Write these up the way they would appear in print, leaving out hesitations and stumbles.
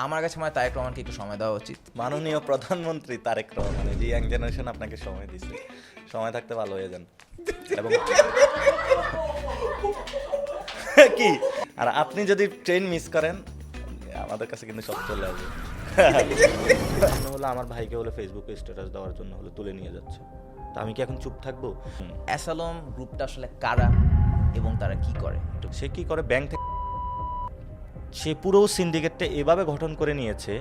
আমার কাছে মানে তারেক রহমানকে একটু সময় দেওয়া উচিত। মাননীয় প্রধানমন্ত্রী তারেক রহমান, যে ইয়াং জেনারেশন আপনাকে সময় দিচ্ছে, সময় থাকতে ভালো হয়ে যান। এবং কি, আর আপনি যদি ট্রেন মিস করেন আমাদের কাছে কিন্তু সব চলে আসবে। হলো আমার ভাইকে হলো ফেসবুকে স্ট্যাটাস দেওয়ার জন্য হলো তুলে নিয়ে যাচ্ছে, তা আমি কি এখন চুপ থাকবো? অ্যাসালম গ্রুপটা আসলে কারা এবং তারা কি করে? সে কি করে, ব্যাংক থেকে সে পুরো সিন্ডিকেটটা এভাবে গঠন করে নিয়েছে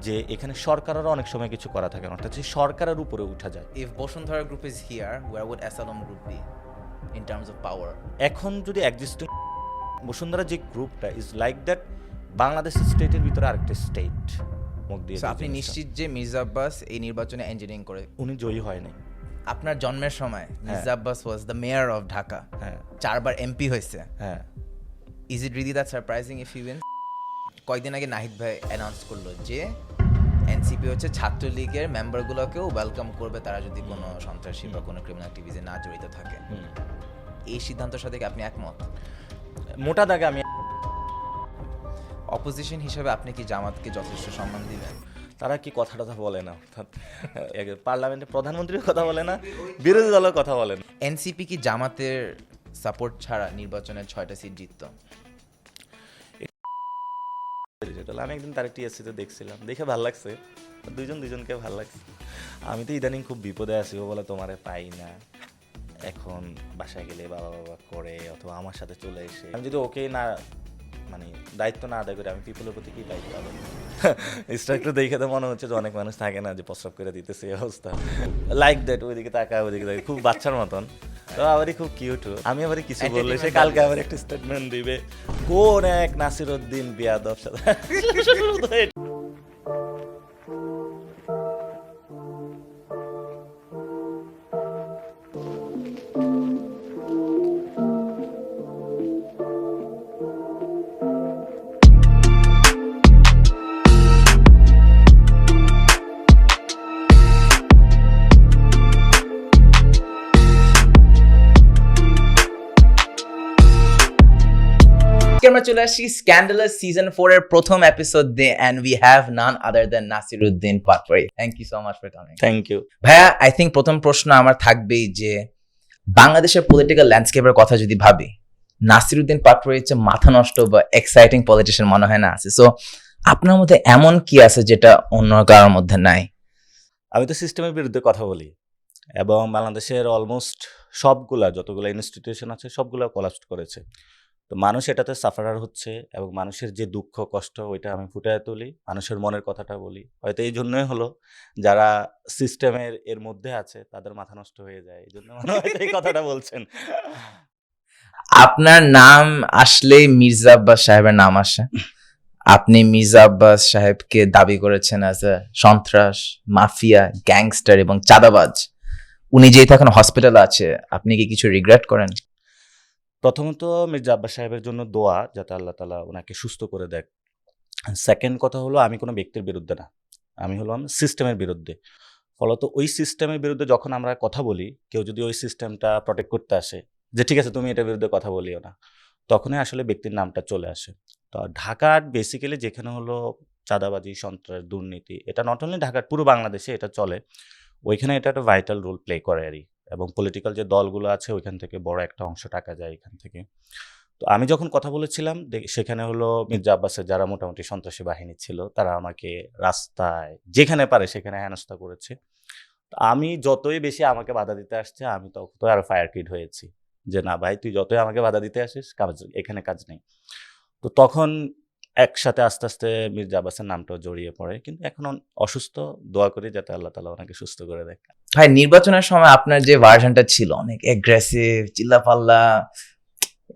যে এখানে সরকারেরও অনেক সময় কিছু করা থাকে না, অর্থাৎ সে সরকারের উপরে উঠা যায়। If Bosundhara group is here, where would Asylum group be in terms of power? এখন যদি এক্সিস্টিং বসুন্ধরা যে গ্রুপটা ইজ লাইক দ্যাট, বাংলাদেশ স্টেটের ভিতরে আরেকটা স্টেট মুখ দিয়ে। So আপনি নিশ্চিত যে মির্জা আব্বাস এই নির্বাচনে ইঞ্জিনিয়ারিং করে? উনি জয়ী হয় নাই। আপনার জন্মের সময় Mirza Abbas was the mayor of Dhaka, হ্যাঁ 4 বার এমপি হয়েছে। হ্যাঁ, is it really that surprising if you win? কয়েকদিন আগে নাহিদ ভাই অ্যানাউন্স করলো যে এনসিপি হচ্ছে ছাত্রলীগের মেম্বারগুলোকেও ওয়েলকাম করবে তারা যদি কোনো সন্ত্রাসী বা কোনো ক্রিমিনাল অ্যাক্টিভিটিতে না জড়িত থাকে। এই সিদ্ধান্তের সাথে কি আপনি একমত? মোটা দাগে আমি অপোজিশন হিসেবে আপনি কি জামাতকে যথেষ্ট সম্মান দিবেন? তারা কি কথা টথা বলে না, অর্থাৎ পার্লামেন্টে প্রধানমন্ত্রীর কথা বলে না, বিরোধী দলের কথা বলে না। এনসিপি কি জামাতের সাপোর্ট ছাড়া নির্বাচনে 6টা সিট জিততো? আমি একদিন তার টিএসসিতে দেখছিলাম, দেখে ভালো লাগছে, দুজনকে ভালো লাগছে। আমি তো ইদানিং খুব বিপদে আছি, ও বলে তোমারে পাই না, এখন বাসায় গেলে বাবা বাবা করে, অথবা আমার সাথে চলে এসে আমি যদি ওকে না মানে দায়িত্ব না আদায় করি, আমি পিপলের প্রতি কি দায়িত্ব আদায় স্ট্রাকচার দেখে তো মনে হচ্ছে যে অনেক মানুষ থাকে না যে প্রস্রাব করে দিতেছে এই অবস্থা, লাইক দ্যাট, ওইদিকে তাকায় ওইদিকে তাকায়, খুব বাচ্চার মতন। তো আবারই খুব কিউট, আমি আবারই কিছু বললে সে কালকে আবার একটা স্টেটমেন্ট দিবে, কোন এক নাসিরউদ্দিন বিয়াদব সাথে। আমরা চলে আসি স্ক্যান্ডালাস সিজন 4 এর প্রথম এপিসোড দিয়ে, and we have none other than Nasiruddin Patwari. Thank you so much for coming. Thank you ভাইয়া, আই থিঙ্ক প্রথম প্রশ্ন আমার থাকবেই যে বাংলাদেশের পলিটিক্যাল ল্যান্ডস্কেপের কথা যদি ভাবি, নাসিরউদ্দিন পাটোয়ারি হচ্ছে মাথা নষ্ট বা এক্সাইটিং পলিটিশিয়ান মনে হয় না আছে। সো আপনার মধ্যে এমন কি আছে যেটা অন্য কারোর মধ্যে নাই? আমি তো সিস্টেমের বিরুদ্ধে কথা বলি, এবং বাংলাদেশের অলমোস্ট সবগুলা যতগুলো ইনস্টিটিউশন আছে সবগুলো কোলাপস করেছে। তো মানুষ এটাতে সাফারার হচ্ছে, এবং মানুষের যে দুঃখ কষ্ট ওইটা আমি ফুটায় তুলি, মানুষের মনের কথাটা বলি। হয়তো এই জন্যই হলো যারা সিস্টেমের এর মধ্যে আছে তাদের মাথা নষ্ট হয়ে যায়, এই জন্য মনে হয় এই কথাটা বলছেন। আপনার নাম আসলেই মির্জা আব্বাস সাহেবের নাম আসে। আপনি মির্জা আব্বাস সাহেবকে দাবি করেছেন অ্যাজ এ সন্ত্রাস, মাফিয়া, গ্যাংস্টার এবং চাঁদাবাজ। উনি যেহেতু এখন হসপিটালে আছে, আপনি কি কিছু রিগ্রেট করেন? প্রথমত মির্জা আব্বাস সাহেবের জন্য দোয়া, যাতে আল্লাহ তাআলা ওনাকে সুস্থ করে দেয়। সেকেন্ড কথা হলো, আমি কোনো ব্যক্তির বিরুদ্ধে না, আমি হলাম সিস্টেমের বিরুদ্ধে। ফলত ওই সিস্টেমের বিরুদ্ধে যখন আমরা কথা বলি, কেউ যদি ওই সিস্টেমটা প্রটেক্ট করতে আসে যে ঠিক আছে তুমি এটার বিরুদ্ধে কথা বলিও না, তখনই আসলে ব্যক্তির নামটা চলে আসে। তো ঢাকার বেসিক্যালি যেখানে হলো চাঁদাবাজি, সন্ত্রাস, দুর্নীতি, এটা নট অনলি ঢাকার, পুরো বাংলাদেশে এটা চলে, ওইখানে এটা একটা ভাইটাল রোল প্লে করে আরই। এবং পলিটিক্যাল যে দলগুলো আছে ওইখান থেকে বড় একটা অংশ টাকা যায় এখান থেকে। তো আমি যখন কথা বলেছিলাম সেখানে হলো মির্জা আব্বাসের যারা মোটামুটি সন্ত্রাসী বাহিনী ছিল তারা আমাকে রাস্তায় যেখানে পারে সেখানে হেনস্থা করেছে। তো আমি যতই বেশি আমাকে বাধা দিতে আসছে, আমি তত আরো ফায়ার কিড হয়েছি যে না ভাই, তুই যতই আমাকে বাধা দিতে আসিস, এখানে কাজ নেই। তো তখন একসাথে আস্তে আস্তে মির্জা আব্বাসের নামটাও জড়িয়ে পড়ে, কিন্তু এখন অসুস্থ, দোয়া করি যাতে আল্লাহ তাআলা ওনাকে সুস্থ করে দেয়। ভাই, নির্বাচনের সময় আপনার যে ভার্সনটা ছিল অনেক এগ্রেসিভ, চিল্লাপাল্লা,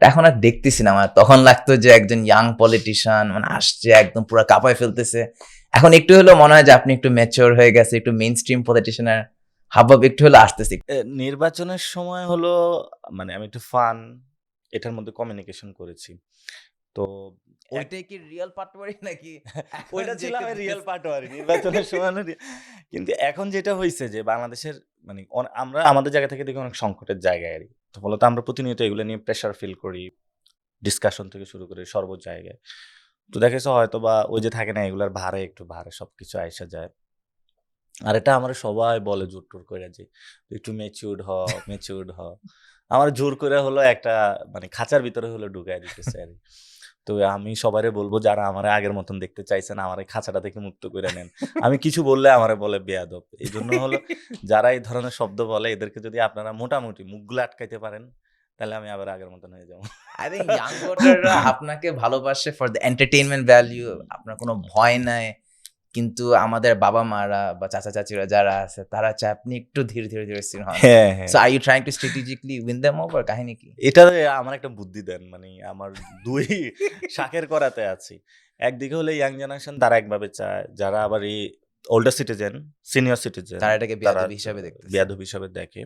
এখন আর দেখতেছি না। আমার তখন লাগতো যে একজন ইয়াং পলিটিশিয়ান মানে আসছে, একদম পুরো কাঁপায় ফেলতেছে। এখন একটু হলেও মনে হয় যে আপনি একটু ম্যাচিওর হয়ে গেছে, একটু মেইন স্ট্রিম পলিটিশিয়ানের হাবভাব একটু হলে আসতেছে। নির্বাচনের সময় হলো মানে আমি একটু ফান, এটার মধ্যে কমিউনিকেশন করেছি। তো ওইটাই কি রিয়েল পাটোয়ারি নাকি? ওইটা ছিল আমি রিয়েল পাটোয়ারি নির্বাচনের সময় কিন্তু এখন যেটা হয়েছে যে বাংলাদেশের মানে আমরা আমাদের জায়গা থেকে দেখি অনেক সংকটের জায়গায় আরই। তো ফলত আমরা প্রতিনিয়ত এগুলো নিয়ে প্রেশার ফিল করি, ডিসকাশন থেকে শুরু করে সর্ব জায়গায়। তো দেখা গেছে হয়তো বা ওই যে থাকে না এগুলার ভারে সবকিছু আইসা যায়। আর এটা আমার সবাই বলে জোর টোর করে যে তুই একটু ম্যাচিউরড হ। আমার জোর করে হলো একটা মানে খাঁচার ভিতরে হলো ঢুকায় দিতেছে আর কি। তো আমি সবারে বলবো যারা আমার আগের মতন দেখতে চাইছেন আমার এই খাঁচাটা থেকে মুক্ত করে নেন। আমি কিছু বললে আমারে বলে বেয়াদব। এই জন্য হলো যারা এই ধরনের শব্দ বলে এদেরকে যদি আপনারা মোটামুটি মুখগুলো আটকাইতে পারেন তাহলে আমি আবার আগের মতন হয়ে যাবো। আই থিঙ্ক ইয়াং ভোটাররা আপনাকে ভালোবাসে ফর দ্য এন্টারটেইনমেন্ট ভ্যালু, আপনার কোনো ভয় নাই। কিন্তু আমাদের বাবা মারা বা চাচা চাচিরা যারা আছে তারা চায় আপনি একটু ধীরে ধীরে ধীরে স্থির হন। হ্যাঁ, হ্যাঁ। So are you trying to strategically win them over, কাহিনী কি? এটা আমার একটা বুদ্ধি দেন মানে আমার ২ শাকের করাতে আছি। একদিকে হলো ইয়াং জেনারেশন তারা একভাবে চায়, যারা আবার এই ওল্ডার সিটিজেন, সিনিয়র সিটিজেন তারা এটাকে তারা বেয়াদবি হিসাবে দেখতেছে। বেয়াদবি হিসাবে দেখে।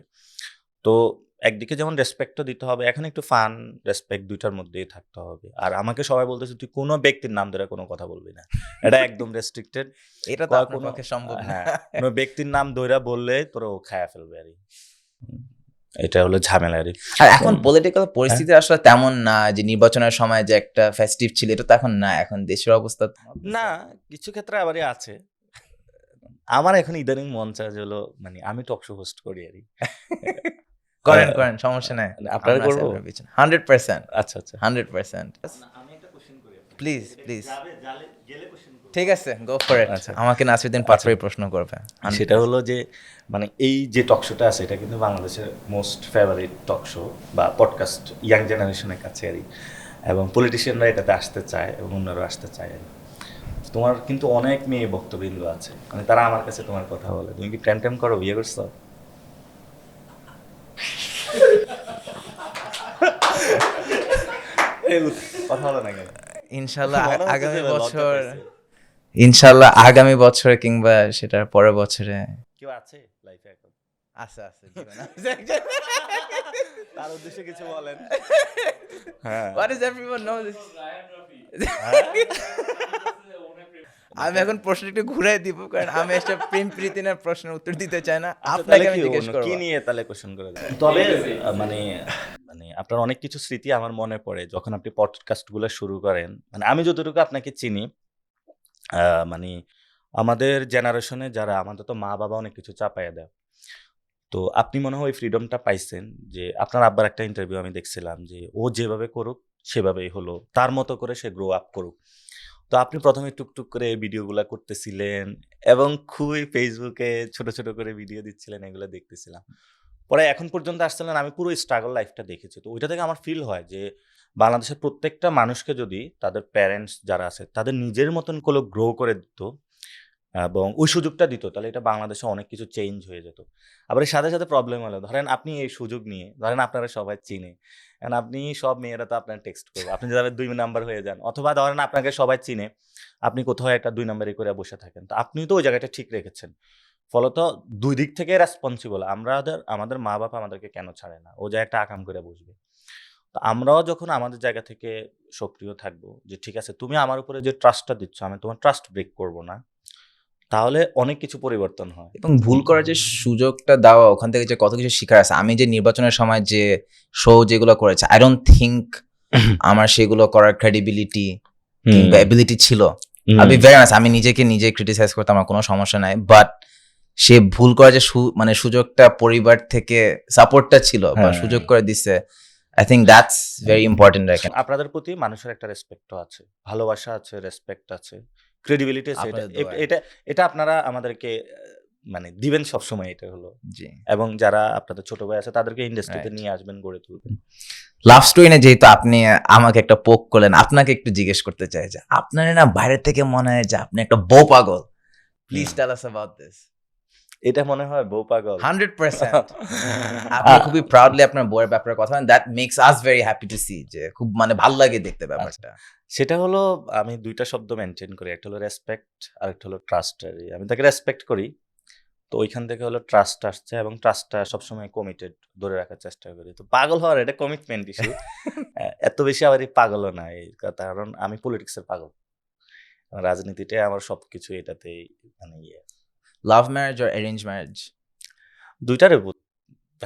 তো একদিকে যেমন রেসপেক্টও দিতে হবে, এখন একটু ফান, রেসপেক্ট ২ টার মধ্যেই থাকতে হবে। আর আমাকে সবাই বলতেছে তুই কোনো ব্যক্তির নাম ধরে কোনো কথা বলবি না। এটা একদম রেস্ট্রিক্টেড। এটা তো আপনার পক্ষে সম্ভব না। হ্যাঁ, কোনো ব্যক্তির নাম ধইরা বললে তোরা ও খায়া ফেলবে আরকি। এটা হলো ঝামেলা আরকি। আর এখন পলিটিক্যাল পরিস্থিতি আসলে তেমন না যে নির্বাচনের সময় যে একটা ফেস্টিভ ছিল, এটা তো এখন না। এখন দেশের অবস্থা না, কিছু ক্ষেত্রে আবারই আছে। আমার এখন ইদানিং মন চায় যে হলো মানে আমি টক শো হোস্ট করি আরকি। করেন করেন, সমস্যা নাই। আপনারা আমরা আছি করবো? আপনার পিছনে। 100%, আচ্ছা, আচ্ছা। 100%। আমি একটা কোশ্চেন করি আপনাকে। প্লিজ প্লিজ, গেলে কোশ্চেন করব। ঠিক আছে, গো ফর ইট। আচ্ছা। আমাকে নাসিরুদ্দিন পাটোয়ারি প্রশ্ন করবে। সেটা হলো যে মানে এই যে টক শোটা আছে এটা কিন্তু বাংলাদেশের মোস্ট ফেভারিট টক শো বা পডকাস্ট ইয়াং জেনারেশনের কাছে আরকি। এবং পলিটিশিয়ানরা এটাতে আসতে চায় এবং অন্যরাও আসতে চায় আরকি। তোমার কিন্তু অনেক মেয়ে বক্তবৃন্দ আছে, মানে তারা আমার কাছে তোমার কথা বলে তুমি কি প্রেম করো, বিয়ে করছো? কথা বলো না কেন? ইনশাল্লাহ মনে হচ্ছে আগামী যে লজ্জা বছর, পাইছে। ইনশাল্লাহ আগামী বছর কিংবা সেটার পরের বছরে কেউ আছে লাইফে এখন? আছে আছে জীবনে আছে। তার উদ্দেশ্যে কিছু বলেন। হ্যাঁ। What does everyone know this? হ্যাঁ? আমি এখন প্রশ্ন একটু ঘুরাই দিব, কারণ আমি একটা প্রেম প্রীতিনের প্রশ্নের উত্তর দিতে চাই না, আচ্ছা, আপনাকে তাহলে আমি কি জিজ্ঞেস অন্য করব। কি নিয়ে তাহলে কোশ্চেন করে দেন? তবে মানে মানে আপনার অনেক কিছু স্মৃতি আমার মনে পড়ে যখন আপনি পডকাস্ট গুলো শুরু করেন। মানে আমি যতটুকু আপনাকে চিনি মানে আমাদের জেনারেশনে যারা আমাদের তো মা বাবা অনেক কিছু চাপাইয়া দেয়। তো আপনি মনে হয় ওই ফ্রিডমটা পাইছেন যে আপনার আব্বার একটা ইন্টারভিউ আমি দেখছিলাম যে ও যেভাবে করুক সেভাবেই হলো, তার মতো করে সে গ্রো আপ করুক। তো আপনি প্রথমে টুকটুক করে ভিডিওগুলা করতেছিলেন এবং খুবই ফেসবুকে ছোট ছোট করে ভিডিও দিচ্ছিলেন, এগুলো দেখতেছিলাম। পরে এখন পর্যন্ত আসছিলেন, আমি পুরো স্ট্রাগল লাইফটা দেখেছি। তো ওইটা থেকে আমার ফিল হয় যে বাংলাদেশের প্রত্যেকটা মানুষকে যদি তাদের প্যারেন্টস যারা আছে তাদের নিজের মতন করে গ্রো করে দিত এবং ওই সুযোগটা দিত, তাহলে এটা বাংলাদেশে অনেক কিছু চেঞ্জ হয়ে যেত। আবার এর সাথে সাথে প্রবলেম হলো, ধরেন আপনি এই সুযোগ নিয়ে ধরেন আপনারা সবাই চিনে, এখন আপনি সব মেয়েরা তো আপনার টেক্সট করবে, আপনি যারা ২ নাম্বার হয়ে যান, অথবা ধরেন আপনাকে সবাই চিনে, আপনি কোথাও একটা ২ নাম্বারি করে বসে থাকেন। তো আপনি তো ওই জায়গাটা ঠিক রেখেছেন। ফলত ২ দিক থেকে রেসপন্সিবল। আমাদের মা-বাবা আমাদেরকে কেন ছাড়ে না? ও জায়গায় একটা আকাম করে বসবে। তো আমরাও যখন আমাদের জায়গা থেকে সক্রিয় থাকবো যে ঠিক আছে তুমি আমার উপরে যে ট্রাস্টটা দিচ্ছ আমি তোমার ট্রাস্ট ব্রেক করব না। তাহলে অনেক কিছু পরিবর্তন হয়। এবং ভুল করার যে সুযোগটা দেওয়া, ওখান থেকে যে কত কিছু শিখার আছে। আমি যে নির্বাচনের সময় যে শো যেগুলো করেছে, আই ডোন্ট থিঙ্ক আমার সেগুলো করার ক্রেডিবিলিটি কিংবা এবিলিটি ছিল। আমি ভেরি নাইস, আমি নিজেকে নিজে ক্রিটিসাইজ করতে আমার কোনো সমস্যা নাই, বাট সে ভুল করার যে মানে সুযোগটা পরিবার থেকে সাপোর্টটা ছিল বা হ্যাঁ। সুযোগ করে দিছে, I think that's very important. আপনাদের প্রতি মানুষের একটা রেসপেক্টও আছে, ভালোবাসা আছে, রেসপেক্ট আছে, ক্রেডিবিলিটি আছে। আপনাদের দোয়ায়। এটা আপনারা আমাদেরকে মানে দিবেন সবসময়, এটা হলো। জি, এবং যারা আপনাদের ছোট ভাই আছে তাদেরকে ইন্ডাস্ট্রিতে Right. নিয়ে আসবেন, গড়ে তুলবেন। লাভ স্টোরি নিয়ে যেহেতু আপনি আমাকে একটা পোক করলেন, আপনাকে একটু জিজ্ঞেস করতে চাই যে আপনার না বাইরে থেকে মনে হয় যে আপনি একটা বউ পাগল। Please tell us about this. এটা মনে হয় বউ পাগল। 100% আপনি খুবই প্রাউডলি আপনার বউয়ের ব্যাপারে কথা বলেন, that makes us very happy to see, যে খুব মানে ভালো লাগে দেখতে ব্যাপারটা। সেটা হলো আমি ২ টা শব্দ মেনটেন করি, একটা হলো রেসপেক্ট আর একটা হলো ট্রাস্ট। আমি তাকে রেসপেক্ট করি, তো ওইখান থেকে হলো ট্রাস্ট আসছে এবং ট্রাস্টটা সবসময় কমিটেড ধরে রাখার চেষ্টা করি। তো পাগল হওয়ার এটা কমিটমেন্ট ইস্যু। এত বেশি আবার পাগলও না, এই কারণ আমি পলিটিক্সের পাগল, রাজনীতিটাই আমার সবকিছু, এটাতেই মানে লাভ ম্যারেজ আর অ্যারেঞ্জ ম্যারেজ? দুইটারে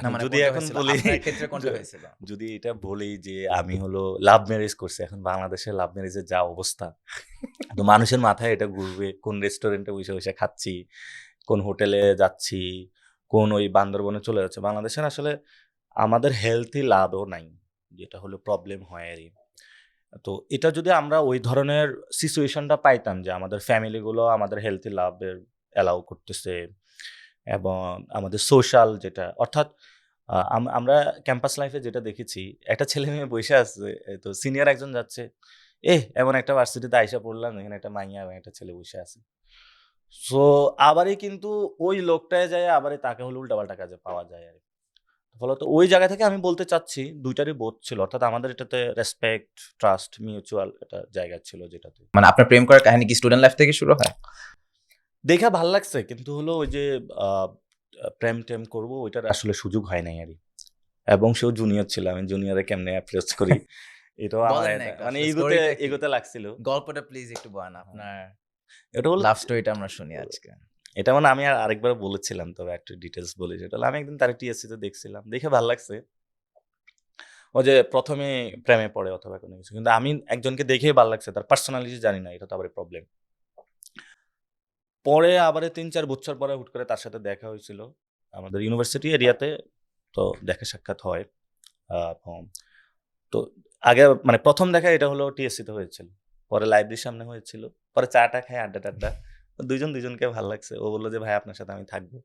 না মানে যদি কোনটা এখন হয়েছিল? বলি আপনার ক্ষেত্রে কোনটা হয়েছিল? যদি এটা বলি যে আমি হলো লাভ ম্যারেজ করছি, এখন বাংলাদেশে লাভ ম্যারেজের যা অবস্থা, তো মানুষের মাথায় এটা ঘুরবে কোন রেস্টুরেন্টে বসে বসে খাচ্ছি, কোন হোটেলে যাচ্ছি, কোন ওই বান্দরবনে চলে যাচ্ছে। বাংলাদেশের আসলে আমাদের হেলথি লাভও নাই, যেটা হলো প্রবলেম হয় আরই। তো এটা যদি আমরা ওই ধরনের সিচুয়েশনটা পাইতাম যে আমাদের ফ্যামিলিগুলো আমাদের হেলথি লাভের অ্যালাউ করতেছে এবং আমাদের সোশ্যাল যেটা অর্থাৎ আমরা ক্যাম্পাস লাইফে যেটা দেখেছি, একটা ছেলে মেয়ে বসে আছে, তো সিনিয়র একজন যাচ্ছে, এমন একটা ভার্সিটিতে আইসা পড়লাম এখানে একটা মাইয়া এবং একটা ছেলে বসে আছে। সো আবারই কিন্তু ওই লোকটায় যায় আবারই তাকে হলো উল্টাপাল্টা কাজে পাওয়া যায় আর কি। ফলত ওই জায়গা থেকে আমি বলতে চাচ্ছি দুইটারই বোধ ছিল, অর্থাৎ আমাদের এটাতে রেসপেক্ট, ট্রাস্ট, মিউচুয়াল একটা জায়গা ছিল যেটাতে মানে আপনার প্রেম করার কাহিনী কি স্টুডেন্ট লাইফ থেকে শুরু হয়? দেখে ভাল লাগছে, কিন্তু হলো ওই যে আহ, প্রেম টেম করবো ওইটার আসলে সুযোগ হয় নাই আরই। এবং সেও জুনিয়র ছিল, আমি জুনিয়রে কেমনে অ্যাপ্রোচ করি এটাও আমার বলেন না একটু মানে আসলে এগোতে স্টোরিটা কি? এগোতে লাগছিল। গল্পটা প্লিজ একটু বলেন আপনার এটা হলো লাভ স্টোরিটা আমরা শুনি আজকে। এটা মানে আমি আর আরেকবার বলেছিলাম, তবে একটু ডিটেলস বলি। যেটা হলো আমি একদিন তার টিএসসি তে দেখছিলাম, দেখে ভাল লাগছে। ও যে প্রথমে প্রেমে পড়ে অথবা কোনো কিছু, কিন্তু আমি একজনকে দেখেই ভাল লাগছে, তার পার্সোনালিটি জানি না, এটা তো আবার প্রবলেম। পরে আবার ৩-৪ বছর পরে হুট করে তার সাথে দেখা হয়েছিল আমাদের ইউনিভার্সিটি এরিয়াতে। তো দেখা সাক্ষাৎ হয়। এবং তো আগে মানে প্রথম দেখা এটা হলো টিএসসি তে হয়েছিল। পরে লাইব্রেরির সামনে হয়েছিল। পরে চা-টা খাই, আড্ডা-টাড্ডা। দুইজন দুইজনকে ভাল লাগছে। ও বলল যে, "ভাই আপনার সাথে আমি থাকবো।"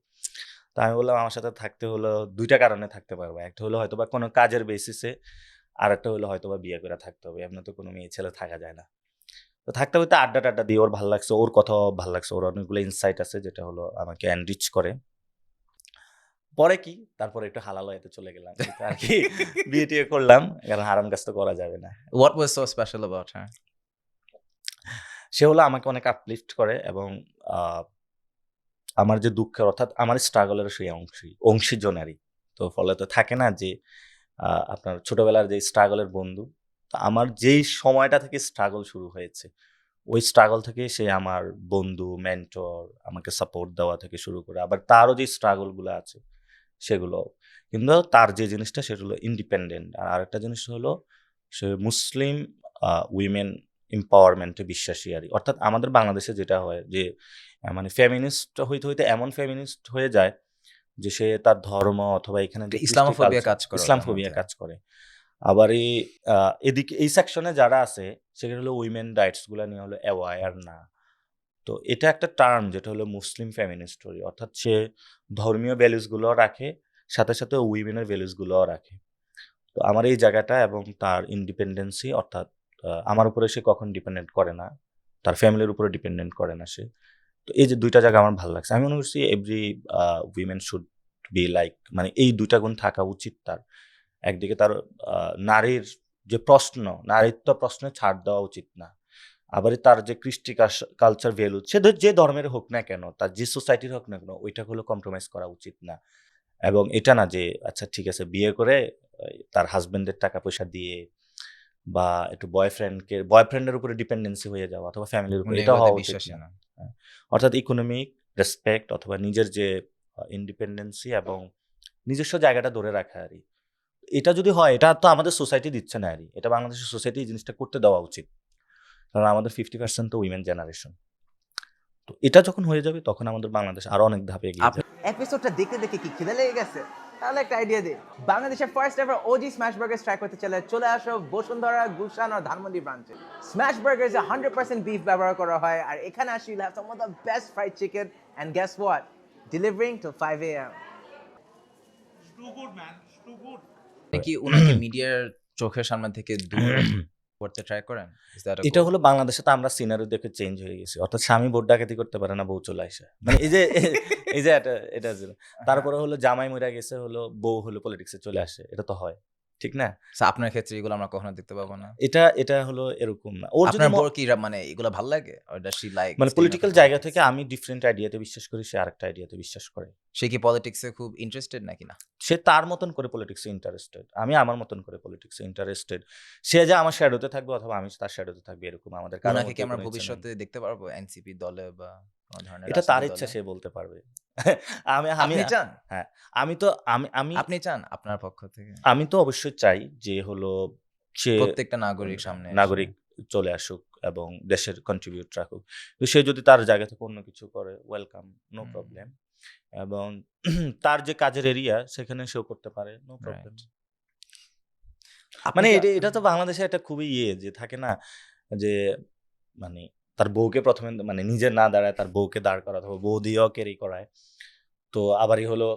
তো আমি বললাম, "আমার সাথে থাকতে হলো ২ টা কারণে থাকতে পারবো। একটা হলো হয়তোবা কোনো কাজের বেসিসে, আরেকটা হলো হয়তোবা বিয়ে করে থাকতে হবে। এমনি তো কোনো মেয়ে ছেলে থাকা যায় না।" তো থাকতে হইতে আড্ডা-টাড্ডা দিয়ে ওর ভাল লাগছে। ওর কথাও ভাল লাগছে। ওর অনেকগুলো ইনসাইট আছে যেটা হলো আমাকে এনরিচ করে। পরে কি? তারপরে একটু হালাল হইতে চলে গেলাম। এটা আরকি বিয়ে-টিয়ে করলাম। কারণ হারাম কাজ তো করা যাবে না। What was so special about her? সে হলো আমাকে অনেক আপলিফট করে এবং আ আমার যে দুঃখের অর্থাৎ আমার স্ট্রাগল এর সেই অংশীজনেরই। তো ফলে তো থাকে না যে আপনার ছোটবেলার যে স্ট্রাগল এর বন্ধু। তো আমার যেই সময়টা থেকে স্ট্রাগল শুরু হয়েছে, ওই স্ট্রাগল থেকে সে আমার বন্ধু, মেন্টর, আমাকে সাপোর্ট দেওয়া থেকে শুরু করে আবার তারও যে স্ট্রাগল গুলো আছে সেগুলো। কিন্তু তার যে জিনিসটা সেটা হলো ইন্ডিপেন্ডেন্ট। আর আরেকটা জিনিস হলো সে মুসলিম উইমেন এম্পাওয়ারমেন্ট এ বিশ্বাসী আরকি। অর্থাৎ আমাদের বাংলাদেশে যেটা হয় যে মানে ফেমিনিস্ট হইতে এমন ফেমিনিস্ট হয়ে যায় যে সে তার ধর্ম অথবা এখানে যে কৃষ্টি ইসলামোফোবিয়া কালচার, কাজ করে ওদের ইসলামফোবিয়া মধ্যে। কাজ করে। আবার এদিকে এই সেকশনে যারা আছে সেখানে হলো উইমেন রাইটস গুলা নিয়ে হলো অ্যাওয়ার না। তো এটা একটা টার্ম যেটা হলো মুসলিম ফেমিনিস্টরি, অর্থাৎ সে ধর্মীয় ভ্যালুস গুলোও রাখে, সাথে সাথে উইমেনের ভ্যালুস গুলোও রাখে। তো আমার এই জায়গাটা এবং তার ইন্ডিপেন্ডেন্সি অর্থাৎ আমার উপরে সে কখন ডিপেন্ডেন্ট করে না, তার ফ্যামিলির উপরে ডিপেন্ডেন্ট করে না সে। তো এই যে ২ টা জায়গা আমার ভাল লাগছে। আমি মনে করছি every women should be like, মানে এই ২ টা গুণ থাকা উচিত তার। একদিকে তার নারীর যে প্রশ্ন, নারীত্ব প্রশ্নে ছাড় দেওয়া উচিত না। আবার তার যে কৃষ্টি কালচার ভ্যালু সে যে ধর্মের হোক না কেন, তার যে সোসাইটির হোক না কেন, ওইটাকে হলো কম্প্রোমাইজ করা উচিত না। এবং এটা না যে আচ্ছা ঠিক আছে বিয়ে করে তার হাসব্যান্ডের টাকা পয়সা দিয়ে বা একটু বয়ফ্রেন্ডের উপরে ডিপেন্ডেন্সি হয়ে যাওয়া অথবা ফ্যামিলির উপরে, উনি এটা এগুলোতে হওয়া উচিত বিশ্বাসী না। না। হ্যাঁ। অর্থাৎ ইকোনমিক রেসপেক্ট অথবা নিজের যে ইন্ডিপেন্ডেন্সি এবং নিজস্ব জায়গাটা ধরে রাখা আরকি। এটা যদি হয়, এটা তো আমাদের সোসাইটি দিচ্ছে না আরকি। এটা বাংলাদেশের সোসাইটি এই জিনিসটা করতে দেওয়া উচিত। কারণ আমাদের 50% তো উইমেন জেনারেশন। তো এটা যখন হয়ে যাবে তখন আমাদের বাংলাদেশ আরো অনেক ধাপে এগিয়ে যাবে। এপিসোডটা দেখতে দেখে কি খিদে লেগে গেছে? তাহলে একটা আইডিয়া দে। বাংলাদেশের first ever OG smash burger try করতে চাইলে চলে আসো বসুন্ধরা, গুলশান আর ধানমন্ডি ব্রাঞ্চে। স্ম্যাশ বার্গার্সে 100% বিফ ব্যবহার করা হয় আর এখানে আসলে you have some of the best fried chicken and guess what? Delivering till 5 AM. আপনি কি উনাকে মিডিয়ার চোখের সামনে থেকে দূর করতে ট্রাই করেন? Is that a এটা goal? হলো বাংলাদেশে তো আমরা সিনারি দেখে চেঞ্জ হয়ে গেছি। অর্থাৎ স্বামী ভোট ডাকাতি করতে পারে না, বউ চলে আসে। মানে এই যে এটা ছিল। তারপরে হলো জামাই মইরা গেছে, হলো বউ হলো পলিটিক্সে চলে আসে। এটা তো হয়। ঠিক না? So আপনার ক্ষেত্রে এগুলো আমরা কখনো দেখতে পাবো না। এটা হলো এরকম না। ওর যদি আপনার বউর কি মানে এগুলো ভাল লাগে? Or does she like মানে staying at পলিটিক্যাল the জায়গা politics? থেকে আমি ডিফারেন্ট আইডিয়াতে বিশ্বাস করি, সে আরেকটা আইডিয়াতে বিশ্বাস করে। সে কি পলিটিক্সে খুব ইন্টারেস্টেড নাকি না? সে তার মতন করে পলিটিক্সে ইন্টারেস্টেড। আমি আমার মতন করে পলিটিক্সে ইন্টারেস্টেড। সে যে আমার শ্যাডোতে থাকবে অথবা আমি তার শ্যাডোতে থাকবো এরকম আমাদের কারো উনাকে কি মধ্যে আমরা কোনো ইচ্ছা নেই। ভবিষ্যতে দেখতে পারবো এনসিপি দলে বা কোনো ধরনের এটা তার রাজনৈতিক ইচ্ছা, দলে? সে বলতে পারবে। আমি আমি আপনি চান? হ্যাঁ, আমি তো আমি আমি আপনি চান আপনার পক্ষ থেকে? আমি তো অবশ্যই চাই যে হলো সে প্রত্যেকটা নাগরিক সামনে এসে নাগরিক চলে আসুক এবং দেশের কন্ট্রিবিউট রাখুক। তো সে যদি তার জায়গা থেকে অন্য কিছু করে, ওয়েলকাম, নো হুম, প্রবলেম। এবং তার যে কাজের এরিয়া সেখানে সেও করতে পারে, নো প্রবলেম। রাইট। আপনি মানে কি এটা তো বাংলাদেশে একটা খুবই যে থাকে না যে মানে তার বউকে ১ম এ মানে নিজে না দাঁড়ায় তার বউকে দাঁড় করাতে হবে, বউ দিয়েও ক্যারি করায়। তো আবারই হলো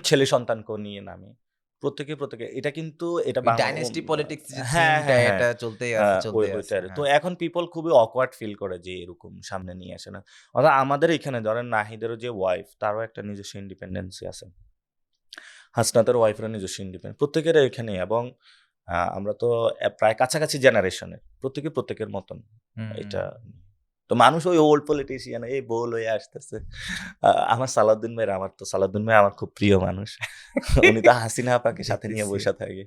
ছেলে সন্তানকেও নিয়ে নামে। প্রত্যেকে এটা কিন্তু এটা ওই বাংলা ডাইনেস্টি পলিটিক্স যে হ্যাঁ, থিমটা হ্যাঁ, হ্যাঁ। এটা চলতেই আছে, চলতেই আছে। ওইটার। তো হ্যাঁ। এখন পিপল খুবই awkward ফিল করে যে এরকম সামনে নিয়ে আসে না। অর্থাৎ আমাদের এখানে ধরেন নাহিদেরও যে ওয়াইফ তারও একটা নিজস্ব ইন্ডিপেন্ডেন্সি আছে। হাসনাতের ওয়াইফেরও নিজস্ব ইন্ডিপেন্ডেন্ট। প্রত্যেকের এখানে এবং আমরা তো প্রায় কাছাকাছি জেনারেশনের। প্রত্যেকে প্রত্যেকের মতন। হুম। এটা তো মানুষ ওই ওল্ড পলিটিশিয়ান এই বউ লইয়া আসতেছে। আমার সালাউদ্দিন ভাই আমার খুব প্রিয় মানুষ। উনি তো হাসিনা আপাকে সাথে নিয়ে দেখতেছি। বইসা থাকে।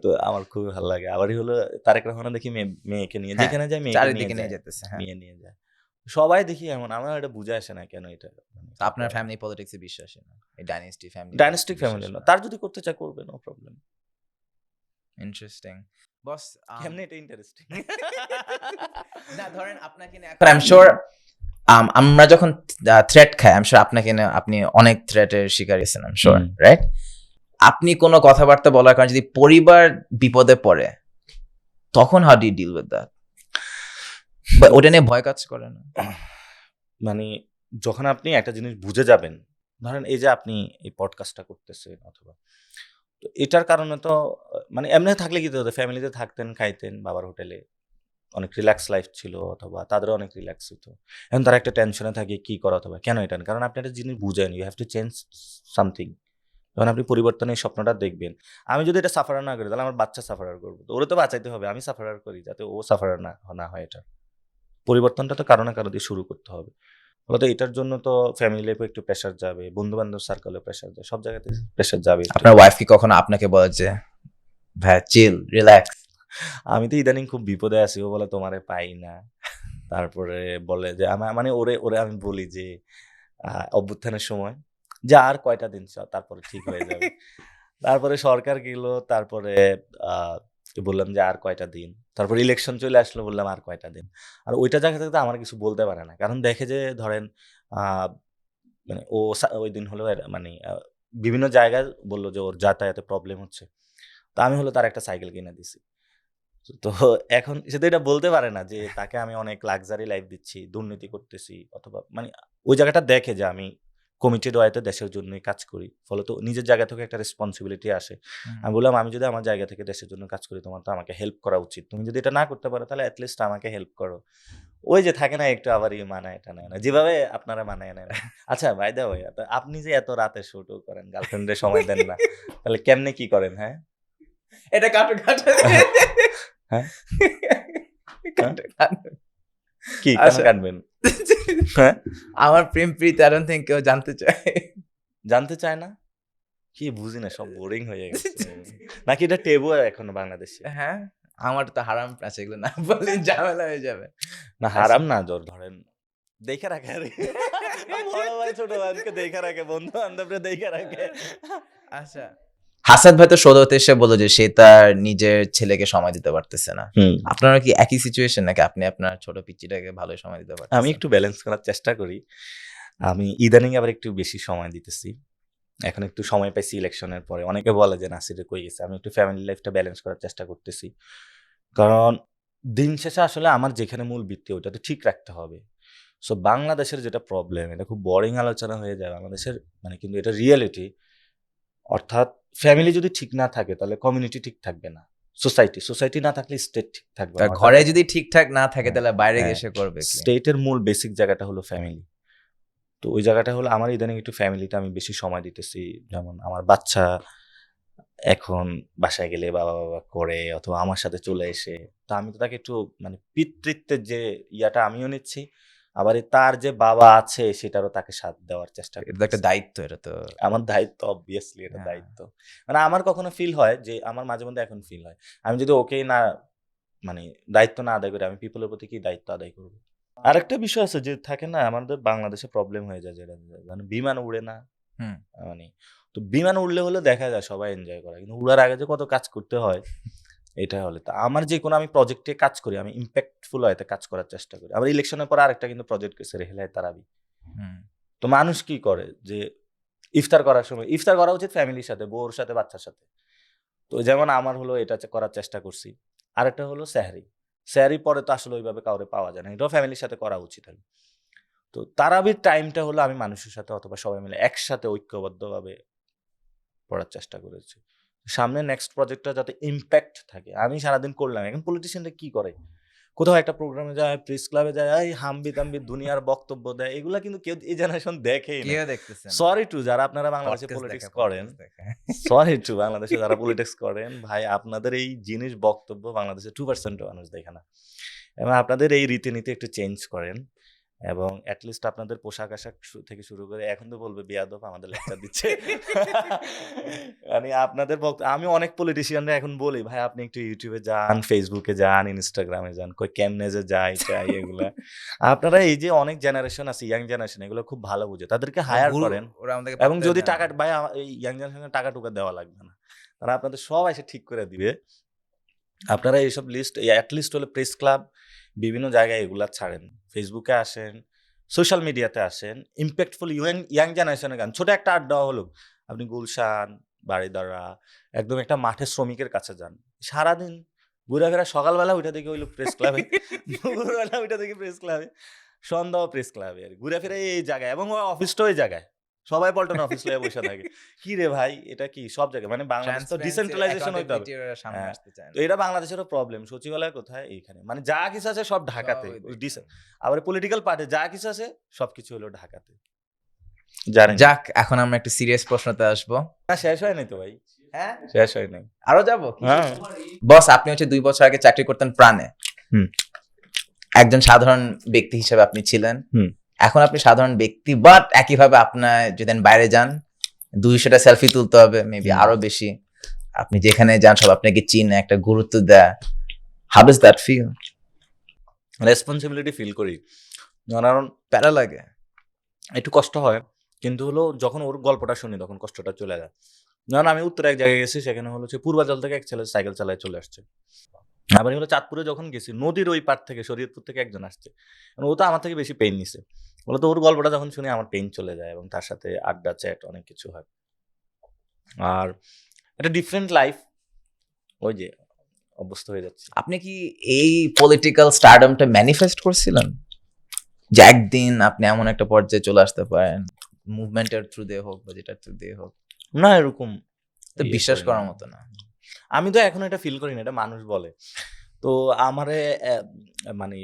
তো আমার খুবই ভালো লাগে। আবারই হলো তারেক রহমানও দেখি মেয়েকে নিয়ে হ্যাঁ, যেখানে যায় মেয়েকে নিয়ে চারিদিকে নিয়ে যায়। যেতেছে। হ্যাঁ। মেয়ে নিয়ে যায়। সবাই দেখি এমন। আমার এটা বুঝে আসে না কেন এটা মানে তো আপনার ফ্যামিলি পলিটিক্সে বিশ্বাসী না? এই ডাইনেস্টি ফ্যামিলি ডাইনাস্টিক পলিটিক্সে ফ্যামিলি বিশ্বাসী না। না? তার যদি করতে চায় করবে, নো প্রবলেম। ইন্টারেস্টিং। বস কেমনে এটা ইন্টারেস্টিং? না ধরেন আপনাকে নিয়ে এখন আই এম সিউর আমরা যখন থ্রেট খাই আই এম সিউর আপনাকে নিয়ে আপনি অনেক থ্রেটের শিকার হয়েছেন I am sure, hmm. Right? আপনি কোনো কথাবার্তা বলার কারণে যদি পরিবার বিপদে পড়ে তখন how do you deal with that? বা ওটা নিয়ে ভয় কাজ করে না? মানে যখন আপনি একটা জিনিস বুঝে যাবেন, ধরেন এই যে আপনি এই পডকাস্টটা করতেছেন অথবা তো এটার কারণে তো মানে এমনি থাকলে কি হতো ফ্যামিলিতে থাকতেন, খাইতেন বাবার হোটেলে। অনেক রিল্যাক্স লাইফ ছিল অথবা তাদেরও অনেক রিল্যাক্স হতো। এখন তারা একটা টেনশনে থাকে কি করা অথবা কেন এটা? কারণ আপনি একটা জিনিস বুঝেন, you have to change something. যখন আপনি পরিবর্তনের স্বপ্নটা দেখবেন, আমি যদি এটা সাফার না করি তাহলে আমার বাচ্চা সাফার করবো। তো ওরে তো বাঁচাইতে হবে, আমি সাফার করি যাতে ও সাফার না হয় এটা। পরিবর্তনটা তো কারো না কারো দিয়ে শুরু করতে হবে। ফলত এটার জন্য তো ফ্যামিলি লাইফে একটু প্রেশার যাবে, বন্ধু-বান্ধব সার্কেলে প্রেশার যায়। সব জায়গাতে প্রেশার যাবে একটু। আপনার ওয়াইফ কি কখনো আপনাকে বলে যে ভাই চিল, রিল্যাক্স? আমি তো ইদানিং খুব বিপদে আছি। ও বলে তোমারে পাই না। তারপরে বলে যে মানে ওরে আমি বলি যে অভ্যুত্থানের সময় যে আর কয়টা দিন তারপরে ঠিক হয়ে যাবে। তারপরে সরকার গেল, তারপরে আ বললাম যে আর কয়টা দিন। তারপর ইলেকশন চলে আসলো বললাম আর কয়টা দিন। আর ওইটা জায়গা থেকে তো আমার কিছু বলতে পারে না। কারণ দেখে যে ধরেন আ মানে ও ঐদিন হলো মানে বিভিন্ন জায়গায় বলল যে ওর যাতায়াতে প্রবলেম হচ্ছে। তো আমি হলো তার একটা সাইকেল কিনে দিছি। তো এখন সে তো এটা বলতে পারে না যে তাকে আমি অনেক লাক্সারি লাইফ দিচ্ছি, দুর্নীতি করতেছি অথবা মানে ওই জায়গাটা দেখে যে আমি কমিটেড ওয়েতে দেশের জন্যই কাজ করি। ফলত নিজের জায়গা থেকে একটা রেসপন্সিবিলিটি আসে। আমি বললাম, "আমি যদি আমার জায়গা থেকে দেশের জন্য কাজ করি, তোমার তো আমাকে হেল্প করা উচিত। তুমি যদি এটা না করতে পারো তাহলে এট লিস্ট আমাকে হেল্প করো।" ওই যে থাকে না একটু আবার মানায় টানায় না। যেভাবে আপনারা মানায় নেন। আচ্ছা বাই দ্য ওয়ে আপনি যে এত রাতে শুটও করেন, গার্লফ্রেন্ডের সময় দেন না। তাহলে কেমনে কি করেন, হ্যাঁ? এটা কাটো হ্যাঁ? কাটো কাটো। কি কেন আচ্ছা। কাটবেন? হ্যাঁ? আমার প্রেম প্রীতি আই ডোন্ট থিংক কেউ জানতে চায়। জানতে চায় না? কি বুঝি না সব বোরিং হয়ে গেছে। নাকি এটা টেবু এখনো বাংলাদেশে? হ্যাঁ, আমার তো হারাম আছে এগুলো না বললে ঝামেলা হয়ে যাবে। না আচ্ছা। হারাম না ধরেন দেইখা রাখে আরে। বড় ভাই ছোট ভাইকে দেইখা রাখে, বন্ধু-বান্ধবরা দেইখা রাখে। আচ্ছা। হাসান ভাই তো সৌদি এসে বলল যে সে তার নিজের ছেলেকে সময় দিতে পারতেছে না। হুম। আপনারা কি একই সিচুয়েশন নাকি আপনি আপনার ছোট পিচ্চিটাকে ভালোই সময় দিতে আমি পারতেছেন? একটু ব্যালেন্স করার চেষ্টা করি। আমি ইদানিং আবার একটু বেশি সময় দিতেছি। এখন একটু সময় পাইছি ইলেকশনের পরে। অনেকে বলে যে নাসিরে কই গেছে? আমি একটু ফ্যামিলি লাইফটা ব্যালেন্স করার চেষ্টা করতেছি। কারণ দিন শেষে আসলে আমার যেখানে মূল ভিত্তি ওটা তো ঠিক রাখতে হবে। সো বাংলাদেশের যেটা প্রবলেম এটা খুব বোরিং আলোচনা হয়ে যায়। বাংলাদেশের মানে কিন্তু এটা রিয়ালিটি। অর্থাৎ ফ্যামিলি যদি ঠিক না থাকে তাহলে কমিউনিটি ঠিক থাকবে না। সোসাইটি না থাকলে স্টেট ঠিক থাকবে তার না। ঘরে যদি ঠিকঠাক না থাকে হ্যাঁ, তাহলে বাইরে হ্যাঁ। গিয়ে সে করবে কি? স্টেটের মূল বেসিক জায়গাটা হলো ফ্যামিলি। তো ওই জায়গাটা হলো আমার ইদানিং একটু ফ্যামিলিতে আমি বেশি সময় দিতেছি। যেমন আমার বাচ্চা এখন বাসায় গেলে বাবা করে অথবা আমার সাথে চলে এসে। তো আমি তো তাকে একটু মানে পিতৃত্বের যে ইয়াটা আমিও নিচ্ছি। আবার তার যে বাবা আছে সেটারও তাকে সাথ দেওয়ার চেষ্টা এটা তো একটা করতেছি। দায়িত্ব, এটা তো। আমার দায়িত্ব অবভিয়াসলি এটা হ্যাঁ। দায়িত্ব। মানে আমার কখনো ফিল হয় যে আমার মাঝে মধ্যে এখন ফিল হয়। আমি যদি ওকেই না মানে দায়িত্ব না আদায় করি আমি পিপলের প্রতি কি দায়িত্ব আদায় করব? আরেকটা বিষয় আছে যে থাকে না আমাদের বাংলাদেশে প্রবলেম হয়ে যায় যেটা মানে বিমান উড়ে না হুম। মানে তো বিমান উড়লে হলে দেখা যায় সবাই এনজয় করে কিন্তু উড়ার আগে যে কত কাজ করতে হয় এটা হলে তো আমার যে কোনো আমি প্রজেক্টে কাজ করি আমি ইম্প্যাক্টফুল হয়তো কাজ করার চেষ্টা করি আবার ইলেকশনের পর আরেকটা কিন্তু প্রজেক্ট করেছে রেহেলায় তারাবি হুম। তো মানুষ কি করে যে ইফতার করার সময় ইফতার করা উচিত ফ্যামিলির সাথে বউর সাথে বাচ্চার সাথে তো যেমন আমার হলো এটা করার চেষ্টা করছি আরেকটা হলো স্যাহারি স্যাহারি পরে তো আসলে ওইভাবে কাউরে পাওয়া যায় না এটাও ফ্যামিলির সাথে করা উচিত হয় তো তারাবির টাইমটা হলো আমি মানুষের সাথে অথবা সবাই মিলে একসাথে ঐক্যবদ্ধভাবে পড়ার চেষ্টা করেছি সামনে নেক্সট প্রজেক্টটা যাতে ইম্প্যাক্ট থাকে আমি সারাদিন করলাম এখন পলিটিশিয়ানরা কি করে কোথাও একটা প্রোগ্রামে যায় প্রেস ক্লাবে যায় এই হাম্বি তাম্বি দুনিয়ার বক্তব্য দেয় এগুলা কিন্তু কেউ এই জেনারেশন দেখেই না কেউ দেখতেছে না। সরি টু যারা আপনারা বাংলাদেশে Podcast পলিটিক্স দেখে, করেন podcast দেখে। সরি টু বাংলাদেশে যারা পলিটিক্স করেন ভাই আপনাদের এই জিনিস বক্তব্য বাংলাদেশে 2% মানুষ দেখে না এবং আপনাদের এই রীতিনীতি একটু চেঞ্জ করেন এবং অ্যাটলিস্ট আপনাদের পোশাক আশাক থেকে শুরু করে এখন তো বলবে বেয়াদব আমাদের লেকচার দিচ্ছে মানে আপনাদের আমি অনেক পলিটিশিয়ানরা এখন বলি ভাই আপনি একটু ইউটিউবে যান ফেসবুকে যান ইনস্টাগ্রামে যান কই কেমনে যে যাই চাই এগুলা আপনারা এই যে অনেক জেনারেশন আছে ইয়াং জেনারেশন এগুলো খুব ভালো বুঝে তাদেরকে হায়ার গুরু- করেন ওরা আমাদেরকে এবং পাত্তা যদি দেয় না। টাকা ভাই এই ইয়াং জেনারেশনে টাকা টুকা দেওয়া লাগবে না তারা আপনাদের সব এসে ঠিক করে দিবে আপনারা এইসব লিস্ট অ্যাটলিস্ট হলে প্রেস ক্লাব বিভিন্ন জায়গায় এগুলা ছাড়েন ফেসবুকে আসেন সোশ্যাল মিডিয়াতে আসেন ইম্প্যাক্টফুল ইয়াং জেনারেশনের গান ছোট একটা আড্ডা হলো আপনি গুলশান বাড়িদারা একদম একটা মাঠে শ্রমিকের কাছে যান সারাদিন ঘুরাফেরা সকালবেলা উঠে দেখি হইলো প্রেস ক্লাবে দুপুরবেলা উঠে দেখি প্রেস ক্লাবে সন্ধ্যা প্রেস ক্লাবে আর ঘুরে ফিরে এই জায়গায় এবং অফিসটা ওই জায়গায় সবাই পল্টন অফিস লয়ে বসে থাকে কি রে ভাই এটা কি সব জায়গায় মানে বাংলাদেশ তো Transparency, ডিসেন্ট্রালাইজেশন হইতে হবে accountability ওরা সামনে হ্যাঁ। আসতে চায় না। তো এটা বাংলাদেশেরও প্রবলেম সচিবালয় কোথায় এইখানে মানে যা কিছু আছে সব ঢাকাতে সবই দেখতে ডিসে হবে। আবার পলিটিক্যাল পার্টি যা কিছু আছে সবকিছু হলো ঢাকাতে জানেন যাক, এখন আমরা একটা সিরিয়াস প্রশ্নতে আসবো। না শেষ হয় নাই তো ভাই হ্যাঁ, শেষ হয় নাই আরো যাবো। হ্যাঁ বস, আপনি হচ্ছে 2 বছর আগে চাকরি করতেন প্রাণে। হুম। একজন সাধারণ ব্যক্তি হিসেবে আপনি ছিলেন। হুম। এখন আপনি সাধারণ ব্যক্তি, বাট একইভাবে আপনার যদি বাইরে যান 200টা সেলফি তুলতে হবে, মেবি হুম। আরো বেশি। আপনি যেখানে যান সব আপনাকে চিনে, একটা গুরুত্ব দেয়। How does that feel? Responsibility feel করি কারণ প্যারা লাগে। একটু কষ্ট হয় কিন্তু হলো যখন ওর গল্পটা শুনি তখন কষ্টটা চলে যায় যেমন আমি উত্তরে এক জায়গায় গেছি সেখানে হলো যে পূর্বাচল থেকে এক ছেলে সাইকেল চালায় চলে আসছে আবার হলো চাঁদপুরে যখন গেছি নদীর ওই পার থেকে শরীয়তপুর থেকে একজন আসছে ও তো আমার থেকে বেশি পেইন নিছে বলে তো ওর গল্পটা যখন শুনি আমার পেইন চলে যায় এবং তার সাথে আড্ডা চ্যাট অনেক কিছু হয় আর একটা ডিফারেন্ট লাইফ ওই যে অভ্যস্ত হয়ে যাচ্ছে আপনি কি এই পলিটিক্যাল স্টারডমটা ম্যানিফেস্ট করছিলেন যে একদিন আপনি এমন একটা পর্যায়ে চলে আসতে পারেন, মুভমেন্টের থ্রু দিয়ে হোক বা যেটার থ্রু দিয়ে হোক? না এরকম তো বিশ্বাস করার মতো না। আমি তো এখন এটা ফিল করি না এটা মানুষ বলে তো আমারে মানে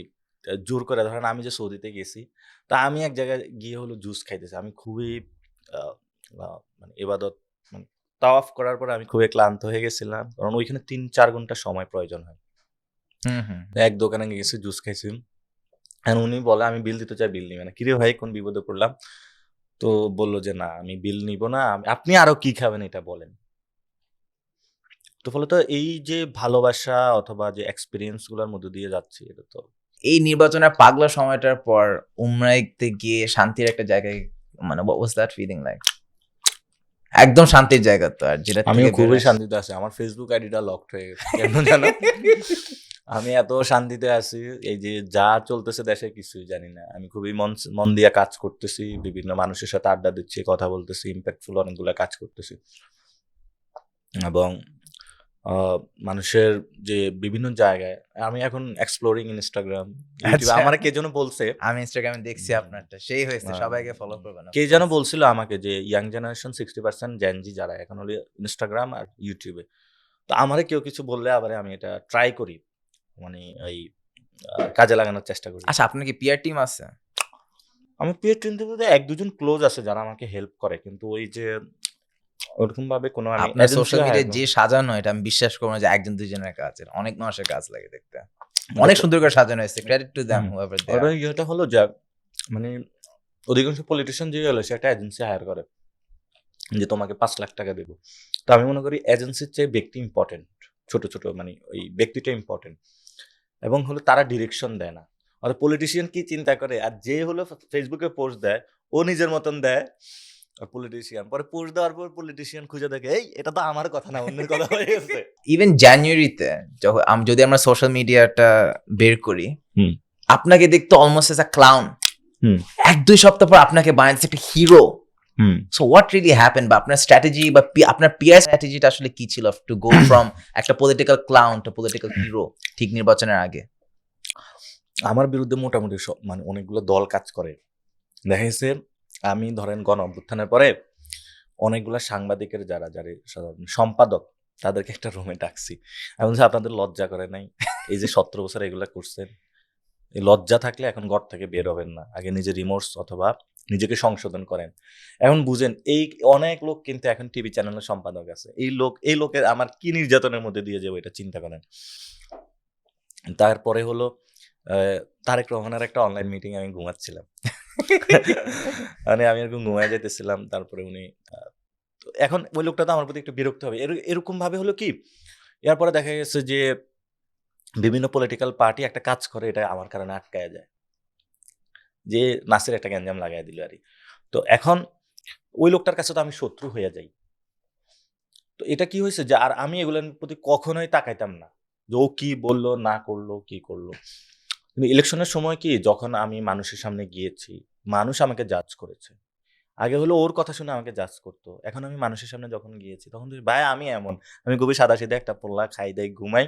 জোর করে ধরেন আমি যে সৌদিতে গেছি তা আমি এক জায়গায় গিয়ে হলো জুস খাইতেছি আমি খুবই মানে এবাদত মানে তাওয়াফ করার পরে আমি খুবই ক্লান্ত হয়ে গেছিলাম কারণ ওইখানে 3-4 ঘন্টা সময় প্রয়োজন হয় এক দোকানে গেছি জুস খাইছি আর উনি বলে আমি বিল দিতে চাই বিল নিবে না কিরে ভাই কোন বিপদে পড়লাম তো বললো যে না আমি বিল নিব না আপনি আরো কি খাবেন এটা বলেন তো ফলত এই যে ভালোবাসা অথবা যে এক্সপিরিয়েন্স গুলোর মধ্যে দিয়ে যাচ্ছি এটা তো এই নির্বাচনের পাগলা সময়টার পর উমরাইতে গিয়ে শান্তির একটা জায়গায়, মানে what was that feeling like? একদম শান্তির জায়গা তো, আর যেটা আমিও থেকে খুবই বের শান্তিতে আছি আমার ফেসবুক আইডিটা লকড হয়ে গেছে কেন জানো আমি এত শান্তিতে আছি এই যে যা চলতেছে দেশে কিছুই জানি না আমি খুবই মন দিয়ে কাজ করতেছি বিভিন্ন মানুষের সাথে আড্ডা দিচ্ছি কথা বলতেছি ইম্প্যাক্টফুল অনেকগুলো কাজ করতেছি এবং মানুষের যে বিভিন্ন জায়গায় আমি এখন এক্সপ্লোরিং ইনস্টাগ্রাম আচ্ছা। আমার কে যেন বলছে আমি ইনস্টাগ্রামে দেখছি আপনারটা, সেই হয়েছে, সবাইকে ফলো করবেন। কে যেন বলছিল আমাকে যে ইয়াং জেনারেশন 60% জেনজি যারা এখন হলো ইনস্টাগ্রাম আর ইউটিউবে তো আমারে কেউ কিছু বললে আবার আমি এটা ট্রাই করি মানে এই কাজে লাগানোর চেষ্টা করি আচ্ছা, আপনার কি পিআর টিম আছে? আমি পিয়ার টিমতে 1-2 জন ক্লোজ আছে যারা আমাকে হেল্প করে কিন্তু ওই যে ওরকম ভাবে কোনো আমি আপনার agency সোশ্যাল hire মিডিয়ায় করি- যে সাজানো, এটা আমি বিশ্বাস করবো না যে 1-2 জনের কাজ, অনেক মানুষের কাজ লাগে দেখতে। অনেক সুন্দর করে সাজানো হয়েছে, ক্রেডিট টু দেম হুএভার দে ওটা ইয়েটা হলো যে মানে অধিকাংশ পলিটিশিয়ান যে হলো সে একটা এজেন্সি হায়ার করে যে তোমাকে 5 লাখ টাকা দেবো তো আমি মনে করি এজেন্সির চেয়ে ব্যক্তি ইম্পর্টেন্ট ছোট ছোট মানে ওই ব্যক্তিটা ইম্পর্টেন্ট এবং হলো তারা ডিরেকশন দেয় না আর পলিটিশিয়ান কি চিন্তা করে, আর যে হলো ফেসবুকে পোস্ট দেয় ও নিজের মতন দেয়, পলিটিশিয়ান পরে পোস্ট দেওয়ার পর পলিটিশিয়ান খুঁজে দেখে এই এটা তো আমার কথা না, অন্যের কথা হয়ে গেছে। ইভেন জানুয়ারিতে যখন যদি আমরা সোশ্যাল মিডিয়াটা বের করি, হুম। আপনাকে দেখতে অলমোস্ট এজ আ ক্লাউন, হুম। 1-2 সপ্তাহ পর আপনাকে বানাচ্ছে একটা hero. So what really happen, বা আপনার স্ট্র্যাটেজি বা আপনার পিআর স্ট্র্যাটেজিটা আসলে কি ছিল টু গো ফ্রম একটা political clown to political hero ঠিক নির্বাচনের আগে? আমার বিরুদ্ধে মোটামুটি মানে অনেকগুলো দল কাজ করে। দেখা গেছে আমি ধরেন গণ অভ্যুত্থানের পরে অনেকগুলো সাংবাদিকের যারা সাধারণ সম্পাদক তাদেরকে একটা রুমে ডাকছি। আমি বলছি আপনাদের লজ্জা করে নাই? এই যে 17 বছর এগুলা করছেন, এই লজ্জা থাকলে এখন ঘর থেকে বের হবেন না, আগে নিজে রিমোর্স অথবা নিজেকে সংশোধন করেন। এখন বুঝেন এই অনেক লোক কিন্তু এখন টিভি চ্যানেলের সম্পাদক আছে, এই লোকের আমার কি নির্যাতনের মধ্যে দিয়ে যাবো এটা চিন্তা করেন। তারপরে হলো তারেক রহমানের একটা অনলাইন মিটিং আমি ঘুমাচ্ছিলাম, মানে আমি এরকম ঘুমায় যেতেছিলাম, তারপরে উনি এখন ওই লোকটা তো আমার প্রতি একটু বিরক্ত হবে, এরকম ভাবে হলো কি, এরপরে দেখা গেছে যে বিভিন্ন পলিটিক্যাল পার্টি একটা কাজ করে, এটা আমার কারণে আটকায় যায়, যে নাসির একটা গ্যাঞ্জাম লাগাই দিল আর। তো এখন ওই লোকটার কাছে তো আমি শত্রু হয়ে যাই। তো এটা কি হয়েছে যে আর আমি এগুলোর প্রতি কখনোই তাকাইতাম না যে ও কি বললো না করলো কি করলো। কিন্তু ইলেকশনের সময় কি, যখন আমি মানুষের সামনে গিয়েছি, মানুষ আমাকে জাজ করেছে। আগে হলো ওর কথা শুনে আমাকে জাজ করতো, এখন আমি মানুষের সামনে যখন গিয়েছি তখন ভাই আমি এমন, আমি খুবই সাদাসিধে একটা পোল্লা, খাই দেয় ঘুমাই,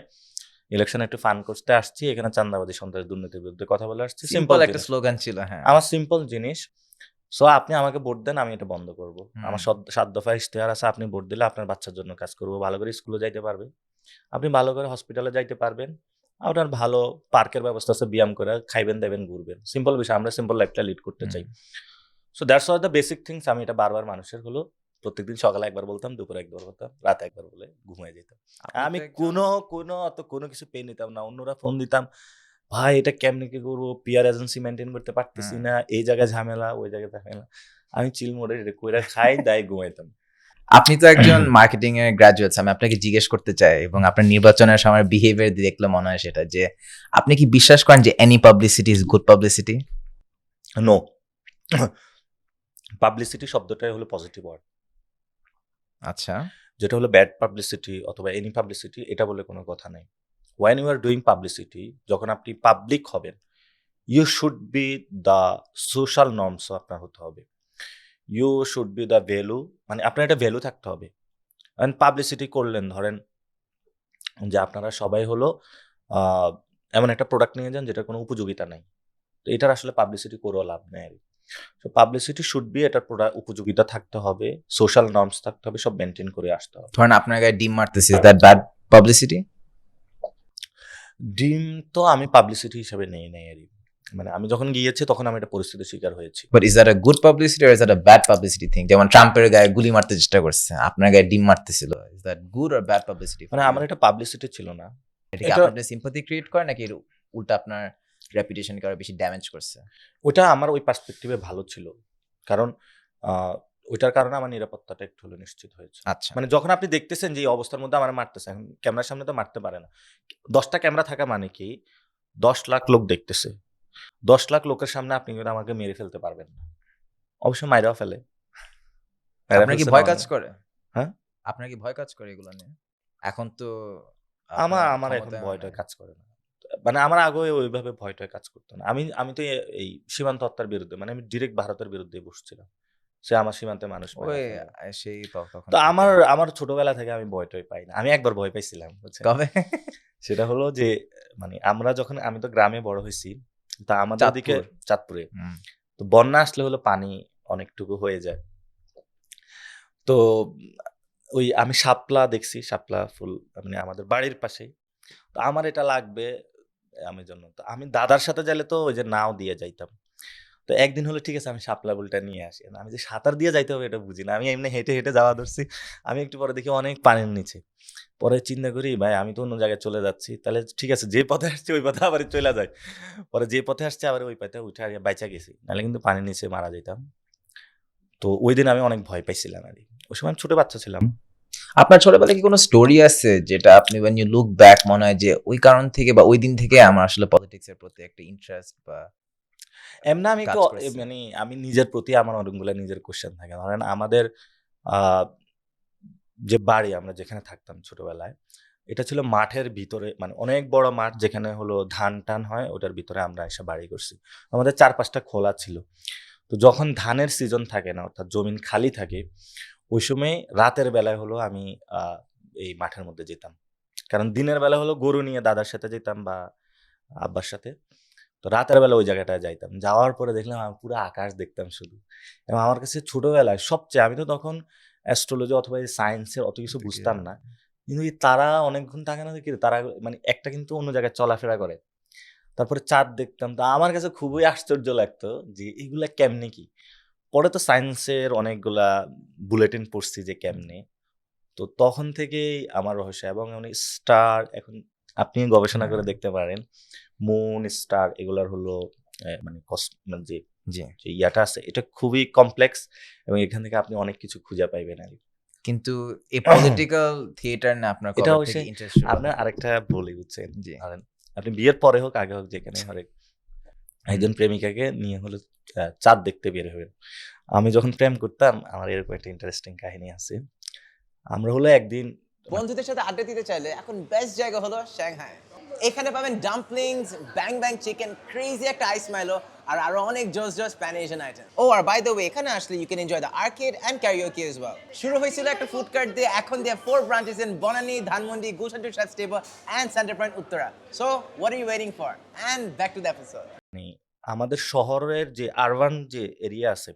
ইলেকশনে একটু ফান করতে আসছি, এখানে চাঁদাবাজি সন্ত্রাস দুর্নীতির বিরুদ্ধে কথা বলে আসছি, সিম্পল একটা স্লোগান ছিল। হ্যাঁ, আমার সিম্পল জিনিস। সো আপনি আমাকে ভোট দেন, আমি এটা বন্ধ করব। আমার 7 দফা ইশতেহার আছে, আপনি ভোট দিলে আপনার বাচ্চার জন্য কাজ করবো, ভালো করে স্কুলে যাইতে পারবে, আপনি ভালো করে হসপিটালে যাইতে পারবেন, আপনার ভালো পার্কের ব্যবস্থা আছে, ব্যায়াম করে খাইবেন দেবেন ঘুরবেন, সিম্পল বিষয়, আমরা সিম্পল লাইফটা লিড করতে চাই। So that's were the basic things. আমি এটা বারবার মানুষের হলো প্রত্যেকদিন সকালে একবার বলতাম, দুপুরে একবার বলতাম, রাতে একবার বলে ঘুমিয়ে যেতাম। আমি কোনো কিছু পেয়ে নিতাম না। অন্যরা ফোন দিতাম, ভাই এটা কেমনে কি করবো, পিআর এজেন্সি মেনটেন করতে পারতেছি না, এই জায়গায় ঝামেলা, ওই জায়গায় ঝামেলা, আমি চিল মোডে এটা কইরা খাই দাই ঘুমাইতাম। আপনি তো একজন মার্কেটিং এর গ্রাজুয়েটস, আমি আপনাকে জিজ্ঞেস করতে চাই, এবং আপনার নির্বাচনের সময় বিহেভিয়ার দেখলে মনে হয় সেটা, যে আপনি কি বিশ্বাস করেন যে any publicity is good publicity? No, publicity শব্দটাই হলো পজিটিভ ওয়ার্ড। আচ্ছা, যেটা হলো ব্যাড পাবলিসিটি অথবা এনি পাবলিসিটি, এটা বলে কোনো কথা নাই। When you are doing publicity, যখন আপনি পাবলিক হবেন, you should be the social norms আপনার হতে হবে, you should be the value, মানে আপনার একটা ভ্যালু থাকতে হবে। অ্যান্ড পাবলিসিটি করলেন, ধরেন যে আপনারা সবাই হলো এমন একটা প্রোডাক্ট নিয়ে যান যেটার কোনো উপযোগিতা নাই, তো এটার আসলে পাবলিসিটি করেও লাভ নেই। তো পাবলিসিটি শুড বি, এটার উপযোগিতা থাকতে হবে, সোশ্যাল নর্মস থাকতে হবে, সব মেনটেন করে আসতে হবে। ধরেন আপনার গায়ে ডিম মারতেছে, ইজ দ্যাট ব্যাড পাবলিসিটি? ডিম তো আমি পাবলিসিটি হিসেবে নেই নাই আর, মানে আমি যখন গিয়েছি তখন আমি একটা পরিস্থিতির শিকার হয়েছি। But is that a good publicity or is that a bad publicity thing? যেমন ট্রাম্পের গায়ে গুলি মারতে চেষ্টা করছে, আপনার গায়ে ডিম মারতেছিল, is that good or bad publicity? মানে আমার এটা পাবলিসিটি ছিল না। এটা কি আপনার সিম্পাথি ক্রিয়েট করে, নাকি উল্টা আপনার রেপুটেশনকে আরো বেশি ড্যামেজ করছে? ওটা আমার ওই পার্সপেক্টিভে ভালো ছিল, কারণ ওইটার কারণে আমার নিরাপত্তাটা একটু হলে নিশ্চিত হয়েছে। আচ্ছা, মানে যখন আপনি দেখতেছেন যে এই অবস্থার মধ্যে আমার মারতেছে, এখন ক্যামেরার সামনে তো মারতে পারে না, 10টা ক্যামেরা থাকা মানে কি 10 লাখ লোক দেখতেছে, 10 লাখ লোকের সামনে আপনি কিন্তু আমাকে মেরে ফেলতে পারবেন না, অবশ্য মাইরাও ফেলে। আপনার কি ভয় কাজ করে? হ্যাঁ, আপনার কি ভয় কাজ করে এগুলো নিয়ে? এখন তো আমার এখন ভয়টা কাজ করে না, মানে আমার আগে ওইভাবে ভয়টা কাজ করতো না। আমি তো এই সীমান্ত হত্যার বিরুদ্ধে, মানে আমি ডিরেক্ট ভারতের বিরুদ্ধে বসছিলাম, সে আমার সীমান্তে মানুষ সেই তখন। তো আমার ছোটবেলা থেকে আমি ভয় টয় পাই না। আমি একবার ভয় পাইছিলাম, কবে? সেটা হলো যে মানে আমি তো গ্রামে বড় হয়েছি, তা আমাদের দিকে চাঁদপুরে তো বন্যা আসলে হলো পানি অনেকটুকু হয়ে যায়, তো ওই আমি শাপলা দেখছি, শাপলা ফুল মানে আমাদের বাড়ির পাশে, তো আমার এটা লাগবে, আমি জন্য তো আমি দাদার সাথে যাইলে তো ওই যে নাও দিয়ে যাইতাম। তো একদিন হলো ঠিক আছে আমি শাপলা ফুলটা নিয়ে আসি, আমি যে সাঁতার দিয়ে যাইতে হবে এটা বুঝি না, আমি এমনি হেঁটে হেঁটে যাওয়া ধরছি। আমি একটু পরে দেখি অনেক পানির নিচে, পরে চিন্তা করি ভাই আমি তো অন্য জায়গায় চলে যাচ্ছি, তাহলে ঠিক আছে যে পথে আসছি ওই পথে আবার চলে যায়, পরে যে পথে আসছে আবার ওই পথে উঠে বাইচা গেছি, নাহলে কিন্তু পানির নিচে মারা যেতাম। তো ওই দিন আমি অনেক ভয় পাইছিলাম আর ওই সময় আমি ছোট বাচ্চা ছিলাম। আপনার ছোটবেলায় কি কোনো স্টোরি আছে যেটা আপনি when you look back মনে হয় যে ওই কারণ থেকে বা ওই দিন থেকে আমার আসলে পলিটিক্স এর প্রতি একটা ইন্টারেস্ট বা এমনি আমি কাজ একটু করছে? মানে আমি নিজের প্রতি আমার অনেকগুলো নিজের কোশ্চেন থাকে। ধরেন আমাদের আহ, যে বাড়ি আমরা যেখানে থাকতাম ছোটবেলায়, এটা ছিল মাঠের ভিতরে, মানে অনেক বড় মাঠ যেখানে হলো ধান টান হয়, ওটার ভিতরে আমরা এসে বাড়ি করছি। আমাদের 4-5টা খোলা ছিল। তো যখন ধানের সিজন থাকে না, অর্থাৎ জমিন খালি থাকে, ওই সময় রাতের বেলায় হলো আমি এই মাঠের মধ্যে যেতাম। কারণ দিনের বেলা হলো গরু নিয়ে দাদার সাথে যেতাম বা আব্বার সাথে। তো রাতের বেলা ওই জায়গাটায় যাইতাম। যাওয়ার পরে দেখলাম আমি পুরো আকাশ দেখতাম শুধু। এবং আমার কাছে ছোটবেলায় সবচেয়ে, আমি তো তখন অ্যাস্ট্রোলজি অথবা এই সায়েন্সের অত কিছু বুঝতাম না। কিন্তু এই তারা অনেকক্ষণ থাকে না দেখি, তারা মানে একটা কিন্তু অন্য জায়গায় চলাফেরা করে। তারপরে চাঁদ দেখতাম। তো আমার কাছে খুবই আশ্চর্য লাগতো যে এগুলা কেমনে কি? পরে তো সায়েন্সের অনেকগুলা বুলেটিন পড়ছি যে কেমনে। তো তখন থেকেই আমার রহস্য, এবং অনেক স্টার এখন আপনি গবেষণা করে দেখতে পারেন। মুন, স্টার এগুলার হলো মানে মানে যে জি। যে ইয়াটা আছে এটা খুবই কমপ্লেক্স, এবং এখান থেকে আপনি অনেক কিছু খুঁজে পাইবেন আর কি। কিন্তু এই পলিটিক্যাল থিয়েটার না আপনার এটা কবে থেকে অবশ্যই ইন্টারেস্ট শুরু আপনার হয়? আরেকটা বলি, বুঝছেন? জি। ধরেন আপনি বিয়ের পরে হোক আগে হোক যেখানে হরেক একজন প্রেমিকাকে নিয়ে হলো চাঁদ দেখতে বের হবেন। আমি যখন প্রেম করতাম আমার এরকম একটা ইন্টারেস্টিং কাহিনী আছে। আমরা হলো একদিন বন্ধুদের সাথে আড্ডা দিতে চাইলে এখন বেস্ট জায়গা হলো সাংহাই। এখানে পাবেন dumplings, bang bang chicken, crazy একটা আইস মাইলো, আর আরো অনেক জোস জোস প্যান এশিয়ান আইটেম। ও আর বাই দ্য ওয়ে, এখানে আসলে you can enjoy the arcade and karaoke as well. শুরু হয়েছিল একটা ফুড কার্ট দিয়ে, এখন দিয়ে 4 branches in Banani, Dhanmondi, Gulshan two chef's table and centre point Uttara. So what are you waiting for? And back to the episode. মানে আমাদের শহরের যে আরবান যে এরিয়া আছে,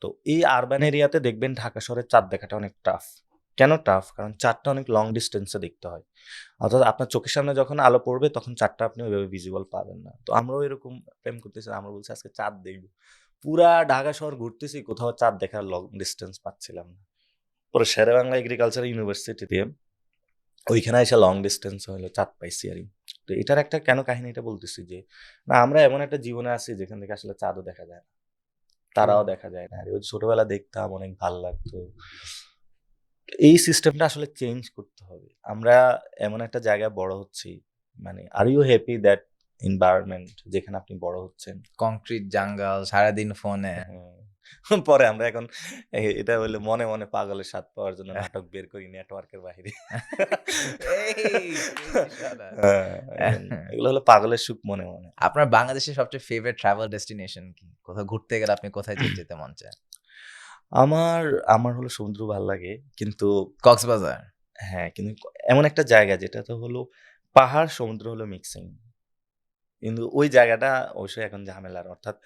তো এই আরবান এরিয়াতে দেখবেন ঢাকা শহরের চাঁদ দেখাটা অনেক টাফ। কেন টাফ? কারণ চাঁদটা অনেক লং ডিস্টেন্সে দেখতে হয়। অর্থাৎ আপনার চোখের সামনে যখন আলো পড়বে তখন চাঁদটা আপনি ওইভাবে ভিজিবল পাবেন না। তো আমরাও এরকম প্রেম করতেছি, আমরা বলছি আজকে চাঁদ দেখবো। পুরা ঢাকা শহর ঘুরতেছি, কোথাও চাঁদ দেখার লং ডিস্টেন্স পাচ্ছিলাম না। পরে শেরেবাংলা এগ্রিকালচার ইউনিভার্সিটিতে ওইখানে এসে লং ডিস্টেন্স হলো চাঁদ পাইছি আর কি। তো এটার একটা কেন কাহিনীটা বলতেছি যে না, আমরা এমন একটা জীবনে আছি যেখান থেকে আসলে চাঁদও দেখা যায় না, তারাও দেখা যায় না। আর ওই ছোটবেলা দেখতাম, অনেক ভাল লাগতো। এই সিস্টেমটা আসলে চেঞ্জ করতে হবে। আমরা এমন একটা জায়গায় বড় হচ্ছি, মানে are you happy that environment যেখানে আপনি বড় হচ্ছেন? কংক্রিট জাঙ্গল, সারাদিন ফোনে। পরে আমরা এখন এটা হলো মনে মনে পাগলের স্বাদ পাওয়ার জন্য নাটক বের করি নেটওয়ার্কের বাইরে। এই শালা। এগুলো হলো পাগলের সুখ মনে মনে। আপনার বাংলাদেশের সবচেয়ে ফেভারিট ট্রাভেল ডেস্টিনেশন কি? কোথাও ঘুরতে গেলে আপনি কোথায় যেতে মন চায়? আমার আমার হলো সমুদ্র ভাল লাগে, কিন্তু কক্সবাজার। হ্যাঁ, কিন্তু এমন একটা জায়গা যেটাতে হলো পাহাড় সমুদ্র হলো মিক্সিং। কিন্তু ওই জায়গাটা অবশ্যই এখন ঝামেলার। অর্থাৎ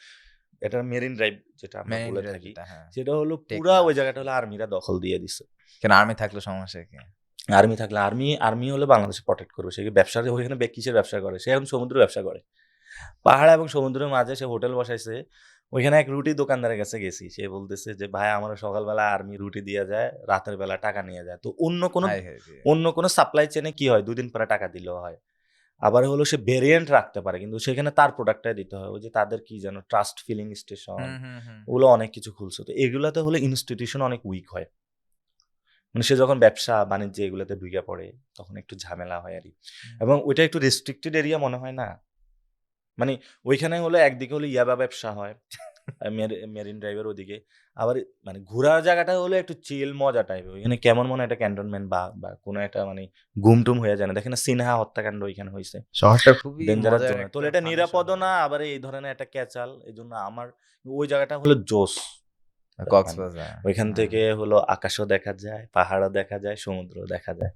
এটা মেরিন ড্রাইভ যেটা আমরা মেরিন বলে ড্রাইভ থাকি, যেটা, হ্যাঁ। সেটা হলো পুরা টেকনাফ। ওই জায়গাটা হলো আর্মিরা দখল দিয়ে দিছে। কেন আর্মি থাকলে সমস্যা কি? আর্মি থাকলে আর্মি হলে বাংলাদেশে প্রটেক্ট করবে। সে কি ব্যবসার ওইখানে কিসের ব্যবসা করে? সে এখন সমুদ্র ব্যবসা করে। পাহাড় এবং সমুদ্রের মাঝে সে হোটেল বসাইছে। ওইখানে এক রুটি দোকানদারের কাছে গেছি। সে বলতেছে যে, "ভাই আমারে সকালবেলা আর্মি রুটি দিয়া যায়, রাতের বেলা টাকা নিয়ে যায়।" তো হাই হাই রে। অন্য কোনো সাপ্লাই চেইনে কি হয়? ২ দিন পরে টাকা দিলেও হয়। আবার হলো সে ভেরিয়েন্ট রাখতে পারে, কিন্তু সেখানে তার প্রোডাক্টটাই দিতে হয়। ওই যে তাদের কি যেন ট্রাস্ট ফিলিং স্টেশন, হুম। ওগুলো অনেক কিছু খুলছে। তো এগুলাতে হলে ইনস্টিটিউশন অনেক উইক হয়। মানে সে যখন ব্যবসা বাণিজ্য এগুলোতে ঢুইকা পড়ে তখন একটু ঝামেলা হয় আরকি। এবং ওইটা একটু রেস্ট্রিক্টেড এরিয়া মনে হয় না? মানে ওইখানে হলো একদিকে হলো ইয়াবা ব্যবসা হয়, মেরিন ড্রাইভের ওদিকে। আবার মানে ঘোরার জায়গাটা হলো একটু চিল মজা টাইপের। ওইখানে কেমন মনে হয় একটা ক্যান্টনমেন্ট বা কোনো একটা মানে গুমটুম হয়ে যায় না? দেখেন না সিনহা হত্যাকাণ্ড ওইখানে হইছে। শহরটা খুবই ডেঞ্জারাস মজার জোন। তো একটা এটা ফানি নিরাপদও শহর। না, আবার এই ধরনের একটা ক্যাচাল। এজন্য আমার ওই জায়গাটা হলো জোস। মানে কক্সবাজার। ওইখান হ্যাঁ। থেকে হলো আকাশও দেখা যায়, পাহাড়ও দেখা যায়, সমুদ্রও দেখা যায়।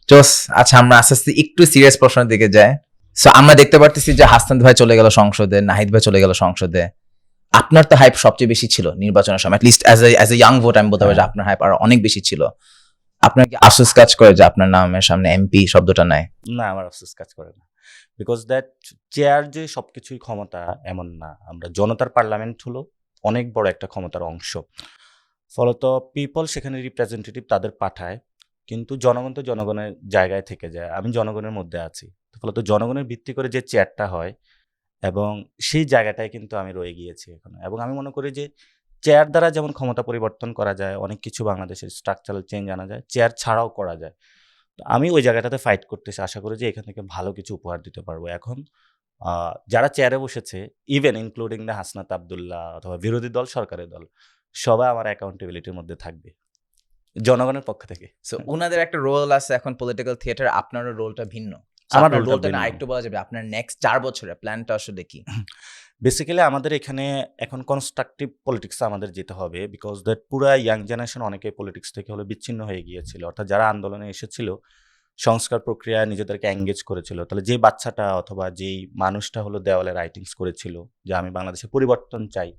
জোস। আচ্ছা, আমরা আস্তে আস্তে একটু সিরিয়াস প্রশ্নের দিকে যাই। সো আমরা দেখতে পারতেছি যে হাসান ভাই চলে গেল সংসদে, নাহিদ ভাই চলে গেল সংসদে। আপনার তো হাইপ সবচেয়ে বেশি ছিল নির্বাচনের সময়, least as a young vote আমি বলতে পারি যে আপনার হাইপ আরো অনেক বেশি ছিল। আপনার কি আফসোস কাজ করে যে আপনার নামের সামনে এমপি শব্দটা নাই? না, আমার আফসোস কাজ করে না। বিকজ দ্যাট চেয়ার যে সবকিছুই ক্ষমতা এমন না। আমরা জনতার পার্লামেন্ট হলো অনেক বড় একটা ক্ষমতার অংশ। ফলত পিপল সেখানে রিপ্রেজেন্টেটিভ তাদের পাঠায়, কিন্তু জনগণ তো জনগণের জায়গায় থেকে যায়। আমি জনগণের মধ্যে আছি। ফলত জনগণের ভিত্তি করে যে চেয়ারটা হয় এবং সেই জায়গাটায় কিন্তু আমি রয়ে গিয়েছি এখনো। এবং আমি মনে করি যে চেয়ার দ্বারা যেমন ক্ষমতা পরিবর্তন করা যায়, অনেক কিছু বাংলাদেশের স্ট্রাকচারাল চেঞ্জ আনা যায়, চেয়ার ছাড়াও করা যায়। তো আমি ওই জায়গাটাতে ফাইট করতেছি, আশা করি যে এখান থেকে ভালো কিছু উপহার দিতে পারবো। এখন যারা চেয়ারে বসেছে, even including the Hasnat Abdullah অথবা বিরোধী দল, সরকারের দল, সবাই আমার অ্যাকাউন্টেবিলিটির মধ্যে থাকবে জনগণের পক্ষ থেকে। সো উনাদের একটা রোল আছে এখন পলিটিক্যাল থিয়েটার, আপনারও রোলটা ভিন্ন। So আমার আপনার রোলটা রোলটা না ভিন্ন। আরেকটু বলা যাবে, আপনার নেক্সট 4 বছরের প্ল্যানটা আসলে কি? বেসিক্যালি আমাদের এখানে এখন কনস্ট্রাকটিভ পলিটিক্সে আমাদের যেতে হবে, বিকজ দ্যাট পুরা ইয়াং জেনারেশন অনেকে পলিটিক্স থেকে হলো বিচ্ছিন্ন হয়ে গিয়েছিল। অর্থাৎ যারা আন্দোলনে এসেছিল, সংস্কার প্রক্রিয়ায় নিজেদেরকে এঙ্গেজ করেছিল, তাহলে যে বাচ্চাটা অথবা যেই মানুষটা হলো দেওয়ালে রাইটিংস করেছিল যে আমি বাংলাদেশে পরিবর্তন চাই,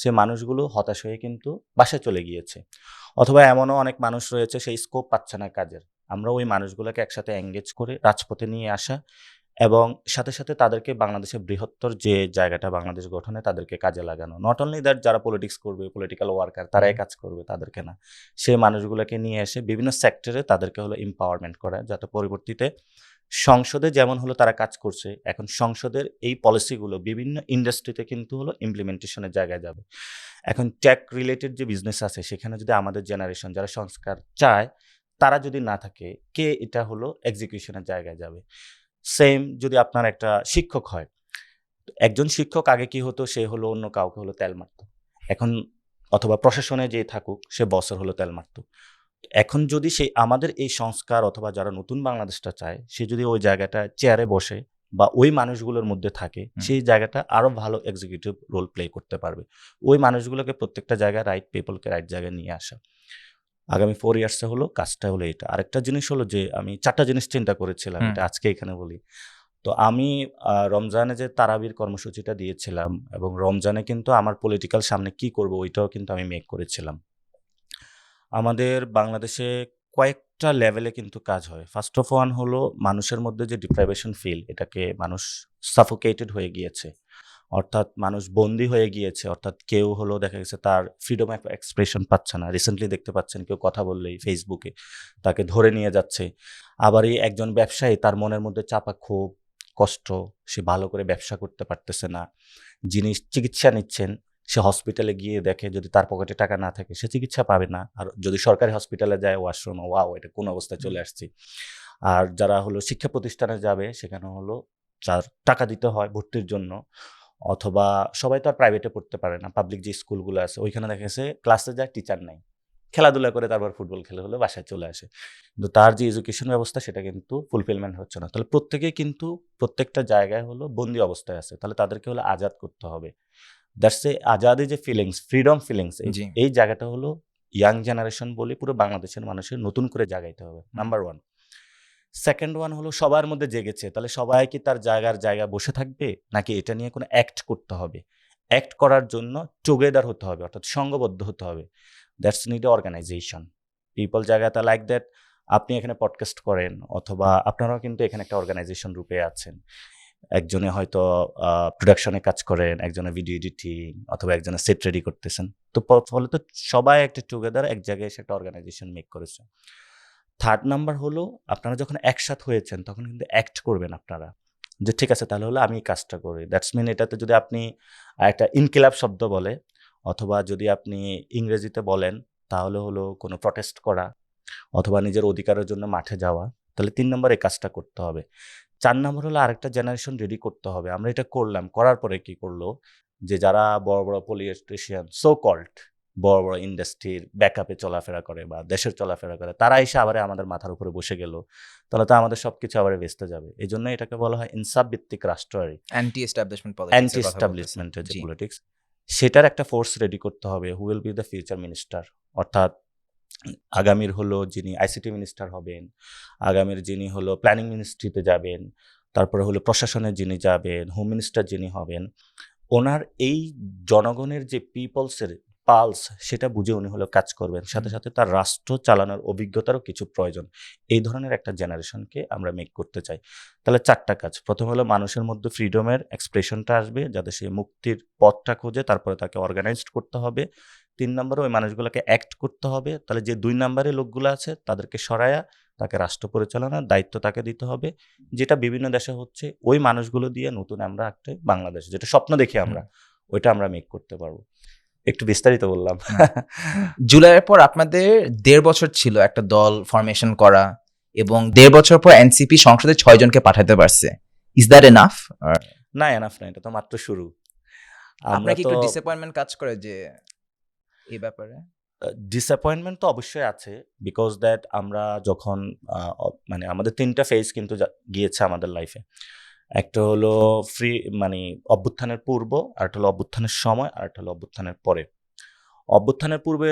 সে মানুষগুলো হতাশ হয়ে কিন্তু বাসায় চলে গিয়েছে। অথবা এমনও অনেক মানুষ রয়েছে সেই স্কোপ পাচ্ছে না কাজের। আমরা ওই মানুষগুলোকে একসাথে এঙ্গেজ করে রাজপথে নিয়ে আসা এবং সাথে সাথে তাদেরকে বাংলাদেশের বৃহত্তর যে জায়গাটা বাংলাদেশ গঠনে তাদেরকে কাজে লাগানো। নট অনলি দ্যাট যারা পলিটিক্স করবে, পলিটিক্যাল ওয়ার্কার তারাই কাজ করবে, তাদেরকে না, সে মানুষগুলোকে নিয়ে এসে বিভিন্ন সেক্টরে তাদেরকে হলো এম্পাওয়ারমেন্ট করা, যাতে পরবর্তীতে সংসদে যেমন হলো তারা কাজ করছে, এখন সংসদের এই পলিসিগুলো বিভিন্ন ইন্ডাস্ট্রিতে কিন্তু হলো ইমপ্লিমেন্টেশনের জায়গায় যাবে। এখন টেক রিলেটেড যে বিজনেস আছে সেখানে যদি আমাদের জেনারেশন যারা সংস্কার চায় তারা যদি না থাকে, কে এটা হলো এক্সিকিউশনের জায়গায় যাবে? সেম যদি আপনার একটা শিক্ষক হয়, একজন শিক্ষক আগে কি হতো, সে হলো অন্য কাউকে হলো তেল মারতো। এখন অথবা প্রশাসনে যে থাকুক, সে বসের হলো তেল মারতো। এখন যদি সেই আমাদের এই সংস্কার অথবা যারা নতুন বাংলাদেশটা চায়, সে যদি ওই জায়গাটা চেয়ারে বসে বা ওই মানুষগুলোর মধ্যে থাকে, সেই জায়গাটা আরো ভালো এক্সিকিউটিভ রোল প্লে করতে পারবে। ওই মানুষগুলোকে প্রত্যেকটা জায়গায় রাইট পিপলকে রাইট জায়গায় নিয়ে আসা। আগামী 4 ইয়ার্সে হলো কাজটা হলো এটা। আরেকটা জিনিস হলো যে আমি 4টা জিনিস চিন্তা করেছিলাম, এটা আজকে এখানে বলি। তো আমি রমজানে যে তারাবির কর্মসূচিটা দিয়েছিলাম এবং রমজানে কিন্তু আমার পলিটিক্যাল সামনে কি করব ওইটাও কিন্তু আমি মেক করেছিলাম। আমাদের বাংলাদেশে কয়েকটা লেভেলে কিন্তু কাজ হয়। ফার্স্ট অফ ওয়ান হলো মানুষের মধ্যে যে ডিপ্রাইভেশন ফিল, এটাকে মানুষ সাফোকেটেড হয়ে গিয়েছে, অর্থাৎ মানুষ বন্দী হয়ে গিয়েছে। অর্থাৎ কেউ হলো দেখা গেছে তার ফ্রিডম অফ এক্সপ্রেশন পাচ্ছে না। রিসেন্টলি দেখতে পাচ্ছেন কেউ কথা বললেই ফেসবুকে তাকে ধরে নিয়ে যাচ্ছে। আবার এই একজন ব্যবসায়ী, তার মনের মধ্যে চাপা ক্ষোভ, কষ্ট, সে ভালো করে ব্যবসা করতে পারতেছে না। যিনি চিকিৎসা নিচ্ছেন, সে হসপিটালে গিয়ে দেখে যদি তার পকেটে টাকা না থাকে সে চিকিৎসা পাবে না। আর যদি সরকারি হসপিটালে যায়, ওয়াশরুম, ওয়াও এটা কোন অবস্থায় চলে আসছি। আর যারা হলো শিক্ষা প্রতিষ্ঠানে যাবে, সেখানে হলো যার টাকা দিতে হয় ভর্তির জন্য, অথবা সবাই তো আর প্রাইভেটে পড়তে পারে না, পাবলিক যে স্কুলগুলো আছে ওইখানে দেখা গেছে ক্লাসে যায়, টিচার নাই, খেলাধুলা করে তারপর ফুটবল খেলে হলে বাসায় চলে আসে। কিন্তু তার যে এডুকেশন ব্যবস্থা সেটা কিন্তু ফুলফিলমেন্ট হচ্ছে না। তাহলে প্রত্যেকেই কিন্তু প্রত্যেকটা জায়গায় হলো বন্দি অবস্থায় আছে, তাহলে তাদেরকে হলো আজাদ করতে হবে। দ্যাটস এ আজাদি যে ফিলিংস, ফ্রিডম ফিলিংস, জি। এই জায়গাটা হলো ইয়াং জেনারেশন বলে পুরো বাংলাদেশের মানুষের নতুন করে জাগাইতে হবে, নাম্বার ওয়ান। সেকেন্ড ওয়ান হলো সবার মধ্যে জেগেছে, তাহলে সবাই কি তার জায়গায় বসে থাকবে, নাকি এটা নিয়ে কোনো অ্যাক্ট করতে হবে? অ্যাক্ট করার জন্য টুগেদার হতে হবে, অর্থাৎ সংঘবদ্ধ হতে হবে। That's need organisation. পিপল জায়গাটা লাইক দ্যাট। আপনি এখানে পডকাস্ট করেন, অথবা আপনারাও কিন্তু এখানে একটা অর্গানাইজেশন রূপে আছেন। একজনে হয়তো প্রোডাকশনে কাজ করেন, একজনে ভিডিও এডিটিং, অথবা একজনে সেট রেডি করতেছেন। তো ফলে তো সবাই একটা টুগেদার এক জায়গায় এসে একটা অর্গানাইজেশন মেক করেছে। থার্ড নাম্বার হলো আপনারা যখন একসাথ হয়েছেন তখন কিন্তু অ্যাক্ট করবেন আপনারা, যে ঠিক আছে তাহলে হলো আমি এই কাজটা করি। দ্যাটস মিন এটাতে যদি আপনি একটা ইনকিলাব শব্দ বলে, অথবা যদি আপনি ইংরেজিতে বলেন, তাহলে হলো কোনো প্রটেস্ট করা অথবা নিজের অধিকারের জন্য মাঠে যাওয়া, তাহলে 3 নম্বর এই কাজটা করতে হবে। 4 নম্বর হলো আরেকটা জেনারেশন রেডি করতে হবে। আমরা এটা করলাম, করার পরে কি করলো, যে যারা বড় বড় পলিটিশিয়ান সো কল্ড, বড় বড় ইন্ডাস্ট্রির ব্যাকআপে চলাফেরা করে বা দেশের চলাফেরা করে, তারা এসে আবার আমাদের মাথার উপরে বসে গেল, তাহলে তো আমাদের সবকিছু আবার ভেস্তে যাবে। এই জন্য এটাকে বলা হয় ইনসাফ ভিত্তিক রাষ্ট্র, আর অ্যান্টি এস্টাবলিশমেন্ট অ্যান্টি এস্টাবলিশমেন্টের যে পলিটিক্স, সেটার একটা ফোর্স রেডি করতে হবে। Who will be the future minister, অর্থাৎ আগামীর হলো যিনি আইসিটি মিনিস্টার হবেন, আগামীর যিনি হলো প্ল্যানিং মিনিস্ট্রিতে যাবেন, তারপরে হলো প্রশাসনে যিনি যাবেন, হোম মিনিস্টার যিনি হবেন, ওনার এই জনগণের যে পিপলসের পালস সেটা বুঝে উনি হলো কাজ করবেন। সাথে সাথে তার রাষ্ট্র চালানোর অভিজ্ঞতারও কিছু প্রয়োজন। এই ধরনের একটা জেনারেশনকে আমরা মেক করতে চাই। তাহলে 4টা কাজ। প্রথম হলো মানুষের মধ্যে ফ্রিডমের এক্সপ্রেশনটা আসবে, যাতে সে মুক্তির পথটা খোঁজে, তারপরে তাকে অর্গানাইজড করতে হবে। 3 নম্বরে ওই মানুষগুলোকে অ্যাক্ট করতে হবে। তাহলে যে 2 নম্বরে লোকগুলো আছে তাদেরকে সরায়া তাকে রাষ্ট্র পরিচালনার দায়িত্ব তাকে দিতে হবে, যেটা বিভিন্ন দেশে হচ্ছে। ওই মানুষগুলো দিয়ে নতুন আমরা একটা বাংলাদেশ, যেটা স্বপ্ন দেখি আমরা, ওইটা আমরা মেক করতে পারবো। একটু বিস্তারিত বললাম। জুলাইয়ের পর আপনাদের 1.5 বছর ছিল একটা দল ফরমেশন করা, এবং 1.5 বছর পর এনসিপি সংসদে 6 জনকে পাঠাতে পারছে। Is that enough? না, এনাফ না, এটা তো মাত্র শুরু। আমরা আপনার কি তো একটু ডিসঅ্যাপয়েন্টমেন্ট কাজ করে যে এই ব্যাপারে? ডিসঅ্যাপয়েন্টমেন্ট তো অবশ্যই আছে, বিকজ দ্যাট আমরা যখন মানে আমাদের 3টা ফেজ কিন্তু গিয়েছে আমাদের লাইফে। একটা হলো মানে অভ্যুত্থানের পূর্ব, আরেকটা হলো অভ্যুত্থানের সময়, আরেকটা হলো অভ্যুত্থানের পরে। অভ্যুত্থানের পূর্বে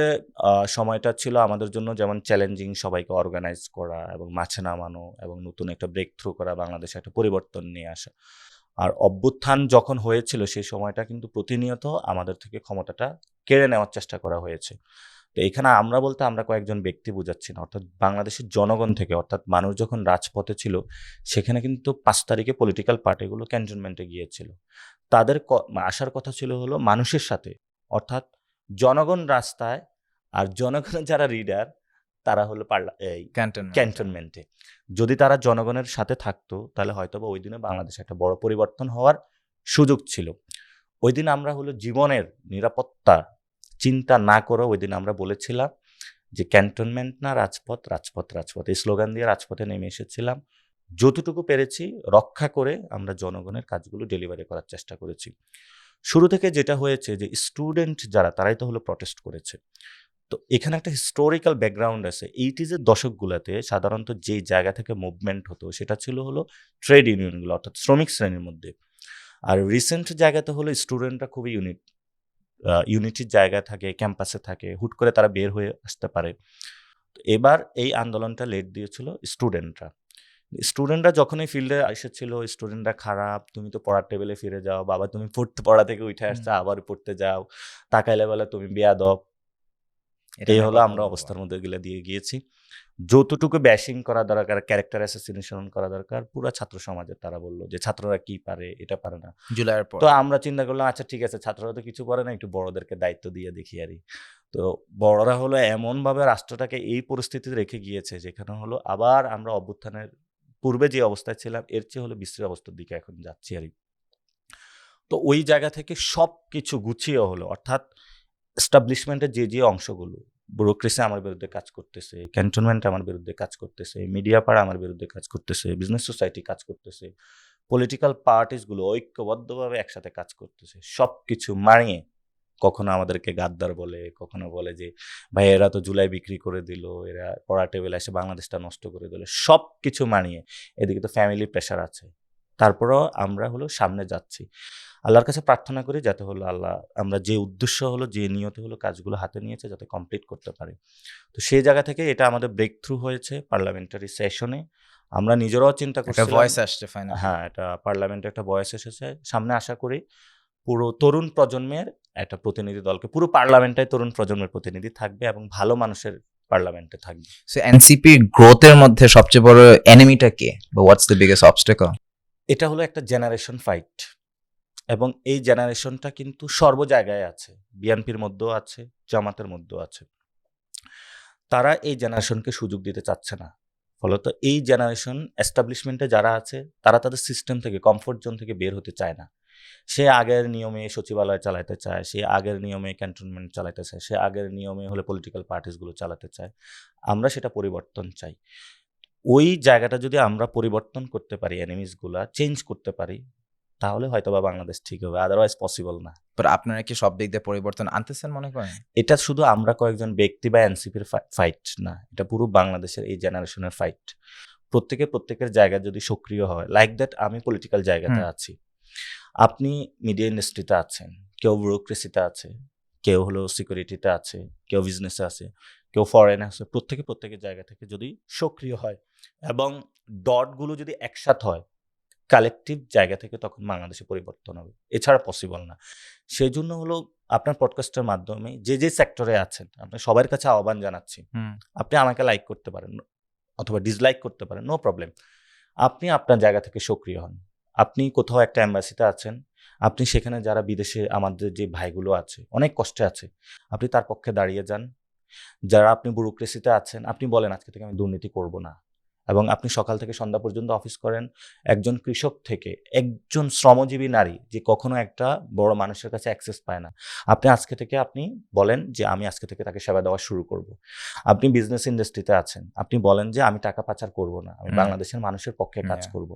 সময়টা ছিল আমাদের জন্য যেমন চ্যালেঞ্জিং, সবাইকে অর্গানাইজ করা এবং মাঠে নামানো এবং নতুন একটা ব্রেক থ্রু করা, বাংলাদেশে একটা পরিবর্তন নিয়ে আসা। আর অভ্যুত্থান যখন হয়েছিল সেই সময়টা কিন্তু প্রতিনিয়ত আমাদের থেকে ক্ষমতাটা কেড়ে নেওয়ার চেষ্টা করা হয়েছে। তো এখানে আমরা বলতে আমরা কয়েকজন ব্যক্তি বোঝাচ্ছি না, অর্থাৎ বাংলাদেশের জনগণ থেকে, অর্থাৎ মানুষ যখন রাজপথে ছিল সেখানে কিন্তু 5 তারিখে পলিটিক্যাল পার্টিগুলো ক্যান্টনমেন্টে গিয়েছিল। তাদের আসার কথা ছিল হলো মানুষের সাথে, অর্থাৎ জনগণ রাস্তায় আর জনগণের যারা লিডার তারা হলো এই ক্যান্টনমেন্টে। যদি তারা জনগণের সাথে থাকতো তাহলে হয়তোবা ওই দিনে বাংলাদেশে একটা বড় পরিবর্তন হওয়ার সুযোগ ছিল। ওই দিন আমরা হলো জীবনের নিরাপত্তা চিন্তা না করে ওই দিন আমরা বলেছিলাম যে ক্যান্টনমেন্ট না রাজপথ, রাজপথ, রাজপথ, এই স্লোগান দিয়ে রাজপথে নেমে এসেছিলাম। যতটুকু পেরেছি রক্ষা করে আমরা জনগণের কাজগুলো ডেলিভারি করার চেষ্টা করেছি। শুরু থেকে যেটা হয়েছে যে স্টুডেন্ট যারা তারাই তো হলো প্রটেস্ট করেছে। তো এখানে একটা হিস্টোরিক্যাল ব্যাকগ্রাউন্ড আছে। 80s দশকগুলোতে সাধারণত যে জায়গা থেকে মুভমেন্ট হতো সেটা ছিল হলো ট্রেড ইউনিয়নগুলো, অর্থাৎ শ্রমিক শ্রেণীর মধ্যে। আর রিসেন্ট জায়গাতে হলো স্টুডেন্টরা খুবই ইউনিটির জায়গায় থাকে, ক্যাম্পাসে থাকে, হুট করে তারা বের হয়ে আসতে পারে। এবার এই আন্দোলনটা লেড দিয়েছিল স্টুডেন্টরা যখনই ফিল্ডে এসেছিল, স্টুডেন্টরা খারাপ, তুমি তো পড়ার টেবিলে ফিরে যাও, বাবা তুমি পড়া থেকে উঠে আসছো আবার পড়তে যাও, তাকাইলে বলে তুমি বেয়াদব। এই হলো আমরা অবস্থার মধ্যে দিয়ে গিয়েছি। যতটুকু ব্যাশিং করা দরকার, ক্যারেক্টার অ্যাসাসিনেশন করা দরকার, পুরো ছাত্র সমাজের তারা বললো যে ছাত্ররা কি পারে, এটা পারে না। জুলাইয়ের পর তো আমরা চিন্তা করলাম আচ্ছা ঠিক আছে, ছাত্ররা তো কিছু পারে না, একটু বড়দেরকে দায়িত্ব দিয়ে দেখি আরই। তো বড়রা হলো এমনভাবে রাষ্ট্রটাকে এই পরিস্থিতিতে রেখে গিয়েছে যেখানে হলো আবার আমরা অভ্যুত্থানের পূর্বে যে অবস্থায় ছিলাম এর চেয়ে হলো বিশ্রী অবস্থার দিকে এখন যাচ্ছি আরই। তো ওই জায়গা থেকে সবকিছু গুছিয়ে হলো, অর্থাৎ এস্টাবলিশমেন্টের যে অংশগুলো, ব্যুরোক্রেসি আমার বিরুদ্ধে কাজ করতেছে, ক্যান্টনমেন্ট আমার বিরুদ্ধে কাজ করতেছে, মিডিয়া পাড়া আমার বিরুদ্ধে কাজ করতেছে, বিজনেস সোসাইটি কাজ করতেছে, পলিটিক্যাল পার্টিসগুলো ঐক্যবদ্ধভাবে একসাথে কাজ করতেছে, সবকিছু মানিয়ে কখনো আমাদেরকে গাদ্দার বলে, কখনো বলে যে ভাই এরা তো জুলাই বিক্রি করে দিল, এরা পড়া টেবিলে এসে বাংলাদেশটা নষ্ট করে দিল, সবকিছু মানিয়ে এদিকে তো ফ্যামিলি প্রেশার আছে, তারপরও আমরা হলো সামনে যাচ্ছি। আল্লাহর কাছে প্রার্থনা করি যাতে হলো আল্লাহ আমরা যে উদ্দেশ্য হলো, যে নিয়তে হলো কাজগুলো হাতে নিয়েছে যাতে কমপ্লিট করতে পারি। তো সেই জায়গা থেকে এটা আমাদের ব্রেক থ্রু হয়েছে পার্লামেন্টারি সেশনে। আমরা নিজেরাও চিন্তা একটা করছিলাম, ভয়েস আসছে ফাইনালি। হ্যাঁ, এটা পার্লামেন্টে একটা ভয়েস এসেছে। সামনে আশা করি পুরো তরুণ প্রজন্মের একটা প্রতিনিধি দলকে, পুরো পার্লামেন্টে তরুণ প্রজন্মের প্রতিনিধি থাকবে এবং ভালো মানুষের পার্লামেন্টে থাকবে। সো এনসিপি গ্রোথের মধ্যে সবচেয়ে বড় এনিমিটা কে, বা হোয়াটস দ্য বিগেস্ট অবস্টাকল? এটা হলো একটা জেনারেশন ফাইট, এবং এই জেনারেশনটা কিন্তু সর্ব জায়গায় আছে, বিএনপির মধ্যেও আছে, জামাতের মধ্যেও আছে। তারা এই জেনারেশনকে সুযোগ দিতে চাচ্ছে না। ফলত এই জেনারেশন এস্টাবলিশমেন্টে যারা আছে তারা তাদের সিস্টেম থেকে, কমফোর্ট জোন থেকে বের হতে চায় না। সে আগের নিয়মে সচিবালয় চালাতে চায়, সে আগের নিয়মে ক্যান্টনমেন্ট চালাতে চায়, সে আগের নিয়মে হলে পলিটিক্যাল পার্টিসগুলো চালাতে চায়। আমরা সেটা পরিবর্তন চাই। ওই জায়গাটা যদি আমরা পরিবর্তন করতে পারি, এনিমিসগুলা চেঞ্জ করতে পারি, তাহলে হয়তোবা বাংলাদেশ ঠিক হবে, আদারওয়াইজ পসিবল না। বাট আপনারা কি সব দিক দিয়ে পরিবর্তন আনতেছেন মনে করেন? এটা শুধু আমরা কয়েকজন ব্যক্তি বা এনসিপির ফাইট না, এটা পুরো বাংলাদেশের এই জেনারেশনের ফাইট। প্রত্যেকের জায়গায় যদি সক্রিয় হয়, লাইক দ্যাট আমি পলিটিক্যাল জায়গাতে আছি, আপনি মিডিয়া ইন্ডাস্ট্রিতে আছেন, কেউ ব্যুরোক্রেসিতে আছে, কেউ হলো সিকিউরিটিতে আছে, কেউ বিজনেসে আছে, কেউ ফরেনে আছে, প্রত্যেকের জায়গা থেকে যদি সক্রিয় হয় এবং ডটগুলো যদি একসাথ হয় কালেকটিভ জায়গা থেকে, তখন বাংলাদেশে পরিবর্তন হবে, এছাড়া পসিবল না। সেই জন্য হলো আপনার পডকাস্টের মাধ্যমে যে সেক্টরে আছেন আপনি সবার কাছে আহ্বান জানাচ্ছি, আপনি আমাকে লাইক করতে পারেন অথবা ডিসলাইক করতে পারেন, নো প্রবলেম। আপনি আপনার জায়গা থেকে সক্রিয় হন। আপনি কোথাও একটা এম্বাসিতে আছেন, আপনি সেখানে যারা বিদেশে আমাদের যে ভাইগুলো আছে অনেক কষ্টে আছে, আপনি তার পক্ষে দাঁড়িয়ে যান। যারা আপনি ব্যুরোক্রেসিতে আছেন, আপনি বলেন আজকে থেকে আমি দুর্নীতি করব না, এবং আপনি সকাল থেকে সন্ধ্যা পর্যন্ত অফিস করেন, একজন কৃষক থেকে একজন শ্রমজীবী নারী যে কখনো একটা বড় মানুষের কাছে অ্যাক্সেস পায় না, আপনি আজকে থেকে আপনি বলেন যে আমি আজকে থেকে তাকে সেবা দেওয়া শুরু করব। আপনি বিজনেস ইন্ডাস্ট্রিতে আছেন, আপনি বলেন যে আমি টাকা পাচার করব না, আমি বাংলাদেশের মানুষের পক্ষে কাজ করব।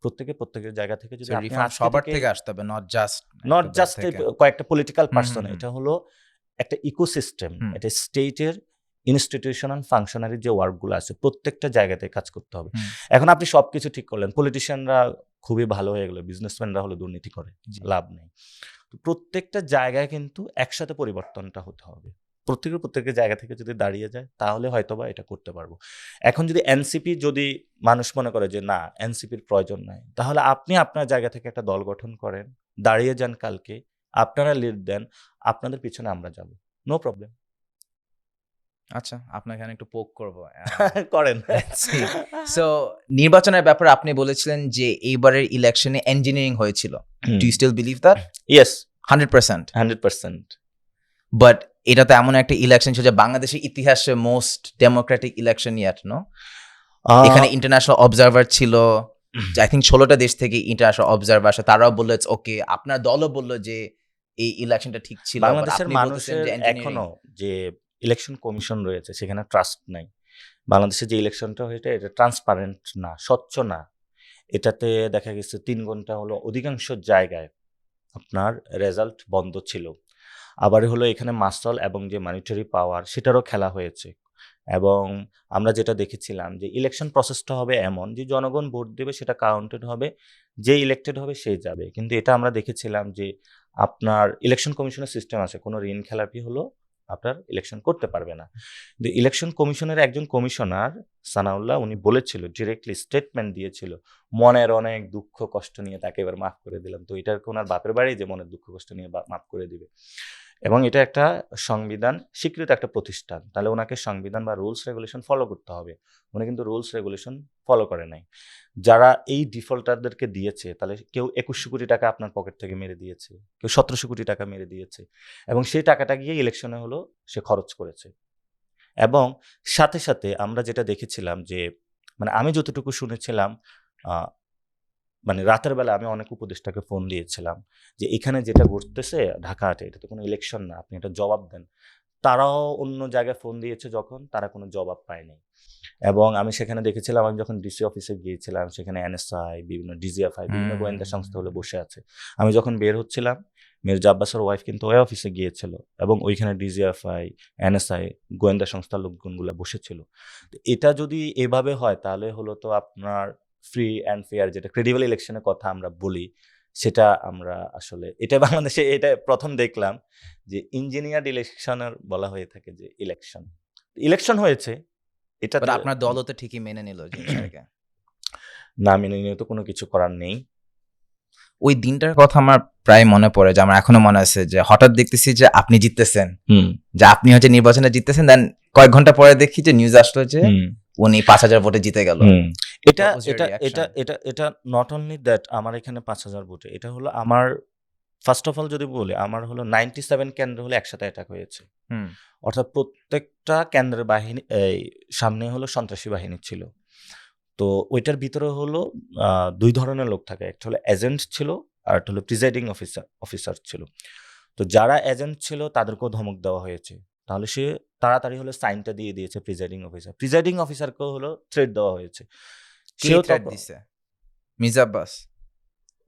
প্রত্যেকের জায়গা থেকে যদি আপনি রিফর্ম সবার থেকে আসতে হবে, নট জাস্ট কয়েকটা পলিটিক্যাল পার্সন, এটা হলো একটা ইকোসিস্টেম, এটা স্টেটের ইনস্টিটিউশনাল ফাংশনারি যে ওয়ার্কগুলো আছে প্রত্যেকটা জায়গাতে কাজ করতে হবে। এখন আপনি সবকিছু ঠিক করলেন, পলিটিশিয়ানরা খুবই ভালো হয়ে গেল, বিজনেসম্যানরা হলো দুর্নীতি করে, লাভ নেই। তো প্রত্যেকটা জায়গায় কিন্তু একসাথে পরিবর্তনটা হতে হবে। প্রত্যেকের জায়গা থেকে যদি দাঁড়িয়ে যায় তাহলে হয়তোবা এটা করতে পারবো। এখন যদি এনসিপি যদি মানুষ মনে করে যে না এনসিপির প্রয়োজন নাই, তাহলে আপনি আপনার জায়গা থেকে একটা দল গঠন করেন, দাঁড়িয়ে যান, কালকে আপনারা লিড দেন, আপনাদের পিছনে আমরা যাব, নো প্রবলেম। আচ্ছা, আপনাকে এখানে একটু পোক করব। করেন। সো নির্বাচনের ব্যাপারে আপনি বলেছিলেন যে এইবারের ইলেকশনে ইঞ্জিনিয়ারিং হয়েছিল। Do you still believe that? Yes, 100%? 100%। But এটা তো এমন একটা ইলেকশন ছিল যে বাংলাদেশের ইতিহাসে most democratic election yet, no? এখানে ইন্টারন্যাশনাল অবজারভার ছিল, আই থিঙ্ক 16টা দেশ থেকে ইন্টারন্যাশনাল অবজারভার আসে, তারাও বললো ইটস ওকে, আপনার দলও বললো যে এই ইলেকশনটা ঠিক ছিল। বাংলাদেশের মানুষের এখনো যে ইলেকশন কমিশন রয়েছে সেখানে ট্রাস্ট নাই। বাংলাদেশে যে ইলেকশনটা হয়েছে এটা ট্রান্সপারেন্ট না, স্বচ্ছ না। এটাতে দেখা গেছে 3 ঘন্টা হলো অধিকাংশ জায়গায় আপনার রেজাল্ট বন্ধ ছিল। আবার হলো এখানে মাসল এবং যে মনিটারি পাওয়ার সেটারও খেলা হয়েছে। এবং আমরা যেটা দেখেছিলাম যে ইলেকশন প্রসেসটা হবে এমন যে জনগণ ভোট দেবে, সেটা কাউন্টেড হবে, যে ইলেক্টেড হবে সেই যাবে। কিন্তু এটা আমরা দেখেছিলাম যে আপনার ইলেকশন কমিশনের সিস্টেম আছে, কোনো ঋণ খেলাপি হলো আপনার ইলেকশন করতে পারবে না। কিন্তু ইলেকশন কমিশনের একজন কমিশনার সানাউল্লাহ উনি বলেছিল, ডিরেক্টলি স্টেটমেন্ট দিয়েছিল, মনের অনেক দুঃখ কষ্ট নিয়ে তাকে এবার মাফ করে দিলাম। তো এটার ওনার বাপের বাড়ি যে মনের দুঃখ কষ্ট নিয়ে মাফ করে দিবে, এবং এটা একটা সংবিধান স্বীকৃত একটা প্রতিষ্ঠান, তাহলে ওনাকে সংবিধান বা রুলস রেগুলেশন ফলো করতে হবে। উনি কিন্তু রুলস রেগুলেশন ফলো করে নাই। যারা এই ডিফল্টারদেরকে দিয়েছে, তাহলে কেউ 2100 কোটি টাকা আপনার পকেট থেকে মেরে দিয়েছে, কেউ 1700 কোটি টাকা মেরে দিয়েছে, এবং সেই টাকাটা গিয়ে ইলেকশনে হলো সে খরচ করেছে। এবং সাথে সাথে আমরা যেটা দেখেছিলাম যে মানে আমি যতটুকু শুনেছিলাম, মানে রাতের বেলা আমি অনেক উপদেষ্টাকে ফোন দিয়েছিলাম যে এখানে যেটা ঘটতেছে ঢাকাতে, এটা তো কোনো ইলেকশন না, আপনি এটা জবাব দেন। তারাও অন্য জায়গায় ফোন দিয়েছে, যখন তারা কোনো জবাব পায়নি। এবং আমি সেখানে দেখেছিলাম, আমি যখন ডিসি অফিসে গিয়েছিলাম সেখানে এনএসআই, বিভিন্ন ডিজিএফআই, বিভিন্ন গোয়েন্দা সংস্থা হলে বসে আছে। আমি যখন বের হচ্ছিলাম, মির্জা আব্বাসের ওয়াইফ কিন্তু ওই অফিসে গিয়েছিল, এবং ওইখানে ডিজিএফআই, এনএসআই, গোয়েন্দা সংস্থার লোকজনগুলো বসেছিল। এটা যদি এভাবে হয় তাহলে হলো তো আপনার ফ্রি অ্যান্ড ফেয়ার, যেটা ক্রেডিবল ইলেকশনের কথা আমরা বলি, সেটা আমরা আসলে এটা বাংলাদেশে এটা প্রথম দেখলাম যে ইঞ্জিনিয়ার্ড ইলেকশনের বলা হয়ে থাকে যে ইলেকশন হয়েছে। এটা আপনার দলও তো ঠিকই মেনে নিল জিনিসটাকে। না মেনে নিয়ে তো কোনো কিছু করার নেই। ওই দিনটার কথা আমার প্রায় মনে পড়ে, যে আমার এখনো মনে আছে যে হঠাৎ দেখতেছি যে আপনি জিততেছেন, যে আপনি হচ্ছে নির্বাচনে জিততেছেন, দেন কয়েক ঘন্টা পরে দেখি যে নিউজ আসলো যে উনি 5000 ভোটে জিতে গেল। এটা এটা এটা এটা এটা নট অনলি দ্যাট আমার এখানে 5000 ভোটে, এটা হলো আমার ফার্স্ট অফ অল যদি বলি, আমার হলো 97 কেন্দ্র হলো একসাথে অ্যাটাক হয়েছে। অর্থাৎ প্রত্যেকটা কেন্দ্রের বাহিনী সামনে হলো সন্ত্রাসী বাহিনী ছিল। তো ওইটার ভিতরে হলো 2 ধরনের লোক থাকে, একটা হলো এজেন্ট ছিল আর একটা হলো প্রিজাইডিং অফিসার ছিল। তো যারা এজেন্ট ছিল তাদেরকেও ধমক দেওয়া হয়েছে, তাহলে সে তাড়াতাড়ি হলো সাইনটা দিয়ে দিয়েছে প্রিজাইডিং অফিসারকেও হলো থ্রেট দেওয়া হয়েছে। সেও থ্রেট দিছে মির্জা আব্বাস।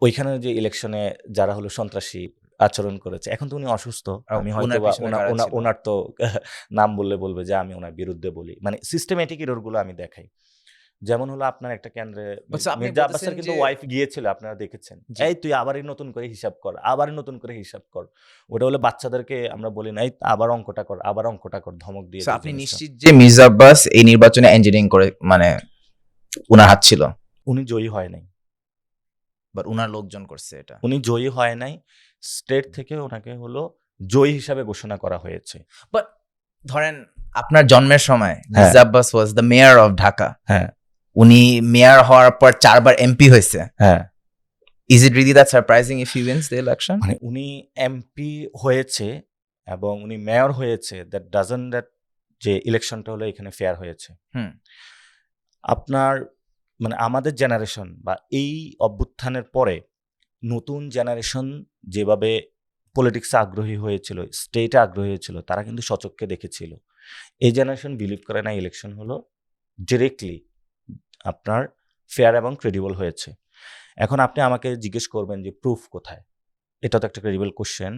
ওইখানে যে ইলেকশনে যারা হলো সন্ত্রাসী আচরণ করেছে, এখন তো উনি অসুস্থ, আমি হয়তো ওনার তো নাম বলবে যে আমি ওনার বিরুদ্ধে বলি, মানে সিস্টেমেটিক এররগুলো আমি দেখাই। যেমন হলো আপনার একটা কেন্দ্রে মির্জা আব্বাসের কিন্তু ওয়াইফ গিয়েছিল, আপনারা দেখেছেন, এই তুই আবারই নতুন করে হিসাব কর, ওটা হলো বাচ্চাদেরকে আমরা বলি না, আবার অঙ্কটা কর ধমক দিয়ে। আপনি নিশ্চিত যে মির্জা আব্বাস এই নির্বাচনে ইঞ্জিনিয়ারিং করে, মানে উনার হাত ছিল? উনি জয়ী হয় নাই, বাট উনার লোকজন করছে এটা। উনি জয়ী হয় নাই, স্টেট থেকে ওনাকে হলো জয়ী হিসাবে ঘোষণা করা হয়েছে। বাট ধরেন আপনার জন্মের সময় Mirza Abbas was the mayor of Dhaka. হ্যাঁ, উনি মেয়র হওয়ার পর 4 বার এমপি হয়েছে। হ্যাঁ, is it really that surprising if he wins the election? মানে উনি এমপি হয়েছে এবং উনি মেয়র হয়েছে, দ্যাট ডাজন্ট দ্যাট যে ইলেকশনটা হলো এখানে ফেয়ার হয়েছে। আপনার মানে আমাদের জেনারেশন বা এই অভ্যুত্থানের পরে নতুন জেনারেশন যেভাবে পলিটিক্সে আগ্রহী হয়েছিল, স্টেটে আগ্রহী হয়েছিল, তারা কিন্তু সচক্ষে দেখেছিল। এই জেনারেশন বিলিভ করে না ইলেকশন হলো ডিরেক্টলি আপনার ফেয়ার এবং ক্রেডিবল হয়েছে। এখন আপনি আমাকে জিজ্ঞেস করবেন যে প্রুফ কোথায়? এটা তো একটা ক্রেডিবল কোশ্চেন।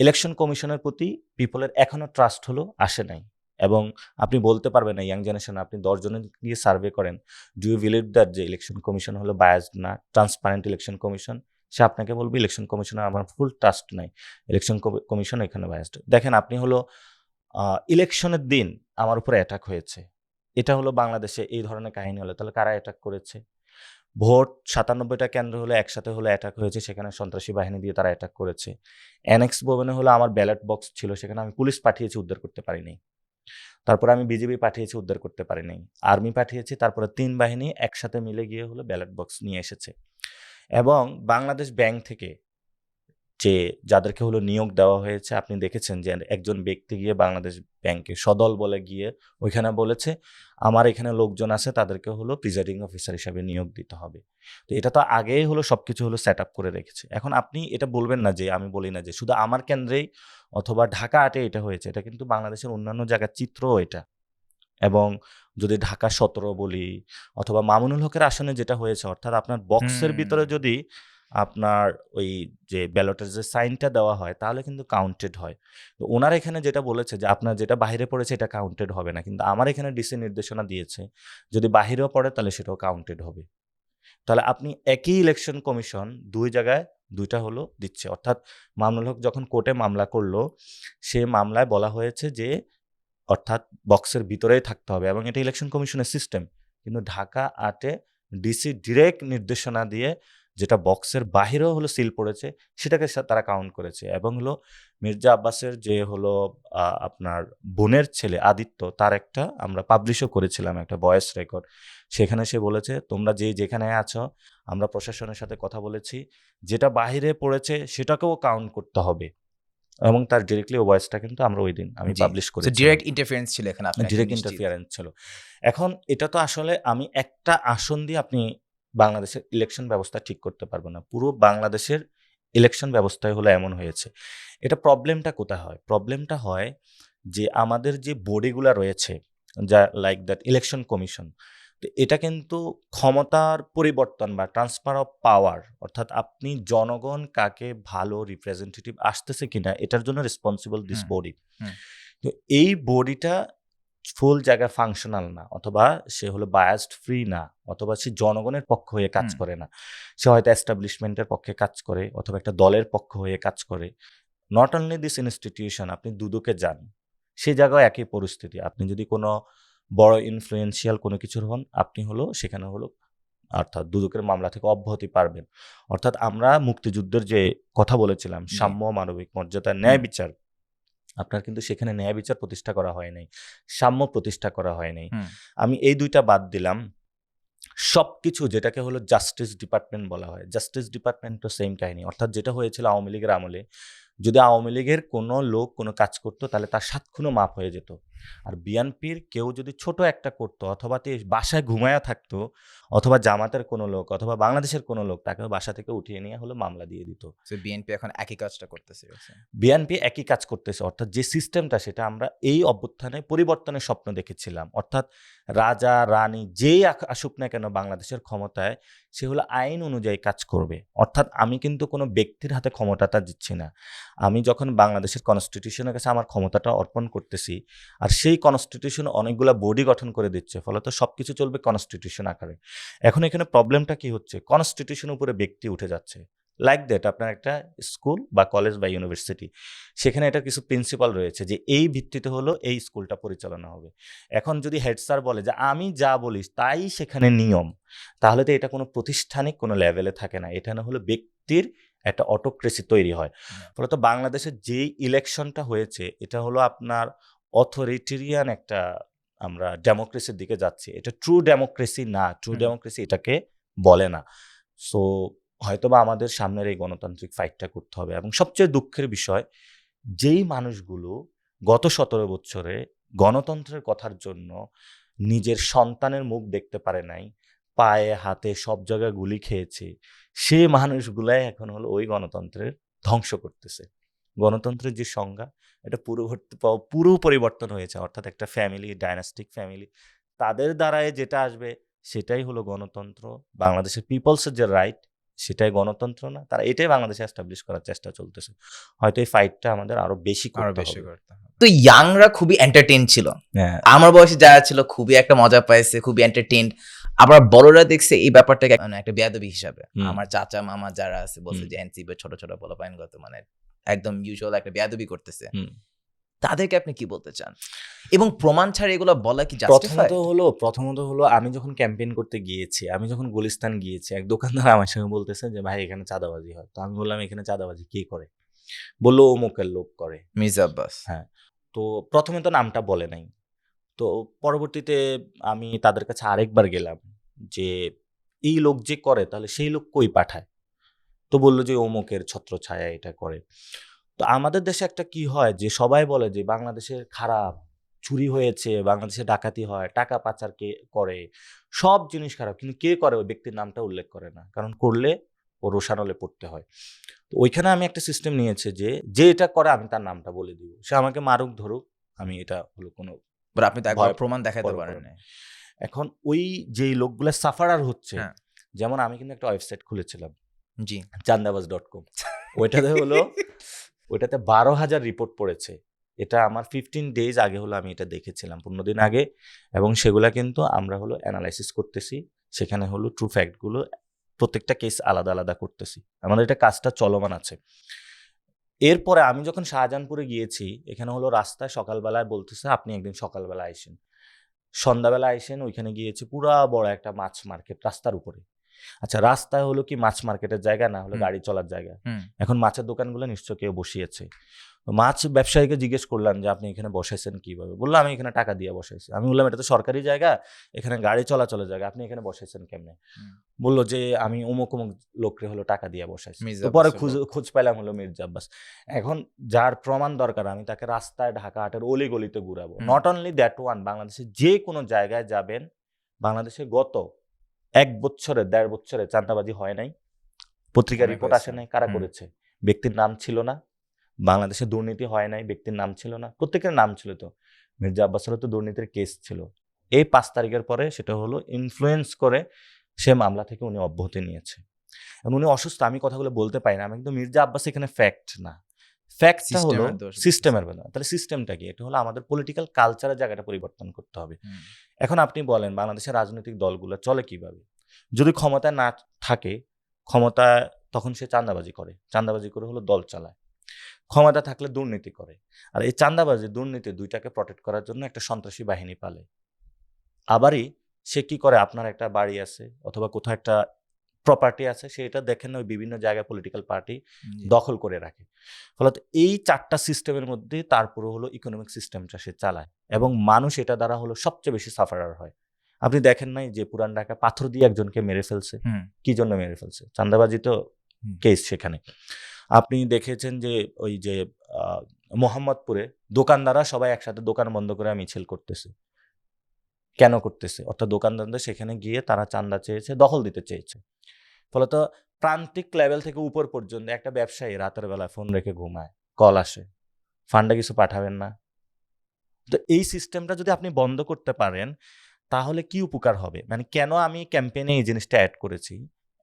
ইলেকশন কমিশনের প্রতি পিপলের এখনো ট্রাস্ট হলো আসে নাই, এবং আপনি বলতে পারবেন না ইয়াং জেনারেশন, আপনি 10 জনের গিয়ে সার্ভে করেন, ডু ইউ বিলিভ দ্যাট যে ইলেকশন কমিশন হলো বায়াসড না, ট্রান্সপারেন্ট ইলেকশন কমিশন, সে আপনাকে বলবে ইলেকশন কমিশনের আমার ফুল ট্রাস্ট নাই, ইলেকশন কমিশন এখানে বায়াসড। দেখেন আপনি হলো ইলেকশনের দিন আমার উপরে অ্যাটাক হয়েছে, এটা হলো বাংলাদেশে এই ধরনের কাহিনী হলো, তাহলে কারা অ্যাটাক করেছে? ভোট 97টা কেন্দ্র হলো একসাথে হলো অ্যাটাক হয়েছে, সেখানে সন্ত্রাসী বাহিনী দিয়ে তারা অ্যাটাক করেছে। অ্যানেক্স ভবনে হলো আমার ব্যালট বক্স ছিল, সেখানে আমি পুলিশ পাঠিয়েছি, উদ্ধার করতে পারিনি। তারপরে আমি বিজেপি পাঠিয়েছি, উদ্ধার করতে পারিনি। আর্মি পাঠিয়েছি, তারপরে 3 বাহিনী একসাথে মিলে গিয়ে হলো ব্যালট বক্স নিয়ে এসেছে। এবং বাংলাদেশ ব্যাংক থেকে যে যাদেরকে হলো নিয়োগ দেওয়া হয়েছে, আপনি দেখেছেন যে একজন ব্যক্তি গিয়ে বাংলাদেশ ব্যাংকে সদল বলে গিয়ে ওইখানে বলেছে আমার এখানে লোকজন আছে, তাদেরকে হলো প্রিজাইডিং অফিসার হিসাবে নিয়োগ দিতে হবে। তো এটা তো আগেই হলো সবকিছু হলো সেট আপ করে রেখেছে। এখন আপনি এটা বলবেন না যে, আমি বলি না যে শুধু আমার কেন্দ্রেই অথবা ঢাকা 8-এ এটা হয়েছে, এটা কিন্তু বাংলাদেশের অন্যান্য জায়গার চিত্রও এটা। এবং যদি ঢাকা 17 বলি অথবা মামুনুল হকের আসনে যেটা হয়েছে, অর্থাৎ আপনার বক্সের ভিতরে যদি আপনার ওই যে ব্যালটের যে সাইনটা দেওয়া হয় তাহলে কিন্তু কাউন্টেড হয়। তো ওনার এখানে যেটা বলেছে যে আপনার যেটা বাইরে পড়েছে এটা কাউন্টেড হবে না, কিন্তু আমার এখানে ডিসি নির্দেশনা দিয়েছে যদি বাহিরেও পড়ে তাহলে সেটাও কাউন্টেড হবে। তাহলে আপনি একই ইলেকশন কমিশন 2 জায়গায় 2টা হলো দিচ্ছে। অর্থাৎ মামুনুল হক যখন কোর্টে মামলা করলো, সে মামলায় বলা হয়েছে যে অর্থাৎ বক্সের ভিতরেই থাকতে হবে, এবং এটা ইলেকশন কমিশনের সিস্টেম। কিন্তু ঢাকা 8-এ ডিসি ডিরেক্ট নির্দেশনা দিয়ে যেটা বক্সের বাহিরেও হলো সিল পড়েছে সেটাকে তারা কাউন্ট করেছে। এবং হলো মির্জা আব্বাসের যে হলো আপনার বোনের ছেলে আদিত্য, তার একটা আমরা পাবলিশও করেছিলাম একটা ভয়েস রেকর্ড। সেখানে সে বলেছে তোমরা যেখানে আছো, আমরা প্রশাসনের সাথে কথা বলেছি, যেটা বাহিরে পড়েছে সেটাকেও কাউন্ট করতে হবে। এবং তার ডিরেক্টলি ভয়েসটা কিন্তু আমরা ওই দিন আমি পাবলিশ করেছি। ডিরেক্ট ইন্টারফারেন্স ছিল এখানে, আপনি ডিরেক্ট ইন্টারফিয়ারেন্স ছিল। এখন এটা তো আসলে আমি একটা আসন দিয়ে আপনি বাংলাদেশের ইলেকশন ব্যবস্থা ঠিক করতে পারবো না। পুরো বাংলাদেশের ইলেকশন ব্যবস্থায় হলো এমন হয়েছে। এটা প্রবলেমটা কোথায় হয়? প্রবলেমটা হয় যে আমাদের যে বডিগুলা রয়েছে, যা লাইক দ্যাট ইলেকশন কমিশন, তো এটা কিন্তু ক্ষমতার পরিবর্তন বা ট্রান্সফার অফ পাওয়ার, অর্থাৎ আপনি জনগণ কাকে ভালো রিপ্রেজেন্টেটিভ আসতেছে কিনা এটার জন্য রেসপন্সিবল দিস বডি। তো এই বডিটা ফুল জায়গায় ফাংশনাল না, অথবা সে হলো বায়াসড ফ্রি না, অথবা সে জনগণের পক্ষ হয়ে কাজ করে না। সে হয়তো এস্টাবলিশমেন্টের পক্ষে কাজ করে অথবা একটা দলের পক্ষ হয়ে কাজ করে। নট অনলি দিস ইনস্টিটিউশন, আপনি দুদকে যান, সে জায়গায় একই পরিস্থিতি। আপনি যদি কোনো বড় ইনফ্লুয়েন্সিয়াল কোনো কিছুর হন, আপনি হলো সেখানে হলো অর্থাৎ দুদকের মামলা থেকে অব্যাহতি পারবেন। অর্থাৎ আমরা মুক্তিযুদ্ধের যে কথা বলেছিলাম, সাম্য, মানবিক মর্যাদা, ন্যায় বিচার, আপনার কিন্তু সেখানে ন্যায় বিচার প্রতিষ্ঠা করা হয় নাই, সাম্য প্রতিষ্ঠা করা হয় নাই। আমি এই 2টা বাদ দিলাম। সবকিছু যেটাকে হলো জাস্টিস ডিপার্টমেন্ট বলা হয়, জাস্টিস ডিপার্টমেন্টও সেম কাহিনী। অর্থাৎ যেটা হয়েছিল আওয়ামী লীগের আমলে, যদি আওয়ামী লীগের কোনো লোক কোনো কাজ করতো তাহলে তার 7 খুনও মাফ হয়ে যেত। আর বিএনপির কেউ যদি ছোট একটা করতো অথবা বাসায় ঘুমায়া থাকতো, অথবা জামাতের কোনো লোক অথবা বাংলাদেশের কোনো লোক, তাকে বাসা থেকে উঠিয়ে নিয়ে হলো মামলা দিয়ে দিত। বিএনপি এখন একই কাজটা করতেছে। বিএনপি একই কাজ করতেছে, অর্থাৎ যে সিস্টেমটা সেটা আমরা এই অভ্যুত্থানে পরিবর্তনের স্বপ্ন দেখেছিলাম। অর্থাৎ রাজা রানী যেই আসুক না কেন বাংলাদেশের ক্ষমতায়, সে হলো আইন অনুযায়ী কাজ করবে। অর্থাৎ আমি কিন্তু কোনো ব্যক্তির হাতে ক্ষমতাটা দিচ্ছি না, আমি যখন বাংলাদেশের কনস্টিটিউশনের কাছে আমার ক্ষমতাটা অর্পণ করতেছি, আর সেই কনস্টিটিউশন অনেকগুলো বডি গঠন করে দিচ্ছে, ফলত সবকিছু চলবে কনস্টিটিউশন আকারে। এখন এখানে প্রবলেমটা কি হচ্ছে? কনস্টিটিউশনের উপরে ব্যক্তি উঠে যাচ্ছে। লাইক দ্যাট আপনার একটা স্কুল বা কলেজ বা ইউনিভার্সিটি, সেখানে এটার কিছু প্রিন্সিপাল রয়েছে যে এই ভিত্তিতে হলো এই স্কুলটা পরিচালনা হবে। এখন যদি হেড স্যার বলে যে আমি যা বলিস তাই সেখানে নিয়ম, তাহলে তো এটা কোনো প্রাতিষ্ঠানিক কোনো লেভেলে থাকে না, এটা না হলো ব্যক্তির একটা অটোক্রেসি তৈরি হয়। ফলত বাংলাদেশের যেই ইলেকশনটা হয়েছে এটা হলো আপনার অথরিটেরিয়ান একটা, আমরা ডেমোক্রেসির দিকে যাচ্ছি। এটা ট্রু ডেমোক্রেসি না, ট্রু ডেমোক্রেসি এটাকে বলে না। সো হয়তোবা আমাদের সামনের এই গণতান্ত্রিক ফাইটটা করতে হবে। এবং সবচেয়ে দুঃখের বিষয়, যেই মানুষগুলো গত 17 বছরে গণতন্ত্রের কথার জন্য নিজের সন্তানের মুখ দেখতে পারে নাই, পায়ে হাতে সব জায়গায় গুলি খেয়েছে, সে মানুষগুলাই এখন হলো ওই গণতন্ত্রের ধ্বংস করতেছে। গণতন্ত্রের যে সংজ্ঞা এটা পুরো পরিবর্তন হয়েছে, অর্থাৎ একটা ফ্যামিলি, ডাইনাস্টিক ফ্যামিলি, তাদের দ্বারাই যেটা আসবে সেটাই হলো গণতন্ত্র। বাংলাদেশের পিপলসের যে রাইট সেটাই গণতন্ত্র না, তারা এটাই বাংলাদেশে এস্টাবলিশ করার চেষ্টা চলতেছে। হয়তো এই ফাইটটা আমাদের আরো বেশি করতে হবে। তো ইয়াংরা খুবই এন্টারটেইন ছিল, হ্যাঁ, আমার বয়সে যারা ছিল খুবই একটা মজা পাইছে, খুবই এন্টারটেইনড। আবার বড়রা দেখছে এই ব্যাপারটাকে মানে একটা বেয়াদবি হিসাবে। আমার চাচা মামা যারা আছে বলছে যে এনসিপি ছোট ছোট পোলাপাইনগত মানে একদম ইউজুয়াল একটা বেয়াদবি করতেছে, তাদেরকে আপনি কি বলতে চান? এবং প্রমাণ ছাড়া এগুলো বলা কি জাস্টিফাইড? প্রথমত হলো আমি যখন ক্যাম্পেইন করতে গিয়েছি, আমি যখন গুলিস্তান গিয়েছি, এক দোকানদার আমার সঙ্গে বলতেছে যে ভাই এখানে চাঁদাবাজি হয়। তো আমি বললাম এখানে চাঁদাবাজি কে করে? বললো অমুকের লোক করে। মির্জা আব্বাস। হ্যাঁ, তো প্রথমে তো নামটা বলে নাই। তো পরবর্তীতে আমি তাদের কাছে আরেকবার গেলাম যে এই লোক যে করে তাহলে সেই লোক কই পাঠায়? তো বললো যে অমুকের ছত্রছায়া এটা করে। তো আমাদের দেশে একটা কি হয় যে সবাই বলে যে বাংলাদেশের খারাপ, চুরি হয়েছে, বাংলাদেশে ডাকাতি হয়, টাকা পাচার কে করে, সব জিনিস খারাপ, কিন্তু কে করে ওই ব্যক্তির নামটা উল্লেখ করে না, কারণ করলে ও রোষানলে পড়তে হয়। তো ওইখানে আমি একটা সিস্টেম নিয়েছে যে যে এটা করে আমি তার নামটা বলে দিব, সে আমাকে মারুক ধরুক, আমি এটা হলো কোনো বাট আপনি তো একবার প্রমাণ দেখাতে পারেন না। এখন ওই যেই লোকগুলো সাফারার হচ্ছে, হ্যাঁ। যেমন আমি কিন্তু একটা ওয়েবসাইট খুলেছিলাম জি, চান্দাবাজ.com, ওইটাতে হলো ওইটাতে 12,000 রিপোর্ট পড়েছে। এটা আমার 15 ডেজ আগে হলো আমি এটা দেখেছিলাম, 15 দিন আগে, এবং সেগুলা কিন্তু আমরা হলো অ্যানালাইসিস করতেছি। সেখানে হলো ট্রু ফ্যাক্টগুলো প্রত্যেকটা কেস আলাদা আলাদা করতেছি, আমাদের এটা কাজটা চলমান আছে। এরপরে আমি যখন শাহজাহানপুরে গিয়েছি, এখানে হলো রাস্তায় সকালবেলায় বলতেছে আপনি একদিন সকালবেলা আইসেন, সন্ধ্যাবেলা আইসেন, ওইখানে গিয়েছি পুরা বড় একটা মাছ মার্কেট রাস্তার উপরে। আচ্ছা, রাস্তায় হলো কি মাছ মার্কেটের জায়গা না, হলো গাড়ি চলার জায়গা। এখন মাছের দোকানগুলো নিশ্চয় কেউ বসিয়েছে। মাছ ব্যবসায়ীকে জিজ্ঞেস করলাম যে আপনি এখানে বসাইছেন কিভাবে? বললো আমি এখানে টাকা দিয়ে বসাইছি। আমি বললাম এটা তো সরকারি জায়গা, এখানে গাড়ি চলাচলের জায়গা, আপনি এখানে বসাইছেন কেমনে? বললো যে আমি অমুক অমুক লোককে হলো টাকা দিয়ে বসাইছি। তো পরে খোঁজ পাইলাম হলো মির্জা আব্বাস। এখন যার প্রমাণ দরকার আমি তাকে রাস্তায় ঢাকা হাটের অলি গলিতে ঘুরাবো। নট অনলি দ্যাট ওয়ান, বাংলাদেশে যে কোনো জায়গায় যাবেন, বাংলাদেশে গত 1 বছরে 1.5 বছরে চাঁদাবাজি হয় নাই, পত্রিকার রিপোর্ট আসে নাই, কারা করেছে? ব্যক্তির নাম ছিল না। বাংলাদেশে দুর্নীতি হয় নাই, ব্যক্তির নাম ছিল না, প্রত্যেকের নাম ছিল। তো মির্জা আব্বাসেরও তো দুর্নীতির কেস ছিল। এই 5 তারিখের পরে সেটা হলো ইনফ্লুয়েন্স করে সে মামলা থেকে উনি অব্যাহতি নিয়েছে। এবং উনি অসুস্থ, আমি কথাগুলো বলতে পারি না, আমি কিন্তু মির্জা আব্বাস এখানে ফ্যাক্ট না, ফ্যাক্টটা হলো সিস্টেমের বেলা। তাহলে সিস্টেমটা কি? এটা হলো আমাদের পলিটিক্যাল কালচারের জায়গাটা পরিবর্তন করতে হবে। এখন আপনি বলেন বাংলাদেশের রাজনৈতিক দলগুলো চলে কিভাবে? যদি ক্ষমতায় না থাকে, ক্ষমতায় তখন সে চাঁদাবাজি করে, চাঁদাবাজি করে হলো দল চালায়, ক্ষমতা থাকলে দুর্নীতি করে। আর এই চাঁদাবাজি দুর্নীতি দুইটাকে প্রটেক্ট করার জন্য একটা সন্ত্রাসী বাহিনী পালে। আবারই সে কি করে, আপনার একটা বাড়ি আছে অথবা কোথাও একটা প্রপার্টি আছে, সেটা দেখেন ওই বিভিন্ন জায়গায় পলিটিক্যাল পার্টি দখল করে রাখে। ফলত এই 4টা সিস্টেমের মধ্যে তারপরে হলো ইকোনমিক সিস্টেমটা সে চালায়, এবং মানুষ এটা দ্বারা হলো সবচেয়ে বেশি সাফারার হয়। আপনি দেখেন নাই যে পুরান ঢাকা পাথর দিয়ে একজনকে মেরে ফেলছে? কি জন্য মেরে ফেলছে? চাঁদাবাজি তো কেস সেখানে। আপনি দেখেছেন যে ওই যে মোহাম্মদপুরে দোকানদাররা সবাই একসাথে দোকান বন্ধ করে মিছিল করতেছে, কেন করতেছে? অর্থাৎ দোকানদারদের সেখানে গিয়ে তারা চাঁদা চেয়েছে, দখল দিতে চেয়েছে। ফলত প্রান্তিক লেভেল থেকে উপর পর্যন্ত একটা ব্যবসায়ী রাতের বেলা ফোন রেখে ঘুমায়, কল আসে, ফান্ডে কিছু পাঠাবেন না। তো এই সিস্টেমটা যদি আপনি বন্ধ করতে পারেন তাহলে কি উপকার হবে? মানে কেন আমি ক্যাম্পেইনে এই জিনিসটা অ্যাড করেছি,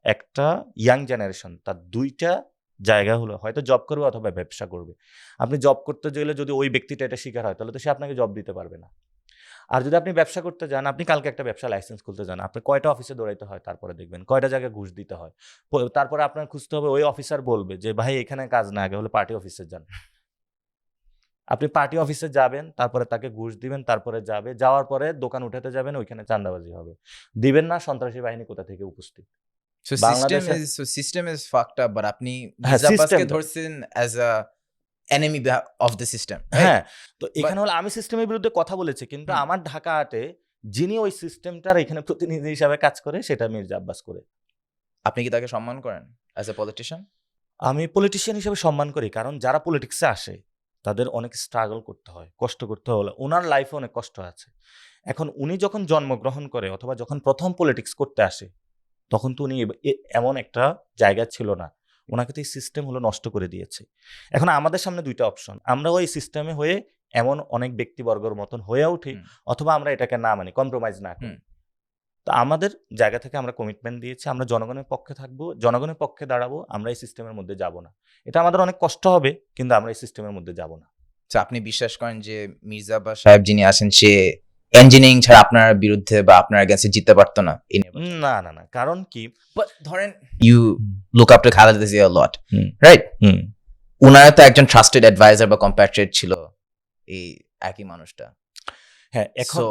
একটা ইয়াং জেনারেশন তার 2টা জায়গা হলো, হয়তো জব করবে অথবা ব্যবসা করবে। আপনি জব করতে গেলে যদি ওই ব্যক্তিটা এটা শিকার হয় তাহলে তো সে আপনাকে জব দিতে পারবে না। আর যদি আপনি ব্যবসা করতে যান, আপনি কালকে একটা ব্যবসা লাইসেন্স খুলতে যান, আপনি কয়টা অফিসে দৌড়াইতে হয় তারপরে দেখবেন, কয়টা জায়গায় ঘুষ দিতে হয়, তারপরে আপনার খুঁজতে হবে ওই অফিসার বলবে যে ভাই এখানে কাজ না, আগে হলো পার্টি অফিসে যান। আপনি পার্টি অফিসে যাবেন, তারপরে তাকে ঘুষ দিবেন, তারপরে যাওয়ার পরে দোকান উঠাতে যাবেন, ওইখানে চাঁদাবাজি হবে, দিবেন না, সন্ত্রাসী বাহিনী কোথা থেকে উপস্থিত। System is fucked up, but আপনি মির্জা আব্বাসকে ধরছেন as a enemy of the system. হ্যাঁ, তো এখানে হলো আমি সিস্টেমের বিরুদ্ধে কথা বলেছি, কিন্তু আমার ঢাকা হাটে যিনি ওই সিস্টেমটার এখানে প্রতিনিধি হিসাবে কাজ করে সেটা মির্জা আব্বাস করে। আপনি কি তাকে সম্মান করেন অ্যাজ এ পলিটিশিয়ান? আমি পলিটিশিয়ান হিসেবে সম্মান করি, কারণ যারা পলিটিক্সে আসে তাদের অনেক স্ট্রাগল করতে হয়, কষ্ট করতে হলো, ওনার লাইফে অনেক কষ্ট আছে। এখন উনি যখন জন্মগ্রহণ করে অথবা যখন প্রথম পলিটিক্স করতে আসে, তখন তো উনি এমন একটা জায়গা ছিল না, ওনাকে তো এই সিস্টেম হলো নষ্ট করে দিয়েছে। এখন আমাদের সামনে দুইটা অপশন, আমরা ওই সিস্টেমে হয়ে এমন অনেক ব্যক্তিবর্গের মতন হয়ে উঠি, অথবা আমরা এটাকে না মানি, কম্প্রোমাইজ না করি। তো আমাদের জায়গা থেকে আমরা কমিটমেন্ট দিয়েছি, আমরা জনগণের পক্ষে থাকবো, জনগণের পক্ষে দাঁড়াবো, আমরা এই সিস্টেমের মধ্যে যাব না। এটা আমাদের অনেক কষ্ট হবে, কিন্তু আমরা এই সিস্টেমের মধ্যে যাব না। তো আপনি বিশ্বাস করেন যে মির্জা আব্বাস সাহেব যিনি আছেন সে ইঞ্জিনিয়ারিং ছাড়া আপনার বিরুদ্ধে বা আপনার এগেন্সটে জিততে পারতো না? না না না, কারণ কি, বাট ধরেন you look up to Khaleda Zia lot, hmm. Right? উনারা তো একজন ট্রাস্টেড অ্যাডভাইজার বা কম্প্যাট্রিয়েট ছিল এই একই মানুষটা। হ্যাঁ, এখন সো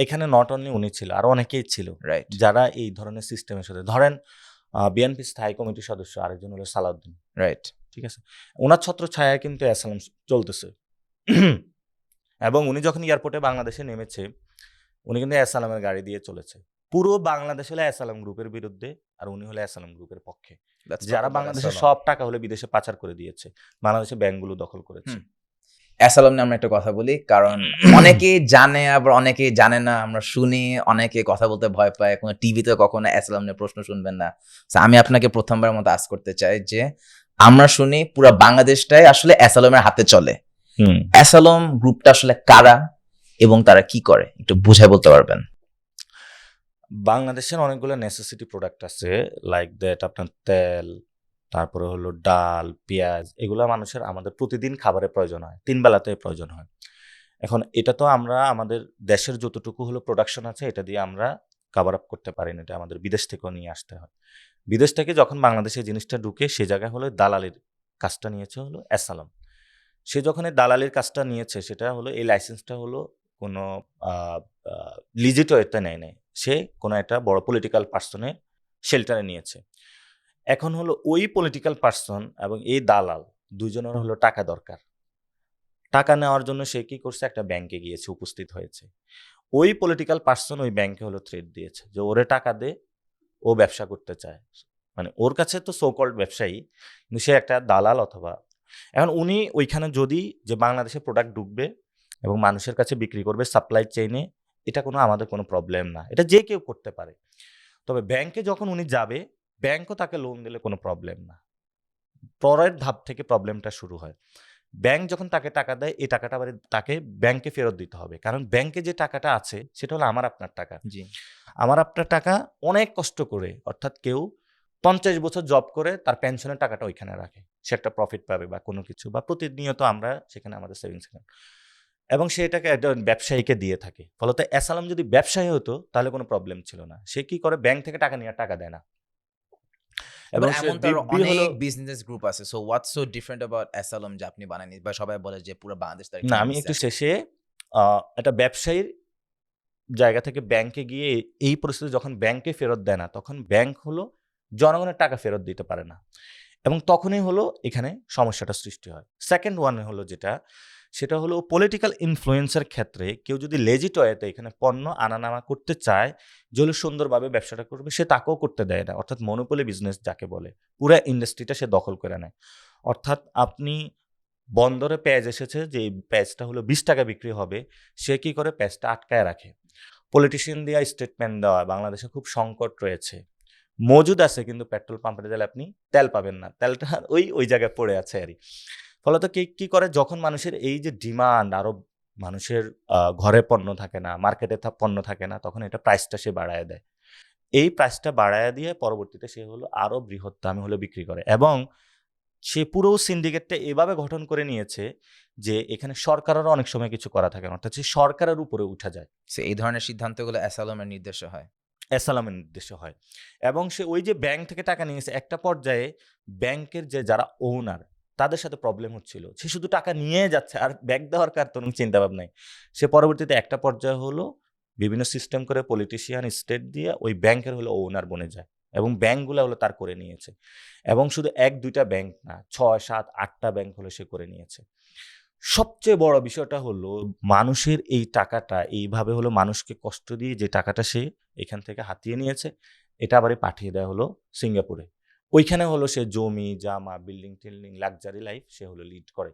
এখানে নট অনলি উনি ছিল, আরো অনেকেই ছিল রাইট, যারা এই ধরনের সিস্টেমের সাথে, ধরেন বিএনপি স্থায়ী কমিটির সদস্য আরেকজন হলো সালাউদ্দিন, রাইট। ঠিক আছে, ওনার ছত্র ছায়ায় কিন্তু অ্যাসালাম চলতেছে। এবং উনি যখন এয়ারপোর্টে বাংলাদেশে নেমেছে, উনি কিন্তু অ্যাসালামের গাড়ি দিয়ে চলেছে। পুরো বাংলাদেশ হলো অ্যাসালাম গ্রুপের বিরুদ্ধে, আর উনি হলো অ্যাসালাম গ্রুপের পক্ষে, যারা বাংলাদেশের সব টাকা হলে বিদেশে পাচার করে দিয়েছে, বাংলাদেশের ব্যাংকগুলো দখল করেছে। অ্যাসালাম নিয়ে আমরা একটা কথা বলি, কারণ অনেকে জানে আবার অনেকে জানে না। আমরা শুনি অনেকে কথা বলতে ভয় পায়, কোনো টিভিতে কখনো অ্যাসালাম নিয়ে প্রশ্ন শুনবেন না। So, আমি আপনাকে প্রথমবার মতো আস্ক করতে চাই যে আমরা শুনি পুরো বাংলাদেশটাই আসলে অ্যাসালামের হাতে চলে। অ্যাসালাম গ্রুপটা আসলে কারা এবং তারা কি করে একটু বুঝাই বলতে পারবেন? বাংলাদেশের অনেকগুলো নেসেসিটি প্রোডাক্ট আছে, লাইক দ্যাট আপনার তেল, তারপরে হলো ডাল, পেঁয়াজ, এগুলো মানুষের আমাদের প্রতিদিন খাবারের প্রয়োজন হয়, 3 বেলাতে প্রয়োজন হয়। এখন এটা তো আমরা আমাদের দেশের যতটুকু হলো প্রোডাকশন আছে এটা দিয়ে আমরা কভার আপ করতে পারি না, এটা আমাদের বিদেশ থেকেও নিয়ে আসতে হয়। বিদেশ থেকে যখন বাংলাদেশে জিনিসটা ঢুকে, সে জায়গায় হলো দালালির কাজটা নিয়েছে হলো অ্যাসালাম। সে যখন এই দালালির কাজটা নিয়েছে, সেটা হলো এই লাইসেন্সটা হলো কোনো লিজিট ওয়েতে নেয় নাই, সে কোনো একটা বড় পলিটিক্যাল পার্সনের শেল্টারে নিয়েছে। এখন হলো ওই পলিটিক্যাল পার্সন এবং এই দালাল দুজনের হলো টাকা দরকার। টাকা নেওয়ার জন্য সে কি করছে, একটা ব্যাংকে গিয়েছে, উপস্থিত হয়েছে। ওই পলিটিক্যাল পার্সন ওই ব্যাংকে হলো থ্রেট দিয়েছে যে ওরে টাকা দে, ও ব্যবসা করতে চায়। মানে ওর কাছে তো সো কল্ড ব্যবসায়ী, কিন্তু সে একটা দালাল অথবা। এখন উনি ওইখানে যদি যে বাংলাদেশে প্রোডাক্ট ঢুকবে এবং মানুষের কাছে বিক্রি করবে সাপ্লাই চেইনে, এটা কোনো আমাদের কোনো প্রবলেম না, এটা যে কেউ করতে পারে। তবে ব্যাংকে যখন উনি যাবে, ব্যাংকও তাকে লোন দিলে কোনো প্রবলেম না। পরের ধাপ থেকে প্রবলেমটা শুরু হয়। ব্যাংক যখন তাকে টাকা দেয়, এই টাকাটা আবার তাকে ব্যাংকে ফেরত দিতে হবে, কারণ ব্যাংকে যে টাকাটা আছে সেটা হলো আমার আপনার টাকা। জি, আমার আপনার টাকা অনেক কষ্ট করে, অর্থাৎ কেউ 50 বছর জব করে তার পেনশনের টাকাটা ওইখানে রাখে, সে একটা প্রফিট পাবে বা কোনো কিছু, বা প্রতিনিয়ত আমরা সেখানে আমাদের সেভিংস অ্যাকাউন্ট, এবং সে এটাকে একটা ব্যবসায়ীকে দিয়ে থাকে। ফলত অ্যাসালাম যদি ব্যবসায়ী হতো তাহলে কোনো প্রবলেম ছিল না। সে কি করে, ব্যাংক থেকে টাকা নিয়ে টাকা দেয় না। এবং এবং সে এমন তার দিব্যি হলো, অনেক বিজনেস গ্রুপ আছে। So what's so different about asylum যে আপনি বানাননি বা সবাই বলে যে পুরো বাংলাদেশ তার না আমি একটু শেষে একটা ব্যবসায়ীর জায়গা থেকে ব্যাংকে গিয়ে এই পরিস্থিতি যখন ব্যাংকে ফেরত দেয় না, তখন ব্যাংক হলো জনগণের টাকা ফেরত দিতে পারে না, এবং তখনই হলো এখানে সমস্যাটা সৃষ্টি হয়। সেকেন্ড ওয়ান হলো যেটা, সেটা হলো পলিটিক্যাল ইনফ্লুয়েন্সের ক্ষেত্রে কেউ যদি লেজিট ওয়েতে এখানে পণ্য আনানামা করতে চায়, যে হলো সুন্দরভাবে ব্যবসাটা করবে, সে তাকেও করতে দেয় না। অর্থাৎ মনোপলি বিজনেস যাকে বলে, পুরো ইন্ডাস্ট্রিটা সে দখল করে নেয়। অর্থাৎ আপনি বন্দরে পেঁয়াজ এসেছে, যে এই পেঁয়াজটা হলো 20 টাকা বিক্রি হবে, সে কি করে, পেঁয়াজটা আটকায় রাখে। পলিটিশিয়ান দেওয়া স্টেটমেন্ট দেওয়া, বাংলাদেশে খুব সংকট রয়েছে, মজুদ আছে কিন্তু পেট্রোল পাম্পে গেলে আপনি তেল পাবেন না, তেলটা ওই জায়গায় পড়ে আছে আর ফলত কি করে, যখন মানুষের এই যে ডিমান্ড, আরো মানুষের ঘরে পণ্য থাকে না, মার্কেটে পণ্য থাকে না, তখন এটা প্রাইসটা সে বাড়ায় দেয়। এই প্রাইসটা বাড়ায় দিয়ে পরবর্তীতে সে হলো আরো বৃহৎ দামে হলো বিক্রি করে, এবং সে পুরো সিন্ডিকেটটা এভাবে গঠন করে নিয়েছে যে এখানে সরকারেরও অনেক সময় কিছু করা থাকে না, অর্থাৎ সে সরকারের উপরে উঠা যায়। এই ধরনের সিদ্ধান্তগুলো অ্যাসালামের নির্দেশে হয়। অ্যাসালামের নির্দেশে হয়, এবং সে ওই যে ব্যাংক থেকে টাকা নিয়েছে, একটা পর্যায়ে ব্যাংকের যে যারা ওনার, তাদের সাথে প্রবলেম হচ্ছিল, সে শুধু টাকা নিয়ে যাচ্ছে আর ব্যাগ দেওয়ার কার কোনো চিন্তা ভাবনাই। সে পরবর্তীতে একটা পর্যায়ে হলো বিভিন্ন সিস্টেম করে পলিটিশিয়ান স্টেট দিয়ে ওই ব্যাংকের হলো ওনার বনে যায়, এবং ব্যাংকগুলো হলো তার করে নিয়েছে, এবং শুধু 1-2টা ব্যাংক না, 6-7-8টা ব্যাংক হলো সে করে নিয়েছে। সবচেয়ে বড় বিষয়টা হলো, মানুষের এই টাকাটা এইভাবে হলো মানুষকে কষ্ট দিয়ে যে টাকাটা সে এখান থেকে হাতিয়ে নিয়েছে, এটা আবার পাঠিয়ে দেওয়া হলো সিঙ্গাপুরে। ওইখানে হলো সে জমি জামা বিল্ডিং টিল্ডিং লাক্সারি লাইফ সে হলো লিড করে।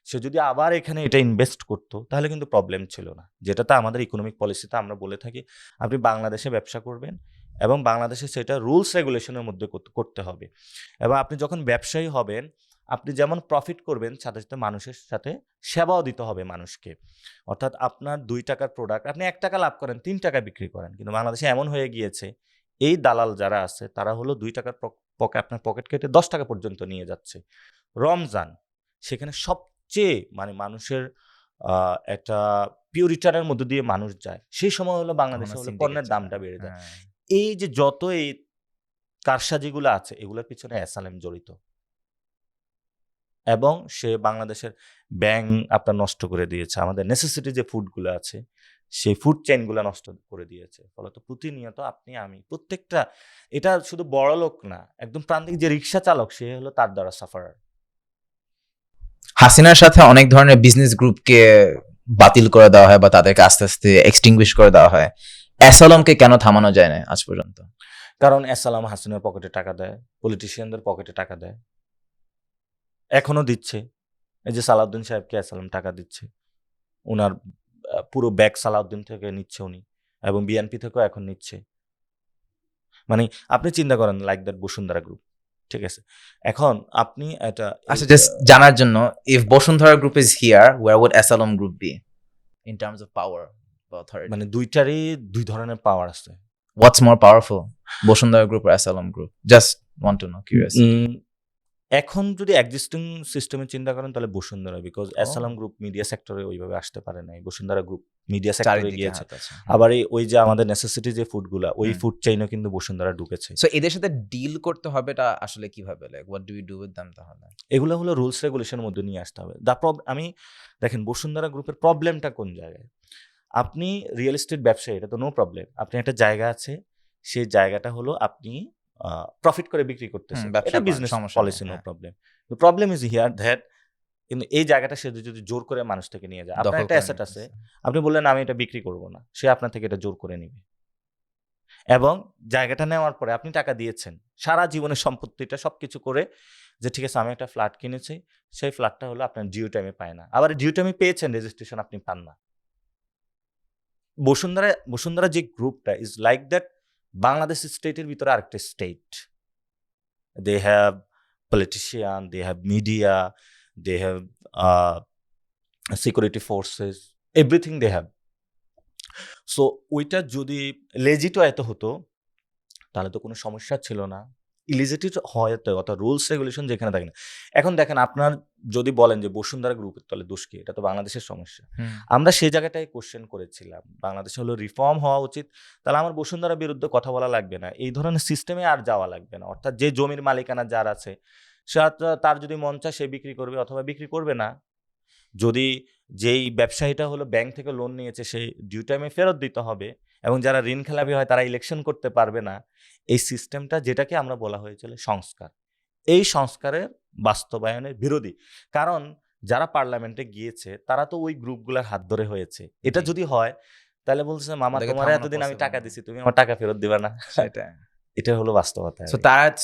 সে যদি আবার এখানে এটা ইনভেস্ট করতো তাহলে কিন্তু প্রবলেম ছিল না, যেটাতে আমাদের ইকোনমিক পলিসিতে আমরা বলে থাকি আপনি বাংলাদেশে ব্যবসা করবেন এবং বাংলাদেশে সেটা রুলস রেগুলেশনের মধ্যে করতে হবে। এবং আপনি যখন ব্যবসায়ী হবেন আপনি যেমন প্রফিট করবেন সাথে সাথে মানুষের সাথে সেবাও দিতে হবে মানুষকে। অর্থাৎ আপনার 2 টাকার প্রোডাক্ট আপনি 1 টাকা লাভ করেন 3 টাকা বিক্রি করেন, কিন্তু বাংলাদেশে এমন হয়ে গিয়েছে এই দালাল যারা আছে তারা হলো 2 টাকার আপনার পকেট কেটে 10 টাকা পর্যন্ত নিয়ে যাচ্ছে। রমজান সেখানে সবচেয়ে মানে মানুষের একটা পিওর রিটার্নের মধ্যে দিয়ে মানুষ যায়, সেই সময় হলো বাংলাদেশে হলো পণ্যের দামটা বেড়ে যায়। এই যে যত এই কারসাজিগুলো আছে এগুলোর পিছনে এসএলএম জড়িত এবং সে বাংলাদেশের ব্যাংক আপনার নষ্ট করে দিয়েছে, আমাদের নেসেসিটি যে ফুডগুলো আছে সেই ফুড চেইনগুলো নষ্ট করে দিয়েছে। ফলত প্রতিনিয়ত আপনি আমি প্রত্যেকটা, এটা শুধু বড় লোক না, একদম প্রান্তিক যে রিক্সা চালক সে হলো তার দ্বারা সাফারার। হাসিনার সাথে অনেক ধরনের বিজনেস গ্রুপকে বাতিল করে দেওয়া হয় বা তাদেরকে আস্তে আস্তে এক্সটিংগুইশ করে দেওয়া হয়, এসএলএমকে কেন থামানো যায় না আজ পর্যন্ত? কারণ এসএলএম হাসিনার পকেটে টাকা দেয়, পলিটিশিয়ানদের পকেটে টাকা দেয়, এখনো দিচ্ছে। এই যে সালাউদ্দিন সাহেবকে এসএলএম টাকা দিচ্ছে, ওনার পুরো ব্যাগ সালাউদ্দিন থেকে নিচ্ছে উনি, এবং বিএনপি থেকেও এখন নিচ্ছে। মানে আপনি চিন্তা করেন লাইক দ্যাট বসুন্ধরা গ্রুপ, ঠিক আছে? এখন আপনি এটা আচ্ছা, জাস্ট জানার জন্য, if Bashundhara group is here, where would SLM group be in terms of power বা অথরিটি? মানে দুইটারই দুই ধরনের পাওয়ার আছে। What's more powerful, Bashundhara group আর SLM group? Just want to know, curious. এখন যদি এক্সিস্টিং সিস্টেমে চিন্তা করেন তাহলে Bashundhara, because SLM group media সেক্টরে ওইভাবে আসতে পারে নাই, বসুন্ধরা গ্রুপ মিডিয়া সেক্টরে গিয়েছে। আবার ওই যে আমাদের নেসেসিটি যে ফুডগুলা, ওই ফুড চেইনও কিন্তু বসুন্ধরা ঢুকেছে। সো এদের সাথে ডিল করতে হবে, এটা আসলে কিভাবে, like what do you do with them? তাহলে এগুলো হলো রুলস রেগুলেশনের মধ্যে নিয়ে আসতে হবে। আমি দেখেন বসুন্ধরা গ্রুপের প্রবলেমটা কোন জায়গায়। আপনি রিয়েল এস্টেট ব্যবসায়ী, এটা তো নো প্রবলেম, আপনি একটা জায়গা আছে, সেই জায়গাটা হলো আপনি প্রফিট করে বিক্রি করতেছেন, এটা business policy, no problem. The problem is here that কিন্তু এই জায়গাটা সে যদি জোর করে মানুষ থেকে নিয়ে যায়, আপনার একটা অ্যাসেট আছে, আপনি বললেন আমি এটা বিক্রি করব না, সে আপনার থেকে এটা জোর করে নেবে এবং জায়গাটা নেওয়ার পরে আপনি টাকা দিয়েছেন, সারা জীবনের সম্পত্তিটা সবকিছু করে যে ঠিক আছে আমি একটা ফ্ল্যাট কিনেছি, সেই ফ্ল্যাটটা হলো আপনার ডিউ টাইমে পায় না, আবার ডিউ টাইমে পেয়েছেন রেজিস্ট্রেশন আপনি পান না। বসুন্ধরা যে গ্রুপটা ইজ লাইক দ্যাট বাংলাদেশ স্টেটের ভিতরে আরেকটা state. They have politician, they have media, they have security forces, everything they have. So ওইটা যদি লেজিটও এত হতো তাহলে তো কোনো সমস্যা ছিল না। ইলিজিটিভ হয় তো, অর্থাৎ রুলস রেগুলেশন যেখানে থাকে না। এখন দেখেন আপনার যদি বলেন যে বসুন্ধরা গ্রুপের তলে দোষ কি, এটা তো বাংলাদেশের সমস্যা। আমরা সেই জায়গাটাই কোশ্চেন করেছিলাম, বাংলাদেশে হলো রিফর্ম হওয়া উচিত, তাহলে আমার বসুন্ধরার বিরুদ্ধে কথা বলা লাগবে না, এই ধরনের সিস্টেমে আর যাওয়া লাগবে না। অর্থাৎ যে জমির মালিকানা যার আছে তার যদি মন চায় সে বিক্রি করবে অথবা বিক্রি করবে না। যদি যেই ব্যবসায়ীটা হলো ব্যাংক থেকে লোন নিয়েছে সেই ডিউ টাইমে ফেরত দিতে হবে, এবং যারা ঋণ খেলাপি হয় তারা ইলেকশন করতে পারবে না। এই সিস্টেমটা যেটাকে আমরা বলা হয়েছিল সংস্কার, এই সংস্কারের বাস্তবায়নের বিরোধী। কারণ যারা পার্লামেন্টে গিয়েছে তারা তো ওই গ্রুপগুলোর হাত ধরে হয়েছে। এটা যদি হয় তাহলে বলছে মামা তোমার এতদিন আমি টাকা দিছি, তুমি আমার টাকা ফেরত দিবা না। সেটা এটা হলো বাস্তবতা।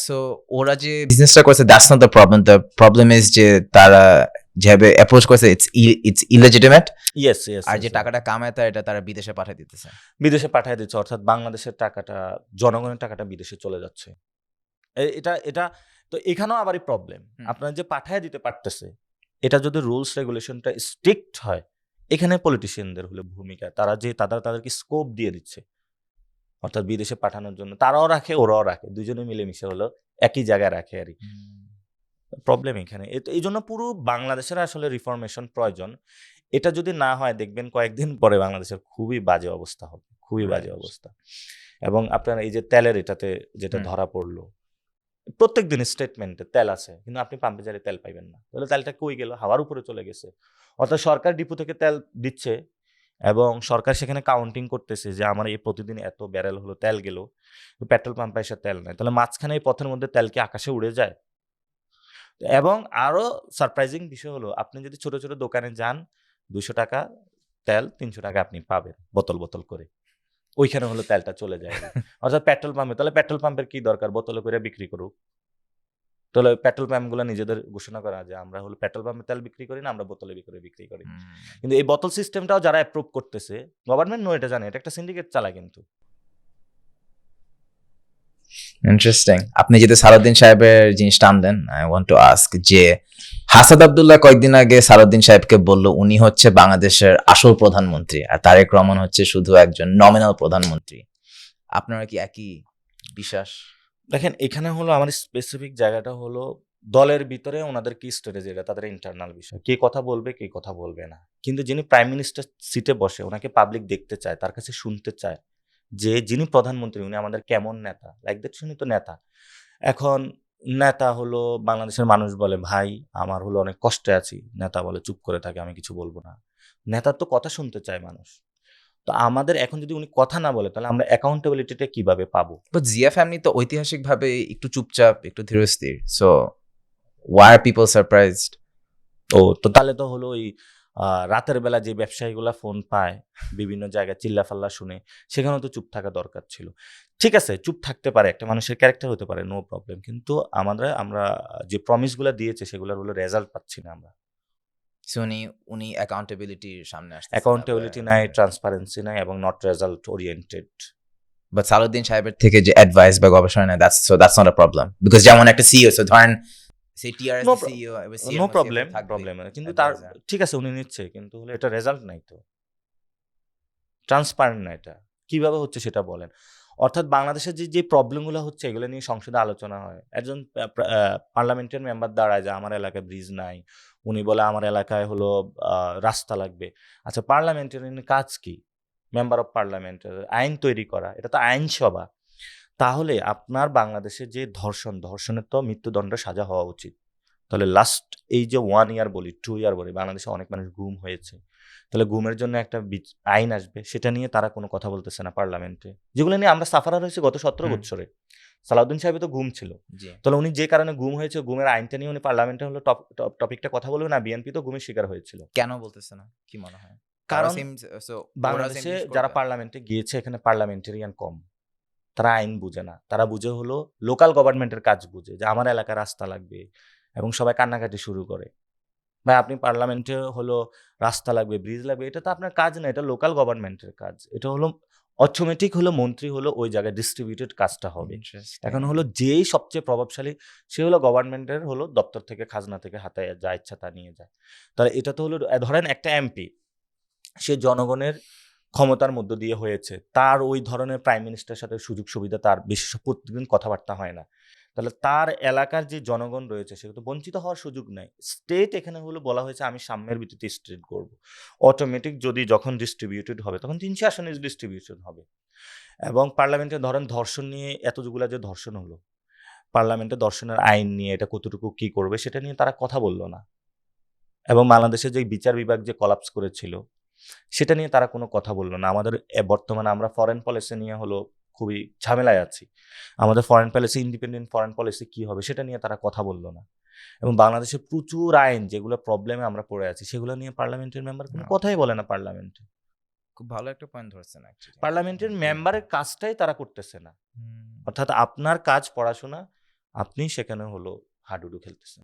সো ওরা যে বিজনেসটা করছে, that's not the problem. The problem is যে তারা যেভাবে অ্যাপ্রোচ করছে, ইটস ইলেজিটিমেট। ইয়েস। আর যে টাকাটা কামায় এটা তারা বিদেশে পাঠিয়ে দিতেছে, পাঠিয়ে দিচ্ছে, অর্থাৎ বাংলাদেশের টাকাটা, জনগণের টাকাটা বিদেশে চলে যাচ্ছে। এটা তো এখানেও আবারই প্রবলেম। আপনারা যে পাঠিয়ে দিতে পারতেছে, এটা যদি রুলস রেগুলেশনটা স্ট্রিক্ট হয়, এখানে পলিটিশিয়ানদের হলো ভূমিকা, তাদেরকে স্কোপ দিয়ে দিচ্ছে, অর্থাৎ বিদেশে পাঠানোর জন্য তারাও রাখে ওরাও রাখে, দুজনে মিলেমিশে হলো একই জায়গায় রাখে আর কি। প্রবলেম এখানে। এই জন্য পুরো বাংলাদেশের আসলে রিফরমেশন প্রয়োজন। এটা যদি না হয় দেখবেন কয়েকদিন পরে বাংলাদেশের খুবই বাজে অবস্থা হবে, খুবই বাজে অবস্থা। এবং আপনার এই যে তেলের এটাতে যেটা ধরা পড়লো, প্রত্যেক দিন স্টেটমেন্টে তেল আছে কিন্তু আপনি পাম্পে যারে তেল পাইবেন না, তাহলে তেলটা কই গেল? হাওয়ার উপরে চলে গেছে। অর্থাৎ সরকার ডিপো থেকে তেল দিচ্ছে এবং সরকার সেখানে কাউন্টিং করতেছে যে আমার এই প্রতিদিন এত ব্যারেল হলো তেল গেল, পেট্রোল পাম্পে এসে তেল নাই, তাহলে মাঝখানে এই পথের মধ্যে তেল কি আকাশে উড়ে যায়? এবং আরো সারপ্রাইজিং বিষয় হলো, আপনি যদি ছোট ছোট দোকানে যান, 200 টাকা তেল 300 টাকা আপনি পাবেন বোতল বোতল করে, ওইখানে হলো তেলটা চলে যায়। অর্থাৎ পেট্রোল পাম্পে, তাহলে পেট্রোল পাম্পের কি দরকার বোতলে করে বিক্রি করুক, তাহলে পেট্রোল পাম্পগুলো নিজেদের ঘোষণা করা যে আমরা হলো পেট্রোল পাম্পে তেল বিক্রি করি না, আমরা বোতলে বিক্রি করি। কিন্তু এই বোতল সিস্টেমটাও যারা অ্যাপ্রুভ করতেছে, গভর্নমেন্ট এটা জানে, এটা একটা সিন্ডিকেট চালায় কিন্তু। ইন্টারেস্টিং। আপনি যেহেতু সালাউদ্দিন সাহেবের জিনিস টানলেন, আই ওয়ান্ট টু আস্ক যে হাসাদ আব্দুল্লাহ কয়েকদিন আগে সালাউদ্দিন সাহেবকে বলল উনি হচ্ছে বাংলাদেশের আসল প্রধানমন্ত্রী আর তারেক রহমান হচ্ছে শুধু একজন নমিনাল প্রধানমন্ত্রী। আপনারা কি একই বিশ্বাস? দেখেন, এখানে হলো আমার স্পেসিফিক জায়গাটা হলো দলের ভিতরে ওনাদের কি স্ট্র্যাটেজি, এটা তাদের ইন্টারনাল বিষয়, কে কথা বলবে কে কথা বলবে না। কিন্তু যিনি প্রাইম মিনিস্টার সিটে বসে, ওনাকে পাবলিক দেখতে চায়, তার কাছে শুনতে চায় যে যিনি প্রধানমন্ত্রী উনি আমাদের কেমন নেতা, লাইক দ্যাট। শুনি তো নেতা। এখন নেতা হলো বাংলাদেশের মানুষ বলে ভাই আমার হলো অনেক কষ্টে আছি, নেতা বলে চুপ করে থাকে, আমি কিছু বলবো না। নেতার তো কথা শুনতে চায় মানুষ। তো আমাদের এখন যদি উনি কথা না বলে তাহলে আমরা অ্যাকাউন্টেবিলিটিটা কিভাবে পাবো? বাট জিয়া ফ্যামিলি তো ঐতিহাসিকভাবে একটু চুপচাপ, একটু ধীরস্থির। সো ওয়াই আর পিপল সারপ্রাইজড? তো তাহলে তো হলো ওই রাতের বেলা যে ব্যবসায়ীগুলা ফোন পায় বিভিন্ন জায়গায় চিল্লাফাল্লা শুনে, সেখানেও তো চুপ থাকা দরকার ছিল। ঠিক আছে, চুপ থাকতে পারে, একটা মানুষের ক্যারেক্টার হতে পারে, নো প্রবলেম। কিন্তু আমরা যে প্রমিসগুলা দিয়েছে সেগুলোর হলো রেজাল্ট পাচ্ছি না আমরা। সো উনি অ্যাকাউন্টেবিলিটির সামনে আসছে। অ্যাকাউন্টেবিলিটি নাই, ট্রান্সপারেন্সি নাই এবং not result oriented. But Salahuddin সাহেবের থেকে যে অ্যাডভাইস বা গবেষণা নেয়, that's not a problem. Because যেমন একটা সিইও, সো ধরেন সেই টিআরএস সিইও, নো প্রবলেম কিন্তু তার ঠিক আছে উনি নিচ্ছে, কিন্তু হলো এটা রেজাল্ট নাই, তো ট্রান্সপারেন্ট না। এটা কিভাবে হচ্ছে সেটা বলেন। অর্থাৎ বাংলাদেশের যে প্রবলেমগুলো হচ্ছে এগুলো নিয়ে সংসদে আলোচনা হয়। একজন পার্লামেন্টের মেম্বার দাঁড়ায় যে আমার এলাকায় ব্রিজ নাই, উনি বলে আমার এলাকায় হলো রাস্তা লাগবে। আচ্ছা, পার্লামেন্টেরিয়ানের কাজ কি? মেম্বার অফ পার্লামেন্টের আইন তৈরি করা, এটা তো আইনসভা। তাহলে আপনার বাংলাদেশে যে ধর্ষণের তো মৃত্যুদণ্ডের সাজা হওয়া উচিত। তাহলে লাস্ট এই যে 1 ইয়ার বলি 2 ইয়ার বলি, বাংলাদেশে অনেক মানুষ গুম হয়েছে। তাহলে গুমের জন্য একটা আইন আসবে, সেটা নিয়ে তারা কোনো কথা বলতেছে না পার্লামেন্টে, যেগুলো নিয়ে আমরা সাফারার হয়েছি গত 17 বছরে। সালাউদ্দিন সাহেব তো গুম ছিল, তাহলে উনি যে কারণে গুম হয়েছে গুমের আইনটা নিয়ে উনি পার্লামেন্টে হলো টপিকটা কথা বলবে না? বিএনপি তো গুমের শিকার হয়েছিল। কেন বলতেছে না কি মনে হয়? কারণ বাংলাদেশে যারা পার্লামেন্টে গিয়েছে এখানে পার্লামেন্টেরিয়ান কম, তারা আইন বুঝে না। তারা বুঝে হলো লোকাল গভর্নমেন্টের কাজ বুঝে, যে আমার এলাকায় রাস্তা লাগবে, এবং সবাই কান্নাকাটি শুরু করে। ভাই আপনি পার্লামেন্টে হলো রাস্তা লাগবে, ব্রিজ লাগবে, এটা তো আপনার কাজ না, এটা লোকাল গভর্নমেন্টের কাজ। এটা হলো অটোমেটিক হলো মন্ত্রী হলো ওই জায়গায় ডিস্ট্রিবিউটেড কাজটা হবে। এখন হলো যেই সবচেয়ে প্রভাবশালী সে হলো গভর্নমেন্টের হলো দপ্তর থেকে খাজনা থেকে হাতে যা ইচ্ছা তা নিয়ে যায়। তাহলে এটা তো হলো ধরেন একটা এমপি, সে জনগণের ক্ষমতার মধ্য দিয়ে হয়েছে, তার ওই ধরনের প্রাইম মিনিস্টারের সাথে সুযোগ সুবিধা তার বিশেষ প্রতিদিন কথাবার্তা হয় না। তাহলে তার এলাকার যে জনগণ রয়েছে সে তো বঞ্চিত হওয়ার সুযোগ নাই। স্টেট এখানে হলো বলা হয়েছে আমি সাম্যের ভিত্তিতে স্টেট করব। অটোমেটিক যদি যখন ডিস্ট্রিবিউটেড হবে তখন 300 আসনে ডিস্ট্রিবিউশন হবে। এবং পার্লামেন্টে ধরেন ধর্ষণ নিয়ে এতগুলা যে ধর্ষণ হলো, পার্লামেন্টে ধর্ষণের আইন নিয়ে এটা কতটুকু কি করবে সেটা নিয়ে তারা কথা বললো না। এবং বাংলাদেশে যে বিচার বিভাগ যে কলাপস করেছিল সেটা নিয়ে তারা কোনো কথা বললো না। আমাদের বর্তমানে আমরা ফরেন পলিসি নিয়ে হলো খুবই ঝামেলায় আছি। আমাদের foreign policy, independent foreign policy কি হবে সেটা নিয়ে তারা কথা বললো না। এবং বাংলাদেশে প্রচুর আইন যেগুলো প্রবলেমে আমরা পড়ে আছি সেগুলো নিয়ে পার্লামেন্টের মেম্বার কোনো কথাই বলে না। পার্লামেন্টে খুব ভালো একটা পয়েন্ট ধরছেন অ্যাকচুয়ালি। পার্লামেন্টের মেম্বারের কাজটাই তারা করতেছে না। অর্থাৎ আপনার কাজ পড়াশোনা, আপনি সেখানে হলো হাডুডু খেলতেছেন।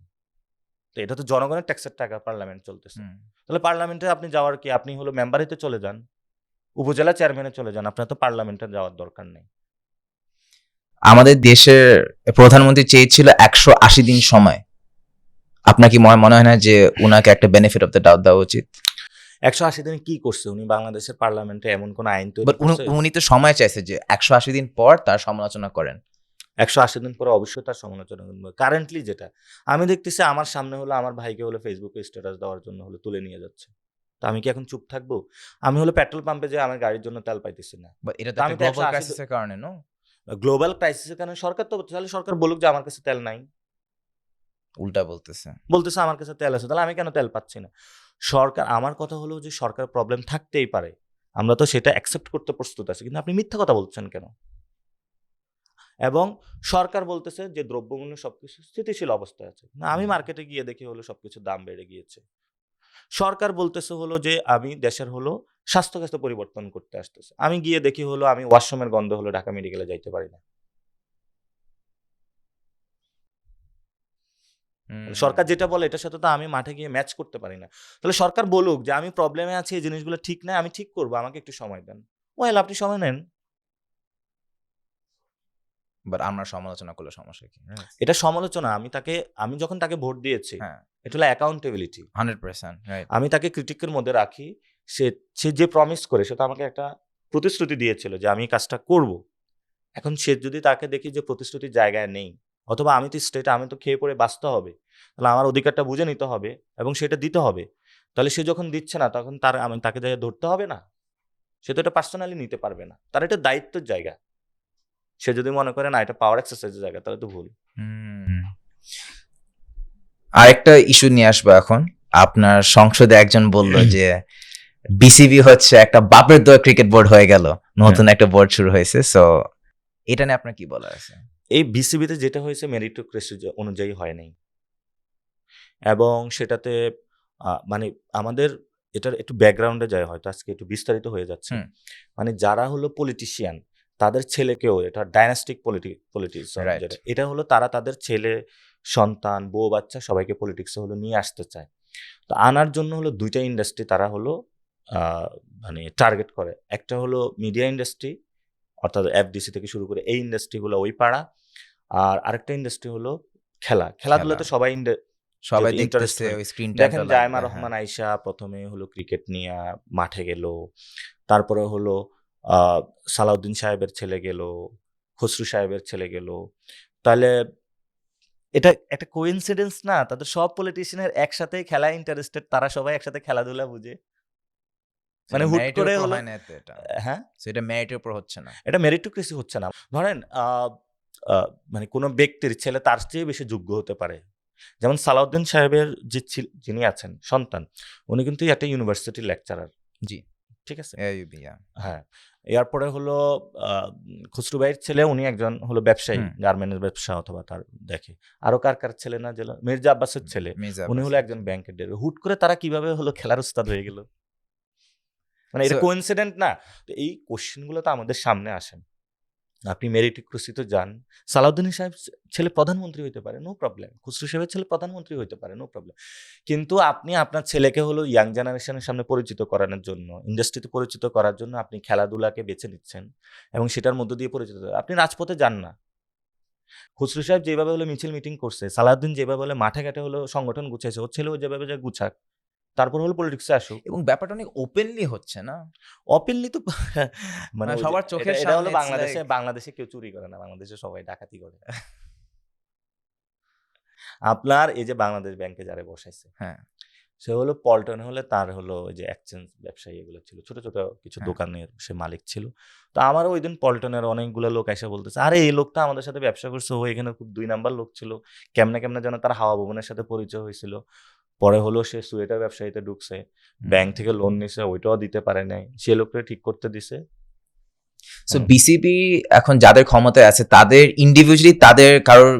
তো এটা তো জনগণের ট্যাক্সের টাকা পার্লামেন্ট চলতেছে। তাহলে পার্লামেন্টে আপনি যাওয়ার কি? আপনি হলো মেম্বারিতে চলে যান, উপজেলা চেয়ারম্যানে চলে যান, আপনার তো পার্লামেন্টে যাওয়ার দরকার নেই। আমাদের দেশের প্রধানমন্ত্রী চেয়েছিল 180 দিন সময়। আপনার কি মনে হয় না যে উনাকে একটা বেনিফিট অফ দ্য ডাউট দেওয়া উচিত? 180 দিনে কি করছে উনি? বাংলাদেশের পার্লামেন্টে এমন কোন আইন তৈরি বাট করছে? উনি তো সময় চাইছে যে 180 দিন পর তার সমালোচনা করেন। 180 দিন পরে অবশ্যই তার সমালোচনা করবো। কারেন্টলি যেটা আমি দেখতেছি, আমার সামনে হলো আমার ভাইকে হলো ফেসবুকে স্ট্যাটাস দেওয়ার জন্য হলো তুলে নিয়ে যাচ্ছে। তো আমি কি এখন চুপ থাকবো? আমি হলো পেট্রোল পাম্পে যে আমার গাড়ির জন্য তেল পাইতেছি না। বাট এটা তো একটা গ্লোবাল ক্রাইসিসের কারণে, নো? গ্লোবাল ক্রাইসিসের কারণে সরকার তো, তাহলে সরকার বলুক যে আমার কাছে তেল নাই। উল্টা বলতেছে আমার কাছে তেল আছে, তাহলে আমি কেন তেল পাচ্ছি না? সরকার, আমার কথা হলো যে সরকার প্রবলেম থাকতেই পারে, আমরা তো সেটা অ্যাকসেপ্ট করতে প্রস্তুত আছি, কিন্তু আপনি মিথ্যা কথা বলছেন কেন? এবং সরকার বলতেছে যে দ্রব্যমূল্য সবকিছু স্থিতিশীল অবস্থায় আছে। না, আমি মার্কেটে গিয়ে দেখি হলো সবকিছুর দাম বেড়ে গিয়েছে। সরকার বলতেছে হলো যে আমি দেশের হলো স্বাস্থ্য পরিবর্তন করতে আসতেছে। আমি গিয়ে দেখি হলো আমি ওয়াশরুমের গন্ধ হলো ঢাকা মেডিকেলে যাইতে পারি না। সরকার যেটা বলে এটার সাথে তো আমি মাঠে গিয়ে ম্যাচ করতে পারি না। তাহলে সরকার বলুক যে আমি প্রবলেমে আছি, এই জিনিসগুলো ঠিক নাই, আমি ঠিক করবো, আমাকে একটু সময় দেন। ওয়েল, আপনি সময় নেন। বাট আমরা সমালোচনা করলে সমস্যা কি? এটা সমালোচনা। আমি যখন তাকে ভোট দিয়েছি, হ্যাঁ, এটা হলো অ্যাকাউন্টেবিলিটি। 100% রাইট। আমি তাকে ক্রিটিকের মধ্যে রাখি। সে যে প্রমিস করে, সে তো আমাকে একটা প্রতিশ্রুতি দিয়েছিল যে আমি এই কাজটা করব। এখন সে যদি তাকে দেখি যে প্রতিশ্রুতির জায়গায় নেই, অথবা আমি তো স্টেটে, আমি তো খেয়ে পড়ে বাঁচতে হবে, তাহলে আমার অধিকারটা বুঝে নিতে হবে এবং সেটা দিতে হবে। তাহলে সে যখন দিচ্ছে না, তখন আমি তাকে জায়গায় ধরতে হবে না? সে তো এটা পার্সোনালি নিতে পারবে না, তার এটা দায়িত্বের জায়গা। সে যদি মনে করে না এটা পাওয়ার এক্সারসাইজের জায়গা, তাহলে তো ভুল। আরেকটা ইস্যু নিয়ে আসবো এখন। আপনার সংসদে একজন বলল যে বিসিবি হচ্ছে একটা বাপের দোয়া ক্রিকেট বোর্ড হয়ে গেল, নতুন একটা বোর্ড শুরু হয়েছে। সো এটা নিয়ে আপনার কি বলার আছে? এই বিসিবিতে যেটা হয়েছে মেরিটোক্রেসি অনুযায়ী হয় নাই, এবং সেটাতে মানে আমাদের এটার একটু ব্যাকগ্রাউন্ডে যায়, হয়তো আজকে একটু বিস্তারিত হয়ে যাচ্ছে। মানে যারা হলো পলিটিশিয়ান, তাদের ছেলেকেও, এটা ডাইনাস্টিক পলিটিক্স, Right. এটা হলো তারা তাদের ছেলে সন্তান বউ বাচ্চা সবাইকে পলিটিক্সে হলো নিয়ে আসতে চায়। তো আনার জন্য হলো দুইটা ইন্ডাস্ট্রি তারা হলো মানে টার্গেট করে। একটা হলো মিডিয়া ইন্ডাস্ট্রি, অর্থাৎ এফডিসি থেকে শুরু করে এই ইন্ডাস্ট্রিগুলো ওই পাড়া। আর আরেকটা ইন্ডাস্ট্রি হলো খেলাধুলাতে সবাই সবাই যদি interest দেখতেছে হয়। ওই স্ক্রিন দেখেন টাইমটা জায়মা রহমান আয়েশা প্রথমে হলো ক্রিকেট নিয়ে মাঠে গেল, তারপরে হলো সালাউদ্দিন সাহেবের ছেলে গেল, খসরু সাহেবের ছেলে গেল। তাহলে এটা একটা কোইন্সিডেন্স না? তাদের সব পলিটিশিয়ানের একসাথেই খেলায় ইন্টারেস্টেড, তারা সবাই একসাথে খেলাধুলা বুঝে। মানে হুট করে হলো, হয় না তো এটা। হ্যাঁ, সেটা মেরিটের উপর হচ্ছে না। এটা মেরিটোক্রেসি হচ্ছে না। ধরেন মানে কোনো ব্যক্তির ছেলে তার চেয়ে বেশি যোগ্য হতে পারে। যেমন সালাউদ্দিন সাহেবের যিনি আছেন সন্তান, উনি কিন্তু একটা ইউনিভার্সিটির লেকচারার। জি, ঠিক আছে? AUB, yeah. হ্যাঁ। এরপরে হলো খসরু ভাইয়ের ছেলে, উনি একজন হলো ব্যবসায়ী, গার্মেন্টের ব্যবসা অথবা তার দেখে। আরো কার ছেলে না, জেলা মির্জা আব্বাসের ছেলে, মির্জা উনি আব্বাস। হলো একজন ব্যাংকের ডেরে। হুট করে তারা কিভাবে হলো খেলার উস্তাদ হয়ে গেল? মানে এটা So- কোইন্সিডেন্ট না? তো এই কোশ্চেন গুলো তো আমাদের সামনে আসে। আপনি মেরিটোক্রেসিতে যান, সালাউদ্দিন সাহেব ছেলে প্রধানমন্ত্রী হইতে পারে, নো প্রবলেম। খসরু সাহেবের ছেলে প্রধানমন্ত্রী হইতে পারে, নো প্রবলেম। কিন্তু আপনি আপনার ছেলেকে হলো ইয়াং জেনারেশনের সামনে পরিচিত করানোর জন্য, ইন্ডাস্ট্রিতে পরিচিত করার জন্য আপনি খেলাধুলাকে বেছে নিচ্ছেন এবং সেটার মধ্য দিয়ে পরিচিত। আপনি রাজপথে যান না। খসরু সাহেব যেভাবে হলো মিছিল মিটিং করছে, সালাউদ্দিন যেভাবে হলো মাঠে ঘাটে হলো সংগঠন গুছাইছে, ওর ছেলেও যেভাবে যে গুছাক, তারপর হলো পলিটিক্সে আসুক। এবং ব্যাপারটা অনেক ওপেনলি হচ্ছে না? ওপেনলি তো মানে ওই যে সবার চোখের এটা হলো সামনে it's বাংলাদেশে কেউ চুরি করে না, বাংলাদেশে সবাই ডাকাতি করে। আপনার এই যে বাংলাদেশ ব্যাংকে যারা বসাইছে, হ্যাঁ, সে হলো পল্টনে হলে তার হলো ওই যে এক্সচেঞ্জ ব্যবসায়ী এগুলো ছিল, ছোট ছোট কিছু হ্যাঁ। দোকানের সে মালিক ছিল। তো আমারও ওই দিন পল্টনের অনেকগুলো লোক এসে বলতেছে, আরে এই লোকটা আমাদের সাথে ব্যবসা করছে, ও এখানে খুব 2 নাম্বার লোক ছিল, কেমনে কেমনে যেন তার হাওয়া ভবনের সাথে পরিচয় হয়েছিল। পরে হলো সে সোয়েটার ব্যবসায়ীতে ঢুকছে, ব্যাংক থেকে লোন নিছে, ওইটাও দিতে পারে নাই, সে লোকটা ঠিক করতে দিছে। সো বিসিবি এখন যাদের ক্ষমতায় আছে তাদের ইন্ডিভিজুয়ালি তাদের কারোর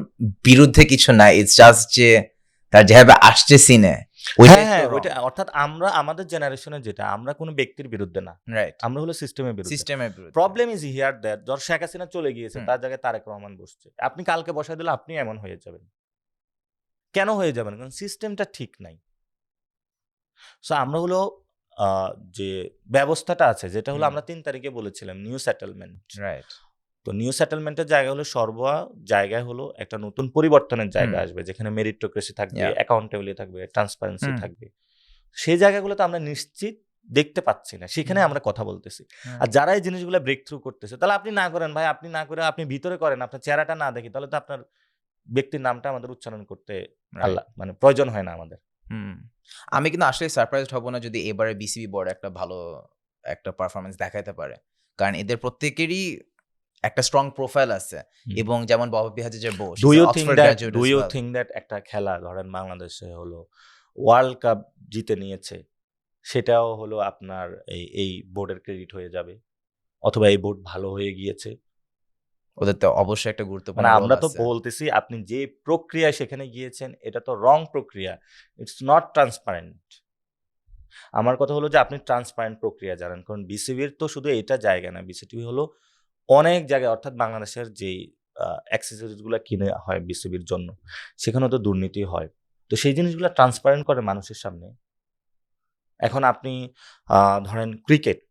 বিরুদ্ধে কিছু নাই, ইটস জাস্ট যে তার যেভাবে আসছে সিনে হ্যাঁ, ওইটা অর্থাৎ আমরা আমাদের জেনারেশনে যেটা, আমরা কোনো ব্যক্তির বিরুদ্ধে না, রাইট, আমরা হলো সিস্টেমের বিরুদ্ধে। সিস্টেমের বিরুদ্ধে। প্রবলেম ইজ হিয়ার দ্যাট, ধর শেখ হাসিনা চলে গিয়েছে, তার জায়গায় তারেক রহমান বসছে, আপনি কালকে বসায় দিলে আপনি এমন হয়ে যাবেন। কেন হয়ে যাবেন? কারণ সিস্টেমটা ঠিক নাই। সো আমরা হলো যে ব্যবস্থাটা আছে, যেটা হলো আমরা 3 তারিখে বলেছিলাম নিউ সেটেলমেন্ট, রাইট। তো নিউ সেটেলমেন্টের জায়গা হলো জায়গায় হলো একটা নতুন পরিবর্তনের জায়গা আসবে, যেখানে মেরিটোক্রেসি থাকবে, অ্যাকাউন্টেবিলিটি থাকবে, ট্রান্সপারেন্সি থাকবে। সেই জায়গাগুলোতে আমরা নিশ্চিত দেখতে পাচ্ছি না, সেখানে আমরা কথা বলতেছি। আর যারা এই জিনিসগুলো ব্রেক থ্রু করতেছে, তাহলে আপনি না করেন ভাই, আপনি না করে আপনি ভিতরে করেন, আপনার চেহারাটা না দেখি, তাহলে তো আপনার ব্যক্তির নামটা আমাদের উচ্চারণ করতে আল্লাহ মানে প্রয়োজন হয় না আমাদের। আমি কিন্তু আসলে সারপ্রাইজড হব না যদি এবারে বিসিবি বোর্ড একটা ভালো একটা পারফরমেন্স দেখাইতে পারে, কারণ এদের প্রত্যেকেরই একটা স্ট্রং প্রোফাইল আছে। এবং যেমন বাবা বিহাজের বউ, ডু ইউ থিঙ্ক দ্যাট একটা খেলা ধরেন বাংলাদেশে হলো ওয়ার্ল্ড কাপ জিতে নিয়েছে, সেটাও হলো আপনার এই বোর্ডের ক্রেডিট হয়ে যাবে, অথবা এই বোর্ড ভালো হয়ে গিয়েছে? ওদের তো অবশ্যই একটা গুরুত্বপূর্ণ মানে রোল আমরা তো আছে। বলতেছি আপনি যে প্রক্রিয়ায় সেখানে গিয়েছেন এটা তো রং প্রক্রিয়া, ইটস নট ট্রান্সপারেন্ট। আমার কথা হলো যে আপনি ট্রান্সপারেন্ট প্রক্রিয়া জানেন, কারণ বিসিবির তো শুধু এটা জায়গা না, বিসিবি হলো অনেক জায়গায়, অর্থাৎ বাংলাদেশের যেই অ্যাক্সেসরিজগুলো কিনে হয় বিসিবির জন্য, সেখানেও তো দুর্নীতি হয়। তো সেই জিনিসগুলো ট্রান্সপারেন্ট করে মানুষের সামনে। এখন আপনি ধরেন ক্রিকেট,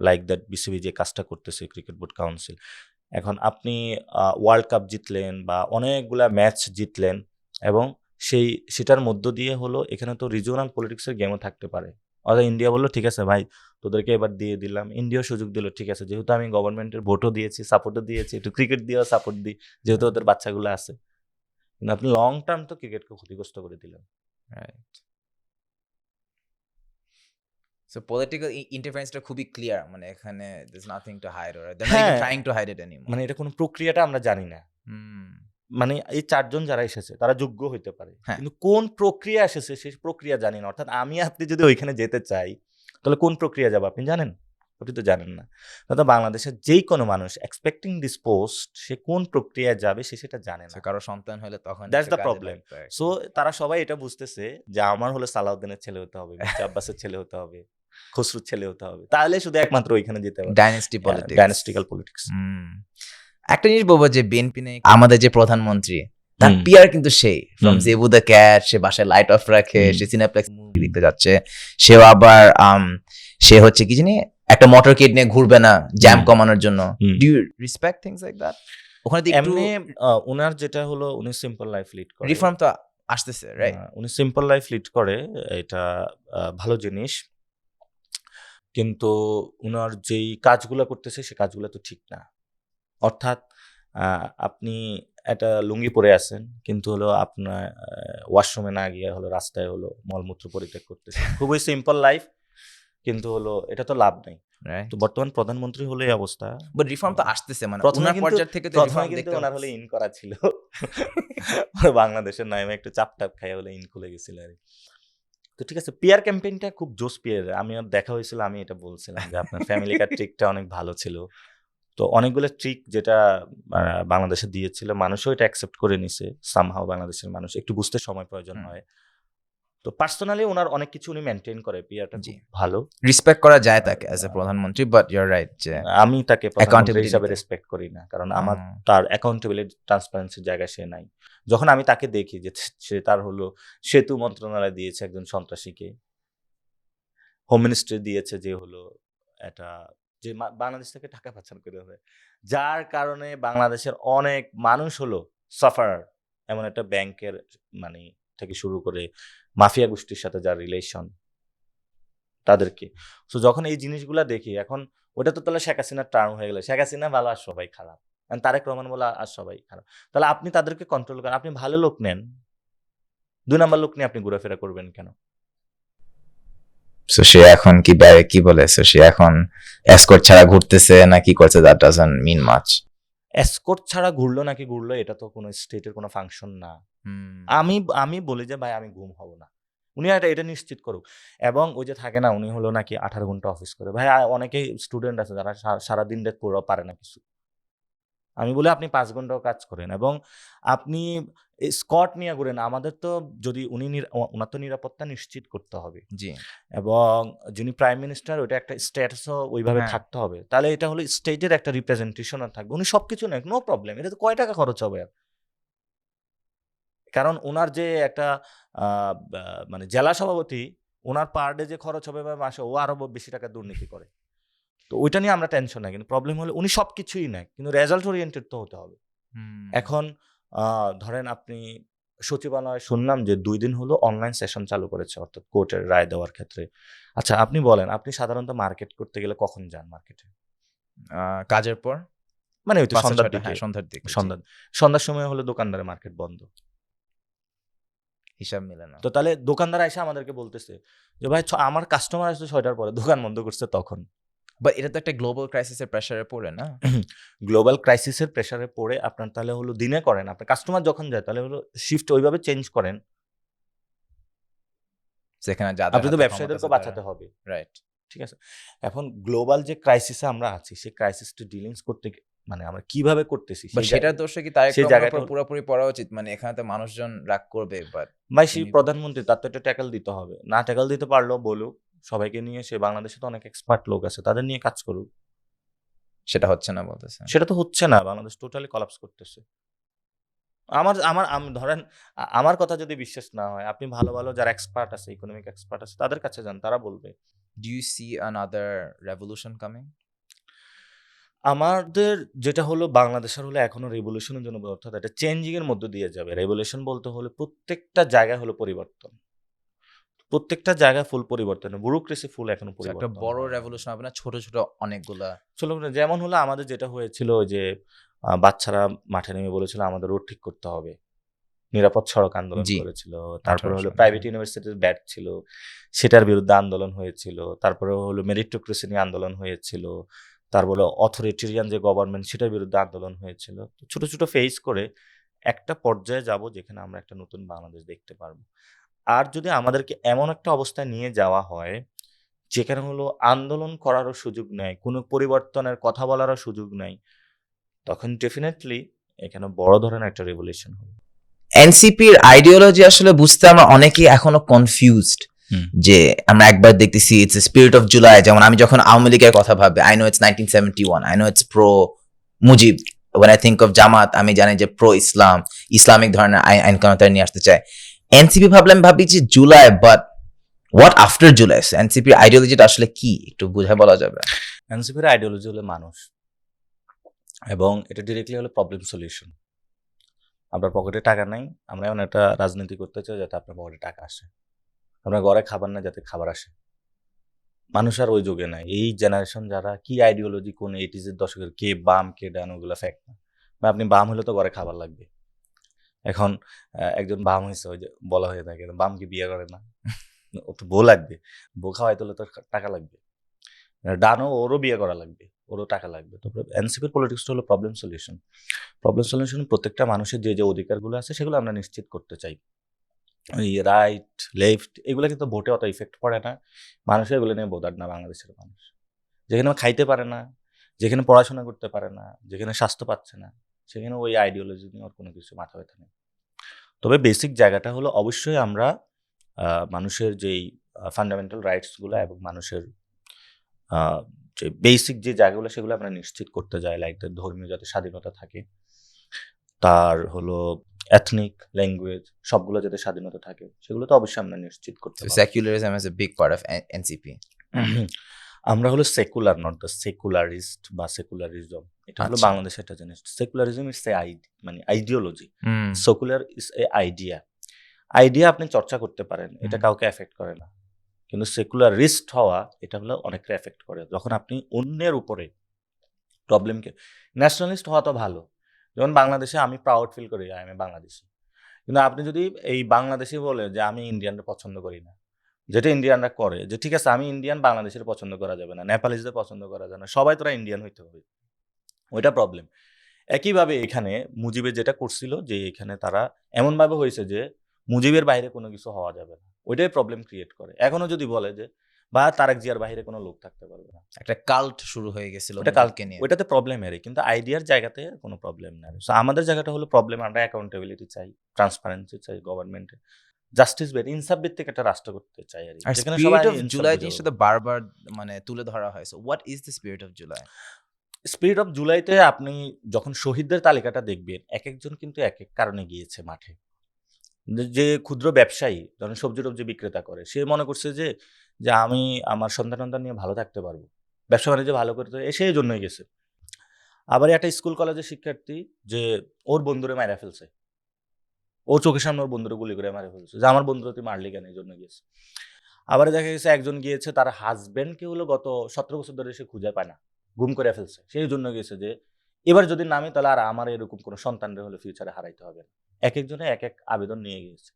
লাইক দ্যাট বিসিবি যে কাজটা করতেছে, ক্রিকেট বোর্ড কাউন্সিল, এখন আপনি ওয়ার্ল্ড কাপ জিতলেন বা অনেকগুলা ম্যাচ জিতলেন, এবং সেটার মধ্য দিয়ে হলো এখানে তো রিজিওনাল পলিটিক্সের গেমও থাকতে পারে। অর্থাৎ ইন্ডিয়া বললো ঠিক আছে ভাই, তোদেরকে এবার দিয়ে দিলাম, ইন্ডিয়াও সুযোগ দিল, ঠিক আছে যেহেতু আমি গভর্নমেন্টের ভোটও দিয়েছি, সাপোর্টও দিয়েছি, একটু ক্রিকেট দিয়েও সাপোর্ট দিই, যেহেতু ওদের বাচ্চাগুলো আছে। কিন্তু আপনি লং টার্ম তো ক্রিকেটকে ক্ষতিগ্রস্ত করে দিলেন। রাইট। সো পলিটিক্যাল ইন্টারফারেন্সটা খুবই ক্লিয়ার, মানে এখানে there's nothing to hide or they're not even হ্যাঁ। trying to hide it anymore. মানে এটা কোনো প্রক্রিয়াটা আমরা জানি না। হুম, মানে এই 4 জন যারা এসেছে তারা যোগ্য হইতে পারে, হ্যাঁ। কিন্তু কোন প্রক্রিয়া এসেছে সেই প্রক্রিয়া জানি না। অর্থাৎ আমি আপনি যদি ওইখানে যেতে চাই, তাহলে কোন প্রক্রিয়া যাবো আপনি জানেন? আপনি তো জানেন না। তো বাংলাদেশের যেই কোনো মানুষ এক্সপেক্টিং দিস পোস্ট, সে কোন প্রক্রিয়া যাবে সে সেটা জানে না। So কারো সন্তান হলে তখন That's সে the কাজে problem. লাগতো আর কি। সো তারা সবাই এটা বুঝতেছে যে আমার হলো সালাউদ্দিনের ছেলে হতে হবে, মির্জা আব্বাসের ছেলে হতে হবে, খসরুর ছেলে হতে হবে, তাহলে শুধু একমাত্র ওইখানে যেতে হবে। Dynasty politics. Dynastical politics. একটা জিনিস বলবো যে বিএনপি নেই, আমাদের যে প্রধানমন্ত্রী তার হুম। পিয়ার কিন্তু সেই ফ্রম হুম। জেবু দ্য ক্যাট, সে বাসায় লাইট অফ রাখে, হুম। সে সিনেপ্লেক্স মুভি দেখতে যাচ্ছে, সেও আবার সে হচ্ছে কি জানি একটা মোটরকেট নিয়ে ঘুরবে না জ্যাম হুম। কমানোর জন্য। হুম। Do you respect things like that? ওখানে তো একটু এমনি ওনার যেটা হলো উনি সিম্পল লাইফ লিড করে। রিফর্ম তো আসতেছে, রাইট? উনি সিম্পল লাইফ লিড করে, এটা ভালো জিনিস। কিন্তু উনার যেই কাজগুলো করতেছে সে কাজগুলো তো ঠিক না। অর্থাৎ আপনি একটা লুঙ্গি পরে আছেন, কিন্তু হলো আপনার ওয়াশরুমে না গিয়ে হলো রাস্তায় হলো মলমূত্র পরিত্যাগ করতেছে। খুবই সিম্পল লাইফ, কিন্তু হলো এটা তো লাভ নেই। রাইট। তো বর্তমান প্রধানমন্ত্রী হলো এই অবস্থা। বাট রিফর্ম তো আসতেছে, মানে প্রথমে ওনার কিন্তু পর্যায় থেকে তো প্রথমে রিফর্ম কিন্তু দেখতে ওনার হলে ইন করা ছিল। পরে বাংলাদেশের নামে একটু চাপটাপ খাইয়া হলে ইন খুলে গেছিল আর কি। তো ঠিক আছে, পিয়ার ক্যাম্পেইনটা খুব জোস পিয়ার। আমি আর দেখা হয়েছিল, আমি এটা বলছিলাম যে আপনার ফ্যামিলি কার ট্রিকটা অনেক ভালো ছিল। তো অনেকগুলো ট্রিক যেটা বাংলাদেশে দিয়েছিল, মানুষও এটা অ্যাকসেপ্ট করে নিছে সামহাও। বাংলাদেশের মানুষ একটু বুঝতে সময় প্রয়োজন হয়। তো পার্সোনালি ওনার অনেক কিছু উনি মেনটেন করে, পিয়ারটা জি। খুব ভালো। রেসপেক্ট করা যায় তাকে অ্যাজ এ প্রধানমন্ত্রী, বাট ইউ আর রাইট যে আমি তাকে প্রধানমন্ত্রী Accountability হিসাবে তে। রেসপেক্ট করি না, কারণ আমার তার অ্যাকাউন্টেবিলিটি ট্রান্সপারেন্সির জায়গায় সে নাই। যখন আমি তাকে দেখি যে সে তার হলো সেতু মন্ত্রণালয় দিয়েছে একজন সন্ত্রাসীকে, হোম মিনিস্ট্রি দিয়েছে যে হলো এটা যে বাংলাদেশ থেকে টাকা পাচার করে হবে, যার কারণে বাংলাদেশের অনেক মানুষ হলো সাফার। এমন একটা ব্যাংকের মানে থেকে শুরু করে মাফিয়া গোষ্ঠীর সাথে যার রিলেশন তাদেরকে। সো যখন এই জিনিসগুলা দেখি, এখন ওটা তো তাহলে শেখ হাসিনার টার্ম হয়ে গেল, শেখ হাসিনা ভালো আর সবাই খারাপ, তারেক রহমান বলে আর সবাই খারাপ। তাহলে আপনি তাদেরকে কন্ট্রোল করেন, আপনি ভালো লোক নেন, 2 নাম্বার লোক নিয়ে আপনি ঘোরাফেরা করবেন কেন? সো সে এখন কি বলে, সো সে এখন এসকর্ট ছাড়া ঘুরতেছে না কি করছে, that doesn't mean much. Escort ছাড়া ঘুরলো নাকি ঘুরলো, এটা তো কোনো স্টেটের কোনো ফাংশন না। আমি বলি যে ভাই আমি ঘুম হব না, উনি এটা নিশ্চিত করুক। এবং ওই যে থাকে না, উনি হলো নাকি 18 ঘন্টা অফিস করে। ভাই অনেকেই স্টুডেন্ট আছে যারা সারাদিন রাত পড়াও পারে না কিছু। আমি বলি আপনি 5 ঘন্টাও কাজ করেন এবং আপনি স্কট নিয়ে ঘুরেন। আমাদের তো যদি ওনার তো নিরাপত্তা নিশ্চিত করতে হবে, জি। এবং যিনি প্রাইম মিনিস্টার ওইটা একটা স্ট্যাটাসও ওইভাবে হ্যাঁ। থাকতে হবে। তাহলে এটা হলো স্টেটের একটা রিপ্রেজেন্টেশনও থাকবে। উনি সবকিছু নেন, নো প্রবলেম। এটা তো কয় টাকা খরচ হবে আর? কারণ উনার যে একটা মানে জেলা সভাপতি, উনার পার ডে যে খরচ হবে বা মাসে, ও আরো বেশি টাকা দুর্নীতি করে। তো ওইটা নিয়ে আমরা টেনশন নাই, কিন্তু প্রবলেম হলো উনি সবকিছুই নেয়, কিন্তু রেজাল্ট ওরিয়েন্টেড তো হতে হবে। এখন ধরেন আপনি সচিবালয় শুনলাম যে 2 দিন হলো অনলাইন সেশন চালু করেছে, অর্থাৎ কোর্টের রায় দেওয়ার ক্ষেত্রে। আচ্ছা আপনি বলেন, আপনি সাধারণত মার্কেট করতে গেলে কখন যান মার্কেটে? কাজের পর মানে ওই তো 5টা, সন্ধ্যার 6টা, দিকে। হ্যাঁ, সন্ধ্যার দিকে, জি। সন্ধ্যার সময় হলে দোকানদারের মার্কেট বন্ধ। হিসাব মিলে না। তো তাহলে দোকানদার এসে আমাদেরকে বলতেছে যে ভাই আমার কাস্টমার আসছে 6টার পরে, দোকান বন্ধ করছে তখন। বাট এটা তো একটা গ্লোবাল ক্রাইসিসের প্রেসারে পড়ে না? গ্লোবাল ক্রাইসিসের প্রেসারে পড়ে আপনার তাহলে হলো দিনে করেন, আপনার কাস্টমার যখন যায় তাহলে হলো শিফট ওইভাবে চেঞ্জ করেন। সেখানে আপনি তো ব্যবসায়ীদেরকে বাঁচাতে হবে, রাইট। ঠিক আছে? এখন গ্লোবাল যে ক্রাইসিসে আমরা আছি, সেই ক্রাইসিসটা ডিলিংস করতে মানে আমরা কিভাবে করতেছি, বাট সেটার দোষ কি তারেক সেই রহমানের জায়গাটা উপর পুরোপুরি পড়া উচিত? মানে এখানে তো মানুষজন রাগ করবে, বাট ভাই সেই প্রধানমন্ত্রী, তার তো একটা ট্যাকল দিতে হবে। না ট্যাকল দিতে পারলেও বলুক, সবাইকে নিয়ে, সে বাংলাদেশে তো অনেক এক্সপার্ট লোক আছে, তাদের নিয়ে কাজ করুক। সেটা হচ্ছে না বলতেছে। সেটা তো হচ্ছে না, বাংলাদেশ টোটালি কলাপস করতেছে। ধরেন আমার কথা যদি বিশ্বাস না হয়, আপনি ভালো ভালো যারা এক্সপার্ট আছে, ইকোনমিক এক্সপার্ট আছে, তাদের কাছে যান, তারা বলবে। Do you see another revolution coming? আমাদের যেটা হলো বাংলাদেশের হলো এখনো রেভলিউশনের জন্য, অর্থাৎ এটা চেঞ্জিং এর মধ্য দিয়ে যাবে। রেভলিউশন বলতে হলে প্রত্যেকটা জায়গায় হলো পরিবর্তন, প্রত্যেকটা জায়গায় ফুল পরিবর্তন, ব্যুরোক্রেসি ফুল এখনো So একটা পরিবর্তন বড় হয়নি। revolution হবে না, ছোট ছোট অনেকগুলা। চলো যেমন হলো আমাদের যেটা হয়েছিল ওই যে বাচ্চারা মাঠে নেমে বলেছিল আমাদের রোড ঠিক করতে হবে, নিরাপদ সড়ক আন্দোলন জি। করেছিল। তারপরে 18 হলো সালে। প্রাইভেট ইউনিভার্সিটির ব্যাট ছিল, সেটার বিরুদ্ধে আন্দোলন হয়েছিল। তারপরে হলো মেরিটোক্রেসি নিয়ে আন্দোলন হয়েছিল। তারপরে অথরিটেরিয়ান যে গভর্নমেন্ট, সেটার বিরুদ্ধে আন্দোলন হয়েছিল। তো ছোট ছোট ফেস করে একটা পর্যায়ে যাব যেখানে আমরা একটা নতুন বাংলাদেশ দেখতে পারবো। আর যদি আমাদেরকে এমন একটা অবস্থায় নিয়ে যাওয়া হয় যেখানে হলো আন্দোলন করারও সুযোগ নেই, কোনো পরিবর্তনের কথা বলারও সুযোগ নাই, তখন ডেফিনেটলি এখানে বড় ধরনের একটা রেভলিউশন হবে। এনসিপির আইডিওলজি আসলে বুঝতে আমরা অনেকেই এখনো কনফিউজড, যে আমরা একবার দেখতেছি ইটস স্পিরিট অফ জুলাই, যেমন আমি যখন আওয়ামী লীগের কথা ভাবি, I know it's 1971, I know it's pro Mujib. when I think of জামাত, আমি জানি যে প্রো ইসলাম, ইসলামিক ধরনের আইন কানুন তারা নিয়ে আসতে চায়। এনসিপি ভাবলে আমি ভাবি যে July, but what after July? এনসিপির আইডিওলজিটা আসলে কি, একটু বুঝায় বলা যাবে? এনসিপির আইডিওলজি হলো মানুষ, এবং এটা ডিরেক্টলি হলো প্রবলেম সলিউশন। আপনার পকেটে টাকা নাই, আমরা এমন একটা রাজনীতি করতে চাই যাতে আপনার পকেটে টাকা আসে। আপনার ঘরে খাবার না, যাতে খাবার আসে। মানুষ আর ওই যুগে নাই। এই জেনারেশন যারা কি আইডিওলজি, কোন 80s এর দশকের, কে বাম কে ডান, ওগুলো ফ্যাক্ট না। বা আপনি বাম হলে তো ঘরে খাবার লাগবে। এখন একজন বাম হয়েছে, ওই যে বলা হয়ে থাকে বাম কি বিয়ে করে না, ও তো বউ লাগবে, বউ খাওয়াইতে হলে তো টাকা লাগবে। ডানও ওরও বিয়ে করা লাগবে, ওরও টাকা লাগবে। তো এনসিপির পলিটিক্স হলো প্রবলেম সলিউশন। প্রবলেম সলিউশন প্রত্যেকটা মানুষের যে যে অধিকারগুলো আছে সেগুলো আমরা নিশ্চিত করতে চাই। ওই রাইট লেফট এগুলো কিন্তু ভোটে অত ইফেক্ট পড়ে না, মানুষের এগুলো নিয়ে বোধার না। বাংলাদেশের মানুষ যেখানে খাইতে পারে না, যেখানে পড়াশোনা করতে পারে না, যেখানে স্বাস্থ্য পাচ্ছে না, সেখানে ওই আইডিওলজি নিয়ে ওর কোনো কিছু মাথা ব্যথা নেই। তবে বেসিক জায়গাটা হলো অবশ্যই আমরা মানুষের যেই ফান্ডামেন্টাল রাইটসগুলো এবং মানুষের যে বেসিক যে জায়গাগুলো সেগুলো আমরা নিশ্চিত করতে যাই, লাইক ধর্মীয় যাতে স্বাধীনতা থাকে, তার হলো এথনিক ল্যাঙ্গুয়েজ সবগুলো যাতে স্বাধীনতা থাকে, সেগুলো তো অবশ্যই আমরা নিশ্চিত করতে So পারবো। secularism is a big part of NCP. আমরা হলো সেকুলার, নট দ্য সেকুলারিস্ট বা সেকুলারিজম। এটা হলো আচ্ছা। বাংলাদেশের একটা জিনিস। সেকুলারিজম ইজ এ মানে ideology, secular is a idea. Idea আপনি চর্চা করতে পারেন, এটা কাউকে এফেক্ট করে না। কিন্তু সেকুলারিস্ট হওয়া এটা হলো অনেকটা এফেক্ট করে, যখন আপনি অন্যের উপরে প্রবলেমকে। ন্যাশনালিস্ট হওয়া তো ভালো, যেমন বাংলাদেশে আমি প্রাউড ফিল করি আমি বাংলাদেশি, কিন্তু আপনি যদি এই বাংলাদেশি বলে যে আমি ইন্ডিয়ানরা পছন্দ করি না, যেটা ইন্ডিয়ানরা করে, যে ঠিক আছে আমি ইন্ডিয়ান, বাংলাদেশের পছন্দ করা যাবে না, নেপালিজদের পছন্দ করা যাবে না, সবাই তোরা ইন্ডিয়ান হইতে হবে, ওইটা প্রবলেম। একইভাবে এখানে মুজিবের যেটা করছিল, যে এখানে তারা এমনভাবে হয়েছে যে মুজিবের বাইরে কোনো কিছু হওয়া যাবে না, ওইটাই প্রবলেম ক্রিয়েট করে। এখনো যদি বলে যে বা তারেক জিয়ার বাইরে কোনো লোক থাকতে পারবে না, একটা কাল্ট শুরু হয়ে গেছিল ওটা মুজিবকে নিয়ে। ওইটাতে প্রবলেম এরই, কিন্তু আইডিয়ার জায়গাতে কোনো প্রবলেম নাই। সো আমাদের জায়গাটা হলো প্রবলেম, আমরা অ্যাকাউন্টেবিলিটি চাই, ট্রান্সপারেন্সি চাই গভর্নমেন্টে, জাস্টিস বের, ইনসাফ ভিত্তিক একটা রাষ্ট্র করতে চাই আর কি, আর যেখানে স্পিরিট সবাই অফ ইনসাফ জুলাই বুঝে জিনিসটা পাবে। তো বারবার মানে তুলে ধরা হয়। So what is the spirit of July? Spirit of জুলাইতে আপনি যখন শহীদদের তালিকাটা দেখবেন, এক একজন কিন্তু এক এক কারণে গিয়েছে মাঠে। যে ক্ষুদ্র ব্যবসায়ী, ধরেন সবজি টবজি বিক্রেতা করে, সে মনে করছে যে যে আমি আমার সন্তান নিয়ে ভালো থাকতে পারবো, ব্যবসা বাণিজ্য ভালো করতে, সেই জন্যই গেছে। আবার একটা স্কুল কলেজের শিক্ষার্থী, যে ওর বন্ধুরে মারা ফেলছে, ও চোখের সামনে ওর বন্ধুরে গুলি করে মারা ফেলছে, যে আমার বন্ধুরা তুই মারলি কেন, এই জন্য গিয়েছে। আবার দেখা গেছে একজন গিয়েছে, তার হাজবেন্ডকে হলো গত 17 বছর ধরে সে খুঁজে পায় না, গুম করে ফেলছে, সেই জন্য গেছে যে এবার যদি নামি তাহলে আর আমার এরকম কোনো সন্তানরে হলে ফিউচারে হারাইতে হবে না। এক একজনে এক এক আবেদন নিয়ে গিয়েছে।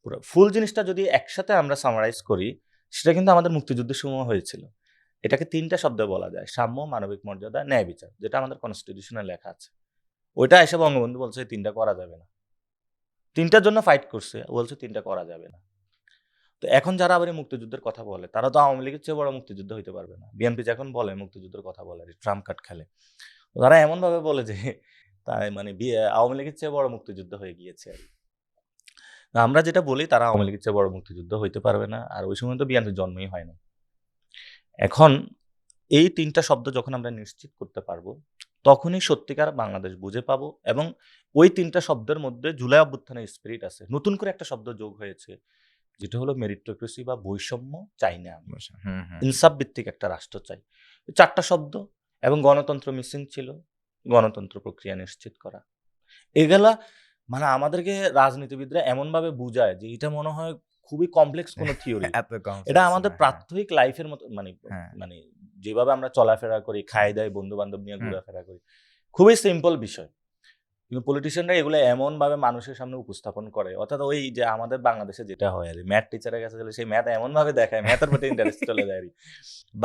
পুরো ফুল জিনিসটা যদি একসাথে আমরা সামারাইজ করি, সেটা কিন্তু আমাদের মুক্তিযুদ্ধের সময় হয়েছিল। এটাকে 3টা শব্দে বলা যায়: সাম্য, মানবিক মর্যাদা, ন্যায় বিচার, যেটা আমাদের কনস্টিটিউশনে লেখা আছে। ওইটা এসে বঙ্গবন্ধু বলছে 3টা করা যাবে না, 3টার জন্য ফাইট করছে, বলছে 3টা করা যাবে না। তো এখন যারা আবার এই মুক্তিযুদ্ধের কথা বলে, তারা তো আওয়ামী লীগের চেয়ে বড় মুক্তিযুদ্ধ হইতে পারবে না। বিএনপি যখন বলে মুক্তিযুদ্ধের কথা বলে, ট্রাম্প কার্ড খেলে, তারা এমন ভাবে বলে যে তাই মানে আওয়ামী লীগের চেয়ে বড় মুক্তিযুদ্ধ হয়ে গিয়েছে আর কি। আমরা যেটা বলি, তারা আওয়ামী লীগের চেয়ে বড় মুক্তিযুদ্ধ হইতে পারবে না, আর ওই সময় তো বিএনপির জন্মই হয় না। এখন এই 3টা শব্দ যখন আমরা নিশ্চিত করতে পারবো, তখনই সত্যিকার বাংলাদেশ বুঝে পাবো, এবং ওই 3টা শব্দের মধ্যে জুলাই অভ্যুত্থানের স্পিরিট আছে। নতুন করে একটা শব্দ যোগ হয়েছে, যেটা হলো মেরিটোক্রেসি বা বৈষম্য চাই না আমি। ইনসাফ ভিত্তিক একটা রাষ্ট্র চাই। 4টা শব্দ, এবং গণতন্ত্র মিসিং ছিল, গণতন্ত্র প্রক্রিয়া নিশ্চিত করা। এগুলা মানে আমাদেরকে রাজনীতিবিদরা এমনভাবে বুঝায় যে এটা মনে হয় খুবই কমপ্লেক্স কোনো থিওরি। এত complex এটা আমাদের না, হ্যাঁ। প্রাত্যহিক লাইফের মতো, মানে হ্যাঁ। মানে যেভাবে আমরা চলাফেরা করি, খাই দাই, বন্ধু বান্ধব নিয়ে ঘোরাফেরা করি, খুবই সিম্পল বিষয়। কিন্তু পলিটিশিয়ানরা এগুলো এমন ভাবে মানুষের সামনে উপস্থাপন করে, অর্থাৎ ওই যে আমাদের বাংলাদেশে যেটা হয় আর ম্যাথ টিচারের কাছে গেলে সেই ম্যাথ এমন ভাবে দেখায়, ম্যাথের প্রতি ইন্টারেস্ট চলে যায় আর কি।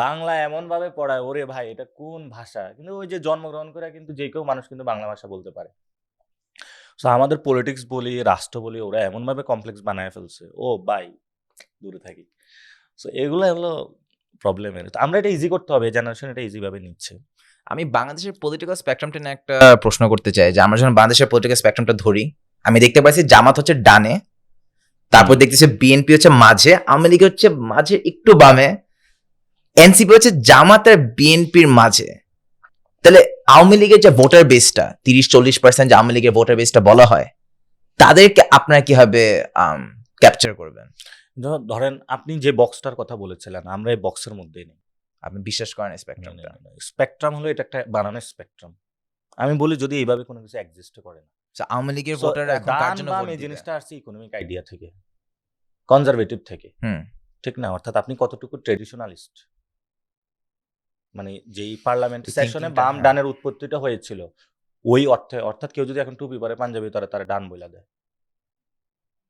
বাংলা এমন ভাবে পড়ায়, ওরে ভাই এটা কোন ভাষা, কিন্তু ওই যে জন্মগ্রহণ করে কিন্তু যে কেউ মানুষ কিন্তু বাংলা ভাষা বলতে পারে। তো আমাদের পলিটিক্স বলি, রাষ্ট্র বলি, ওরা এমন ভাবে কমপ্লেক্স বানায় ফেলছে, ও ভাই দূরে থাকি। সো এগুলো হলো প্রবলেমের। আমরা এটা ইজি করতে হবে, জেনারেশন এটা ইজি ভাবে নিচ্ছে। আমি বাংলাদেশের পলিটিক্যাল স্পেকট্রামটা নিয়ে একটা প্রশ্ন করতে চাই, যে আমরা যখন বাংলাদেশের পলিটিক্যাল স্পেকট্রামটা ধরি, আমি দেখতে পাচ্ছি জামাত হচ্ছে ডানে, তারপর দেখতেছি বিএনপি হচ্ছে মাঝে, আওয়ামী লীগ হচ্ছে মাঝে একটু বামে, এনসিপি হচ্ছে জামাত আর বিএনপির মাঝে। তাহলে আওয়ামী লীগের যে ভোটার বেসটা 30-40% যে আওয়ামী লীগের ভোটার বেসটা বলা হয়, তাদেরকে আপনারা কিভাবে ক্যাপচার করবেন? ধরেন আপনি যে বক্সটার কথা বলেছিলেন, আমরা এই বক্সের মধ্যেই নেই। আপনি বিশ্বাস করেন স্পেকট্রামটা? স্পেকট্রাম হলো এটা একটা বানানোর স্পেকট্রাম। আমি বলি যদি এইভাবে কোনো কিছু এক্সিস্ট করে না। আওয়ামী লীগের So, ভোটার এখন কার ডান জন্য বাম ভোট এই দিবে? জিনিসটা আসছে ইকোনমিক আইডিয়া থেকে, কনজারভেটিভ থেকে, হুম। ঠিক না? অর্থাৎ আপনি কতটুকু ট্রেডিশনালিস্ট, মানে যেই পার্লামেন্ট এই সেশনে thinking টা, বাম হ্যাঁ। ডানের উৎপত্তিটা হয়েছিল ওই অর্থে, অর্থাৎ কেউ যদি এখন টুপি পরে পাঞ্জাবি পরে তারা ডান বইলা দেয়,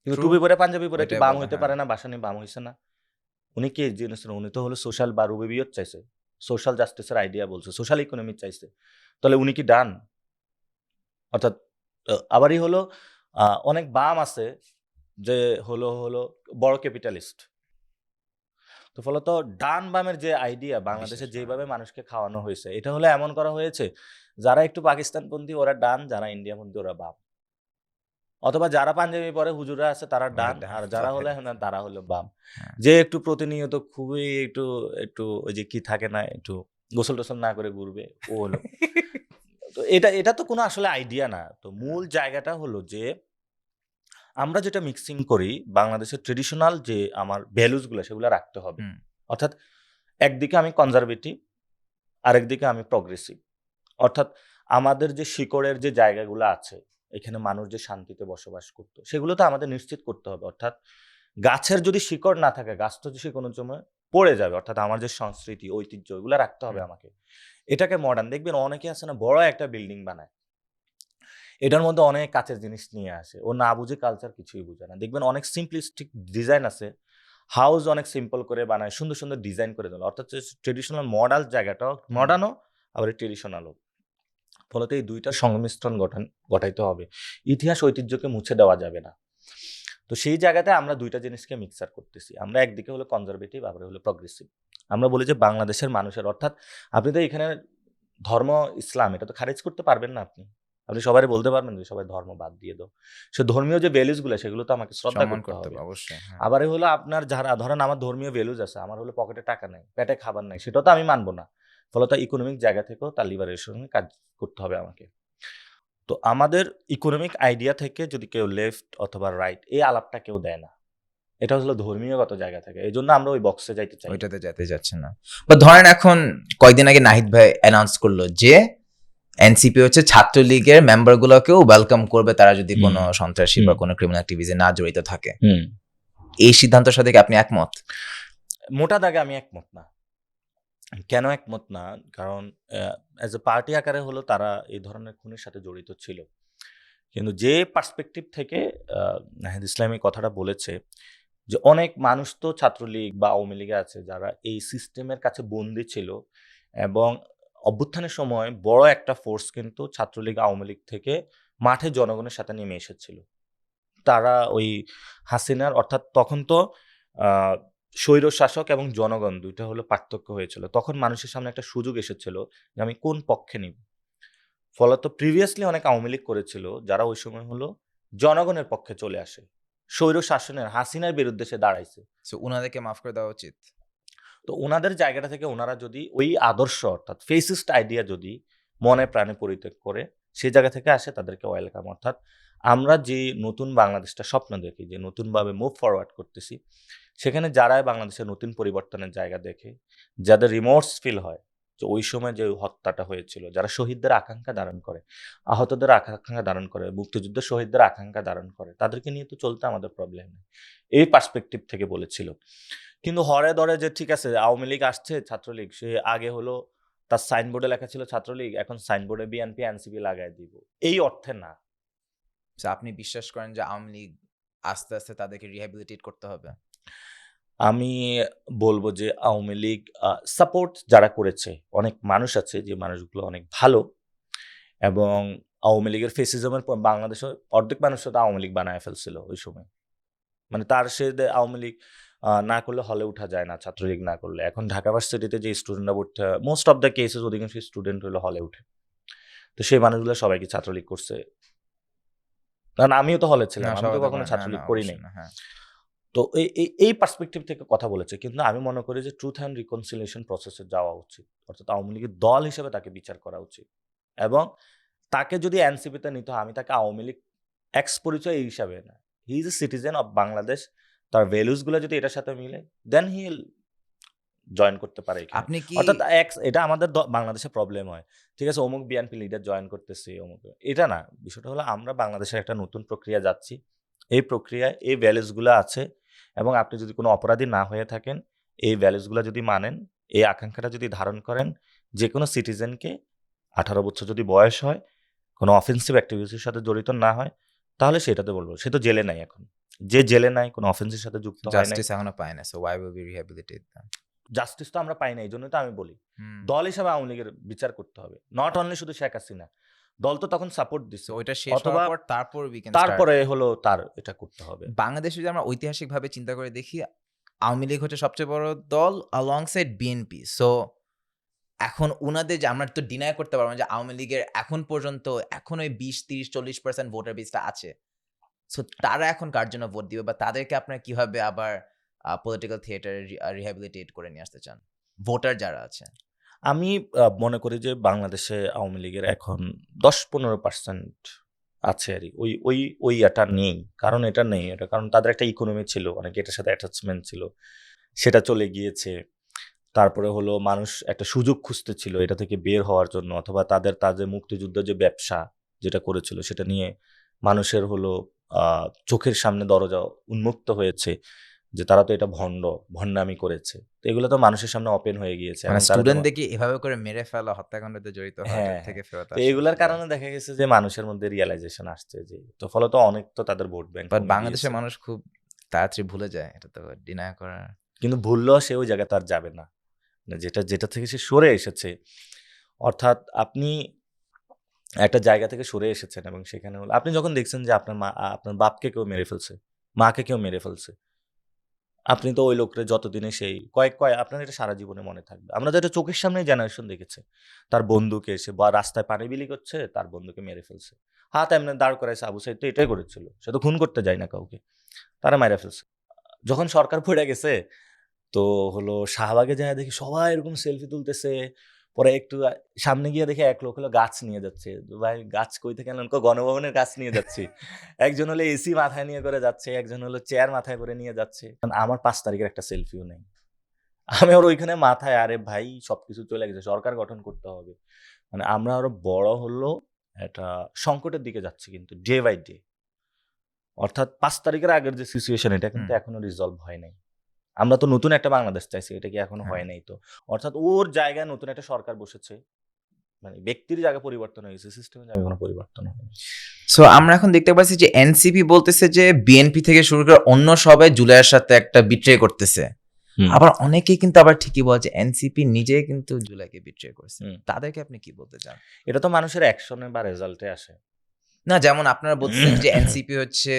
কিন্তু True, টুপি পরে পাঞ্জাবি পরে কি ওইটাই বাম বলে, হইতে হ্যাঁ। পারে না? বাসা নিয়ে বাম হইছে না? উনি কি জিনিসটা, উনি তো হলো সোশ্যাল বা রুবিবিয়ত চাইছে, সোশ্যাল জাস্টিসের আইডিয়া বলছে, সোশ্যাল ইকোনমি চাইছে, তাহলে উনি কি ডান? অর্থাৎ আবারই হলো অনেক বাম আছে যে হলো হলো বড় ক্যাপিটালিস্ট। তো ফলত ডান বামের যে আইডিয়া বাংলাদেশে বিশেষ যেভাবে মানুষকে খাওয়ানো হয়েছে, এটা হলো এমন করা হয়েছে যারা একটু পাকিস্তানপন্থী ওরা ডান, যারা ইন্ডিয়াপন্থী ওরা বাম, অথবা যারা পাঞ্জাবি পরে হুজুরা আছে তারা ওরা ডান, ডান, আর যারা হলো পরে। তারা হলো বাম। হ্যাঁ। যে একটু প্রতিনিয়ত খুবই একটু একটু ওই যে কি থাকে না, একটু গোসল টোসল না করে ঘুরবে, ও হলো। তো এটা এটা তো কোনো আসলে আইডিয়া না। তো মূল জায়গাটা হলো যে আমরা যেটা মিক্সিং করি, বাংলাদেশের ট্রেডিশনাল যে আমার ভ্যালুস গুলো সেগুলো রাখতে হবে। হুম। অর্থাৎ একদিকে আমি কনজারভেটিভ, আরেকদিকে আমি প্রগ্রেসিভ। অর্থাৎ আমাদের যে শিকড়ের যে জায়গাগুলো আছে, এখানে মানুষ যে শান্তিতে বসবাস করতো, সেগুলো তো আমাদের নিশ্চিত করতে হবে। অর্থাৎ গাছের যদি শিকড় না থাকে, গাছ তো সে কোনো সময় পড়ে যাবে। অর্থাৎ আমার যে সংস্কৃতি, ঐতিহ্য, এগুলো রাখতে হবে আমাকে। এটাকে মডার্ন, দেখবেন অনেকে আছে না বড় একটা বিল্ডিং বানায়, এটার মধ্যে অনেক কাঁচের জিনিস নিয়ে আসে, ও না বুঝে কালচার কিছুই বুঝে না। দেখবেন অনেক সিম্পলিস্টিক ডিজাইন আছে, হাউস অনেক সিম্পল করে বানায়, সুন্দর সুন্দর ডিজাইন করে দেয়। অর্থাৎ ট্রেডিশনাল মডার্ন জায়গাটাও মডার্নও, আবার ট্রেডিশনালও। ফলত এই দুইটার সংমিশ্রণ ঘটাইতে হবে। ইতিহাস ঐতিহ্যকে মুছে দেওয়া যাবে না। তো সেই জায়গাতে আমরা দুইটা জিনিসকে মিক্সার করতেছি। আমরা একদিকে হলো কনজারভেটিভ, আবার হলো প্রগ্রেসিভ। আমরা বলি যে বাংলাদেশের মানুষের, অর্থাৎ আপনি তো এখানে ধর্ম ইসলাম এটা তো খারিজ করতে পারবেন না। আপনি সবাই বলতে পারবেন যে সবাই ধর্ম বাদ দিয়ে দাও, সে ধর্মীয় যে ভ্যালুস গুলো সেগুলো তো আমাকে শ্রদ্ধা সম্মান করতে হবে। অবশ্যই, হ্যাঁ। আবার হলো আপনার যারা ধরেন আমার ধর্মীয় ভ্যালুস আছে, আমার হলো পকেটে টাকা নাই, পেটে খাবার নাই, সেটাও তো আমি মানবো না। ফলত ইকোনমিক জায়গা থেকেও তার লিবারেশনে কাজ করতে হবে আমাকে। তো আমাদের ইকোনমিক আইডিয়া থেকে যদি কেউ লেফট অথবা রাইট এই আলাপটা কেউ দেয় না, এটা হলো ধর্মীয়গত জায়গা থেকে। এই জন্য আমরা ওই বক্সে যাইতে চাই। ওইটাতে যেতে যাচ্ছে না। বা ধরেন এখন কয়েকদিন আগে নাহিদ ভাই অ্যানাউন্স করলো যে এনসিপি হচ্ছে ছাত্রলীগের মেম্বার গুলোকেও ওয়েলকাম করবে, তারা যদি কোনো সন্ত্রাসী বা কোনো ক্রিমিনাল অ্যাক্টিভিটিতে না জড়িত থাকে। এই সিদ্ধান্তের সাথে কি আপনি একমত? মোটা দাগে আমি একমত না। কেন একমত না? কারণ অ্যাজ এ পার্টি আকারে হলো তারা এই ধরনের খুনের সাথে জড়িত ছিল, কিন্তু যে পার্সপেক্টিভ থেকে নাহিদ ইসলাম এই কথাটা বলেছে যে অনেক মানুষ তো ছাত্রলীগ বা আওয়ামী লীগে আছে যারা এই সিস্টেমের কাছে বন্দী ছিল, এবং অভ্যুত্থানের সময় বড় একটা ফোর্স কিন্তু ছাত্রলীগ আওয়ামী লীগ থেকে মাঠে জনগণের সাথে নেমে এসেছিল। তারা ওই হাসিনার, অর্থাৎ তখন তো স্বৈর শাসক এবং জনগণ দুইটা হলো পার্থক্য হয়েছিল। তখন মানুষের সামনে একটা সুযোগ এসেছিল যে আমি কোন পক্ষে নিব। ফলত প্রিভিয়াসলি অনেক আওয়ামী লীগ করেছিল যারা ওই সময় হলো জনগণের পক্ষে চলে আসে, স্বৈর শাসনের হাসিনার বিরুদ্ধে সে দাঁড়াইছে। ওনাদেরকে মাফ করে দেওয়া উচিত। তো ওনাদের জায়গাটা থেকে ওনারা যদি ওই আদর্শ, অর্থাৎ ফেসিস্ট আইডিয়া যদি মনে প্রাণে পরিত্যাগ করে সেই জায়গা থেকে আসে, তাদেরকে ওয়েলকাম। অর্থাৎ আমরা যে নতুন বাংলাদেশটা স্বপ্ন দেখি, যে নতুনভাবে মুভ ফরওয়ার্ড করতেছি, সেখানে যারাই বাংলাদেশের নতুন পরিবর্তনের জায়গা দেখে, যাদের রিমোর্স ফিল হয় যে ওই সময় যে হত্যাটা হয়েছিল, যারা শহীদদের আকাঙ্ক্ষা ধারণ করে, আহতদের আকাঙ্ক্ষা ধারণ করে, মুক্তিযুদ্ধের শহীদদের আকাঙ্ক্ষা ধারণ করে, তাদেরকে নিয়ে তো চলতে আমাদের প্রবলেম নেই, এই পার্সপেক্টিভ থেকে বলেছিল। কিন্তু হরে ধরে যে ঠিক আছে আওয়ামী লীগ আসছে, ছাত্রলীগ, সে আগে হলো তার সাইনবোর্ডে লেখা ছিল ছাত্রলীগ, এখন সাইনবোর্ডে বিএনপি এনসিপি লাগাই দিব, এই অর্থে না। So, আপনি বিশ্বাস করেন যে আওয়ামী লীগ আস্তে আস্তে তাদেরকে রিহ্যাবিলিটেট করতে হবে? আমি বলবো যে আওয়ামী লীগ সাপোর্ট যারা করেছে, অনেক মানুষ আছে যে মানুষগুলো অনেক ভালো, এবং আওয়ামী লীগের ফেসিজমের বাংলাদেশের অর্ধেক মানুষ তো আওয়ামী লীগ বানায় ফেলছিল ওই সময়। মানে তার সে আওয়ামী লীগ না করলে হলে উঠা যায় না, ছাত্রলীগ না করলে। এখন ঢাকা ভার্সিটিতে যে স্টুডেন্টরা ভর্তি হয়, মোস্ট অফ দ্য কেসেস অধিকাংশ স্টুডেন্ট হলো হলে উঠে। তো সেই মানুষগুলো সবাই কি ছাত্রলীগ করছে? কারণ আমিও তো হলে ছিলাম, আমি তো কখনো ছাত্রলীগ করি নাই। হ্যাঁ, তো এই পার্সপেক্টিভ থেকে কথা বলেছে। কিন্তু আমি মনে করি যে ট্রুথ অ্যান্ড রিকনসিলিয়েশন প্রসেসে যাওয়া উচিত, অর্থাৎ আওয়ামী লীগের দল হিসেবে তাকে বিচার করা উচিত, এবং তাকে যদি এনসিপিতে নিতে হয়, আমি তাকে আওয়ামী লীগ এক্স পরিচয় এই হিসাবে না, he is a citizen of Bangladesh, তার ভ্যালুসগুলো যদি এটার সাথে মিলে, দেন হি জয়েন করতে পারে এখানে। আপনি কি অর্থাৎ এটা আমাদের বাংলাদেশে প্রবলেম হয়, ঠিক আছে অমুক বিএনপি লিডার জয়েন করতেছে অমুক, এটা না। বিষয়টা হলো আমরা বাংলাদেশের একটা নতুন প্রক্রিয়া যাচ্ছি, এই প্রক্রিয়ায় এই ভ্যালুসগুলো আছে, এবং আপনি যদি কোনো অপরাধী না হয়ে থাকেন, এই ভ্যালুসগুলো যদি মানেন, এই আকাঙ্ক্ষাটা যদি ধারণ করেন, যে কোনো সিটিজেনকে 18 বছর যদি বয়স হয়, কোনো অফেন্সিভ অ্যাক্টিভিটির সাথে জড়িত না হয়, তাহলে সেটাতে বলবো। সে তো জেলে নাই এখন, যে জেলে নাই, কোনো অফেন্সের সাথে যুক্ত হয় নাই, জাস্টিস এখনো পায় না, so why will be rehabilitate them? Justice তো আমরা পাই না, এই জন্য তো আমি বলি দল হিসাবে আওয়ামী লীগের বিচার করতে হবে, নট অনলি শুধু শেখ হাসিনা। দল তো তখন সাপোর্ট দিচ্ছে, সো ওইটা শেষ অথবা হওয়ার পর তারপর উই ক্যান স্টার্ট। তারপরে হলো তার এটা করতে হবে। বাংলাদেশে যদি আমরা ঐতিহাসিকভাবে চিন্তা করে দেখি, আওয়ামী লীগ হচ্ছে সবচেয়ে বড় দল অলংসাইড বিএনপি। সো এখন উনাদের যে আমরা তো ডিনাই করতে পারবো না যে আওয়ামী লীগের এখন পর্যন্ত এখন ওই 20, 30, 40% ভোটার বেসটা আছে। সো তারা এখন কার জন্য ভোট দিবে, বা তাদেরকে আপনারা কিভাবে আবার পলিটিক্যাল থিয়েটারে রিহ্যাবিলিটেট করে নিয়ে আসতে চান, ভোটার যারা আছে? আমি মনে করি যে বাংলাদেশে আওয়ামী লীগের এখন 10-15% আছে আর কি। ওই এটা নেই, কারণ এটা নেই, এটা কারণ তাদের একটা ইকোনমি ছিল, অনেক এটার সাথে অ্যাটাচমেন্ট ছিল, সেটা চলে গিয়েছে। তারপরে হলো মানুষ একটা সুযোগ খুঁজতেছিল এটা থেকে বের হওয়ার জন্য, অথবা তাদের মুক্তিযুদ্ধের যে ব্যবসা যেটা করেছিল সেটা নিয়ে মানুষের হলো চোখের সামনে দরজা উন্মুক্ত হয়েছে, যে তারা তো এটা ভণ্ডামি করেছে। তো এগুলো তো মানুষের সামনে ওপেন হয়ে গিয়েছে, এবং তারা তো স্টুডেন্টদেরকে এভাবে করে মেরে ফেলা, হত্যাকাণ্ডে জড়িত হওয়া, হ্যাঁ, এটার থেকে ফেরত তো আসা এগুলার আসলে। কারণে দেখা গেছে যে মানুষের মধ্যে রিয়েলাইজেশন আসছে, যে তো ফলত অনেক তো তাদের ভোট ব্যাংক বাট বাংলাদেশের মানুষ খুব তাড়াতাড়ি ভুলে যায়, এটা তো ডিনাই করার। কিন্তু ভুললেও সে ওই জায়গায় তার যাবে না, যেটা থেকে সে সরে এসেছে। অর্থাৎ আপনি একটা জায়গা থেকে সরে এসেছেন, এবং সেখানে হলো আপনি যখন দেখছেন যে আপনার বাপকে কেউ মেরে ফেলছে, মাকে কেউ মেরে ফেলছে, আপনি তো ওই লোকরে যতদিনে সেই কয়েক আপনার এটা সারা জীবনে মনে থাকবে। আমরা যেটা চোখের সামনে জেনারেশন দেখেছে, তার বন্ধুকে এসে বা রাস্তায় পানি বিলি করছে, তার বন্ধুকে মেরে ফেলছে, হাত এমনি দাঁড় করাইছে, আবু সাইদ তো এটাই করেছিল, সে তো খুন করতে যায় না কাউকে, তারা মেরে ফেলছে। যখন সরকার পড়ে গেছে, তো হলো শাহবাগে যায় দেখি সবাই এরকম সেলফি তুলতেছে, পরে একটু সামনে গিয়ে দেখে এক লোক হলো গাছ নিয়ে যাচ্ছে, ভাই গাছ কই থেকে আনলেন? গণভবনের গাছ নিয়ে যাচ্ছি। একজন হলো এসি মাথায় নিয়ে করে যাচ্ছে, একজন হলো চেয়ার মাথায় করে নিয়ে যাচ্ছে। আমার 5 তারিখের একটা সেলফিও নেই। আমি ওর ওইখানে মাথায়, আরে ভাই সবকিছু চলে গেছে, সরকার গঠন করতে হবে। মানে আমরা আরো বড় হলো একটা সংকটের দিকে যাচ্ছি, কিন্তু ডে বাই ডে। অর্থাৎ 5 তারিখের আগের যে সিচুয়েশন, এটা কিন্তু এখনো রিজলভ হয় নাই। আমরা তো নতুন একটা বাংলাদেশ চাইছি, এটা কি এখনো হয় নাই? তো অর্থাৎ ওর জায়গায় নতুন একটা সরকার বসেছে, মানে ব্যক্তির জায়গা পরিবর্তন হয়ে গেছে, সিস্টেমের জায়গায় কোনো পরিবর্তন হয়নি। সো আমরা এখন দেখতে পাচ্ছি যে এনসিপি বলতেছে যে বিএনপি থেকে শুরু করে অন্য সবাই জুলাইয়ের সাথে একটা বিট্রে করতেছে। আবার অনেকেই কিন্তু আবার ঠিকই বলছে এনসিপি নিজেই কিন্তু জুলাইকে বিট্রে করছে। তাদেরকে আপনি কি বলতে চান? এটা তো মানুষের অ্যাকশনে বা রেজাল্টে আসে না, যেমন আপনারা বলছেন যে এনসিপি হচ্ছে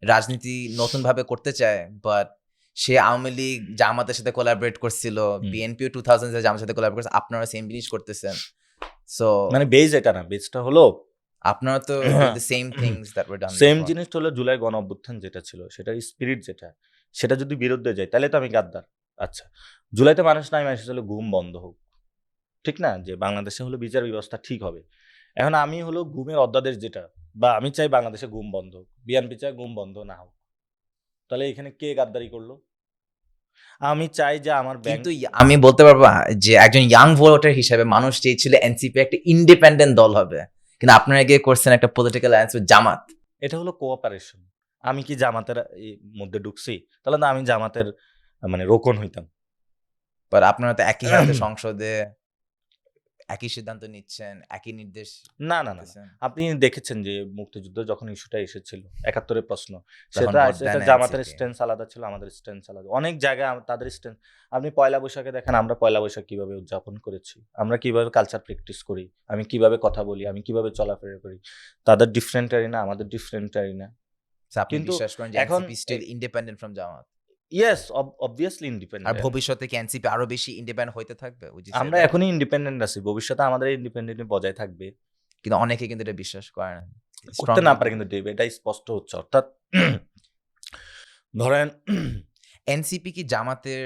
রাজনীতি নতুন ভাবে করতে চায়, বাট সে আওয়ামী লীগ জামাতের সাথে কোলাবরেট করছিল, বিএনপিও 2000 জামাতের সাথে কোলাবরেট করছে, আপনারা সেম জিনিস করতেছেন। সো মানে বেজ এটা না, বেজটা হলো আপনারা তো the same things that were done same before. জিনিসটা হলো জুলাই গণ অভ্যুত্থান যেটা ছিল, সেটার স্পিরিট যেটা, সেটা যদি বিরুদ্ধে যায় তাহলে তো আমি গাদ্দার। আচ্ছা, জুলাইতে মানুষ নাই, মানুষ হলো ঘুম বন্ধ হোক, ঠিক না? যে বাংলাদেশে হলো বিচার ব্যবস্থা ঠিক হবে। এখন আমি হলো ঘুমের অধ্যাদেশ যেটা, বা আমি চাই বাংলাদেশে ঘুম বন্ধ, বিএনপি চাই ঘুম বন্ধ না হোক, তাহলে এখানে কে গাদ্দারি করলো? আমি চাই যে আমার ব্যাংক, কিন্তু আমি বলতে পারবো যে একজন ইয়াং ভোটার হিসেবে মানুষ চেয়েছিল এনসিপি একটা ইন্ডিপেন্ডেন্ট দল হবে, কিন্তু আপনারা গিয়ে করছেন একটা পলিটিক্যাল অ্যালায়েন্স উইথ জামাত। এটা হলো কোঅপারেশন। আমি কি জামাতের মধ্যে ঢুকছি? তাহলে না আমি জামাতের মানে রোকন হইতাম। বাট আপনারা তো একই হাতে সংসদে একই সিদ্ধান্ত নিচ্ছেন, একই নির্দেশ না, না, না, না। দিতেছেন। আপনি দেখেছেন যে মুক্তিযুদ্ধ যখন ইস্যুটা এসেছিল, ৭১ প্রশ্ন, তখন সেটা ভোট দেয় এটা না জামাতের NCP স্ট্যান্স আলাদা ছিল, আমাদের স্ট্যান্স আলাদা। অনেক জায়গায় তাদের স্ট্যান্স, আপনি পয়লা বৈশাখে দেখেন আমরা পয়লা বৈশাখ কিভাবে উদযাপন করেছি, আমরা কিভাবে কালচার প্র্যাকটিস করি, আমি কিভাবে কথা বলি, আমি কিভাবে চলাফেরা করি। তাদের ডিফারেন্ট এরিনা, আমাদের ডিফারেন্ট এরিনা। So আপনি কিন্তু বিশ্বাস করেন যে এখন NCP still independent from Jamaat? Yes, obviously আর ইন্ডিপেন্ডেন্ট। ভবিষ্যতে কি এনসিপি আরো বেশি ইন্ডিপেন্ডেন্ট হইতে থাকবে? Would you say আমরা that? এখনই ইন্ডিপেন্ডেন্ট আছি, ভবিষ্যতে আমাদের ইন্ডিপেন্ডেন্ট বজায় থাকবে। কিন্তু অনেকে কিন্তু এটা বিশ্বাস করে না। করতে না পারে কিন্তু দেব, এটাই স্পষ্ট হচ্ছে। অর্থাৎ ধরেন এনসিপি কি জামাতের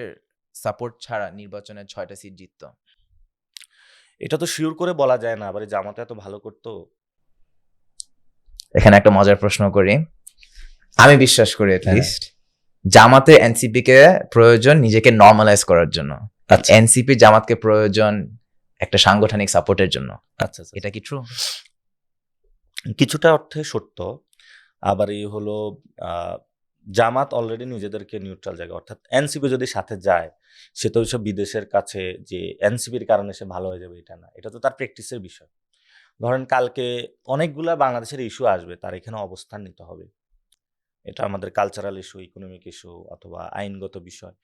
সাপোর্ট ছাড়া নির্বাচনে 6টা সিট জিততো? এটা তো শিওর করে বলা যায় না, আবার এই জামাতে এত ভালো করতো। এখানে একটা মজার প্রশ্ন করি। আমি বিশ্বাস করি হ্যাঁ। লিস্ট জামাতের এনসিপি কে প্রয়োজন নিজেকে নরমালাইজ করার জন্য, আচ্ছা এনসিপি জামাতকে প্রয়োজন একটা সাংগঠনিক সাপোর্টের জন্য। আচ্ছা আচ্ছা। এটা কি ট্রু? কিছুটা অর্থে সত্য, আবার এই হলো জামাত অলরেডি নিজেদেরকে নিউট্রাল জায়গা, অর্থাৎ এনসিপি যদি সাথে যায়, সে তো ওইসব বিদেশের কাছে যে এনসিপির কারণে সে ভালো হয়ে যাবে এটা না, এটা তো তার প্র্যাকটিসের বিষয়। ধরেন কালকে অনেকগুলা বাংলাদেশের ইস্যু আসবে, তার এখানে অবস্থান নিতে হবে। এটা আমাদের কালচারাল ইস্যু, ইকোনমিক ইস্যু অথবা আইনগত বিষয়।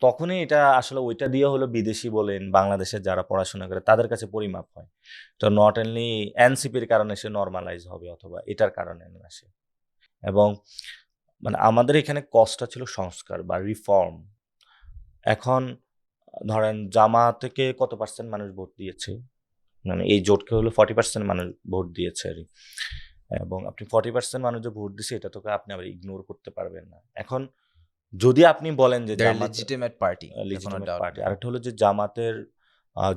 তখনই এটা আসলে ওইটা দিয়ে হলো বিদেশি বলেন, বাংলাদেশের যারা পড়াশোনা করে তাদের কাছে পরিমাপ হয়। তো নট অনলি এনসিপির কারণে সে নরমালাইজ হবে অথবা এটার কারণে না সে। এবং মানে আমাদের এখানে কষ্টটা ছিল সংস্কার বা রিফর্ম। এখন ধরেন জামাত থেকে কত পার্সেন্ট মানুষ ভোট দিয়েছে, মানে এই জোটকে হলো 40% মানুষ ভোট দিয়েছে আর কি। এবং আপনি 40% মানুষ যে ভোট দিছে এটা তোকে আপনি আবার ইগনোর করতে পারবেন না। এখন যদি আপনি বলেন যে They're জামাত legitimate party, there's কোনো legitimate doubt party, নেই। আরেকটা হলো যে জামাতের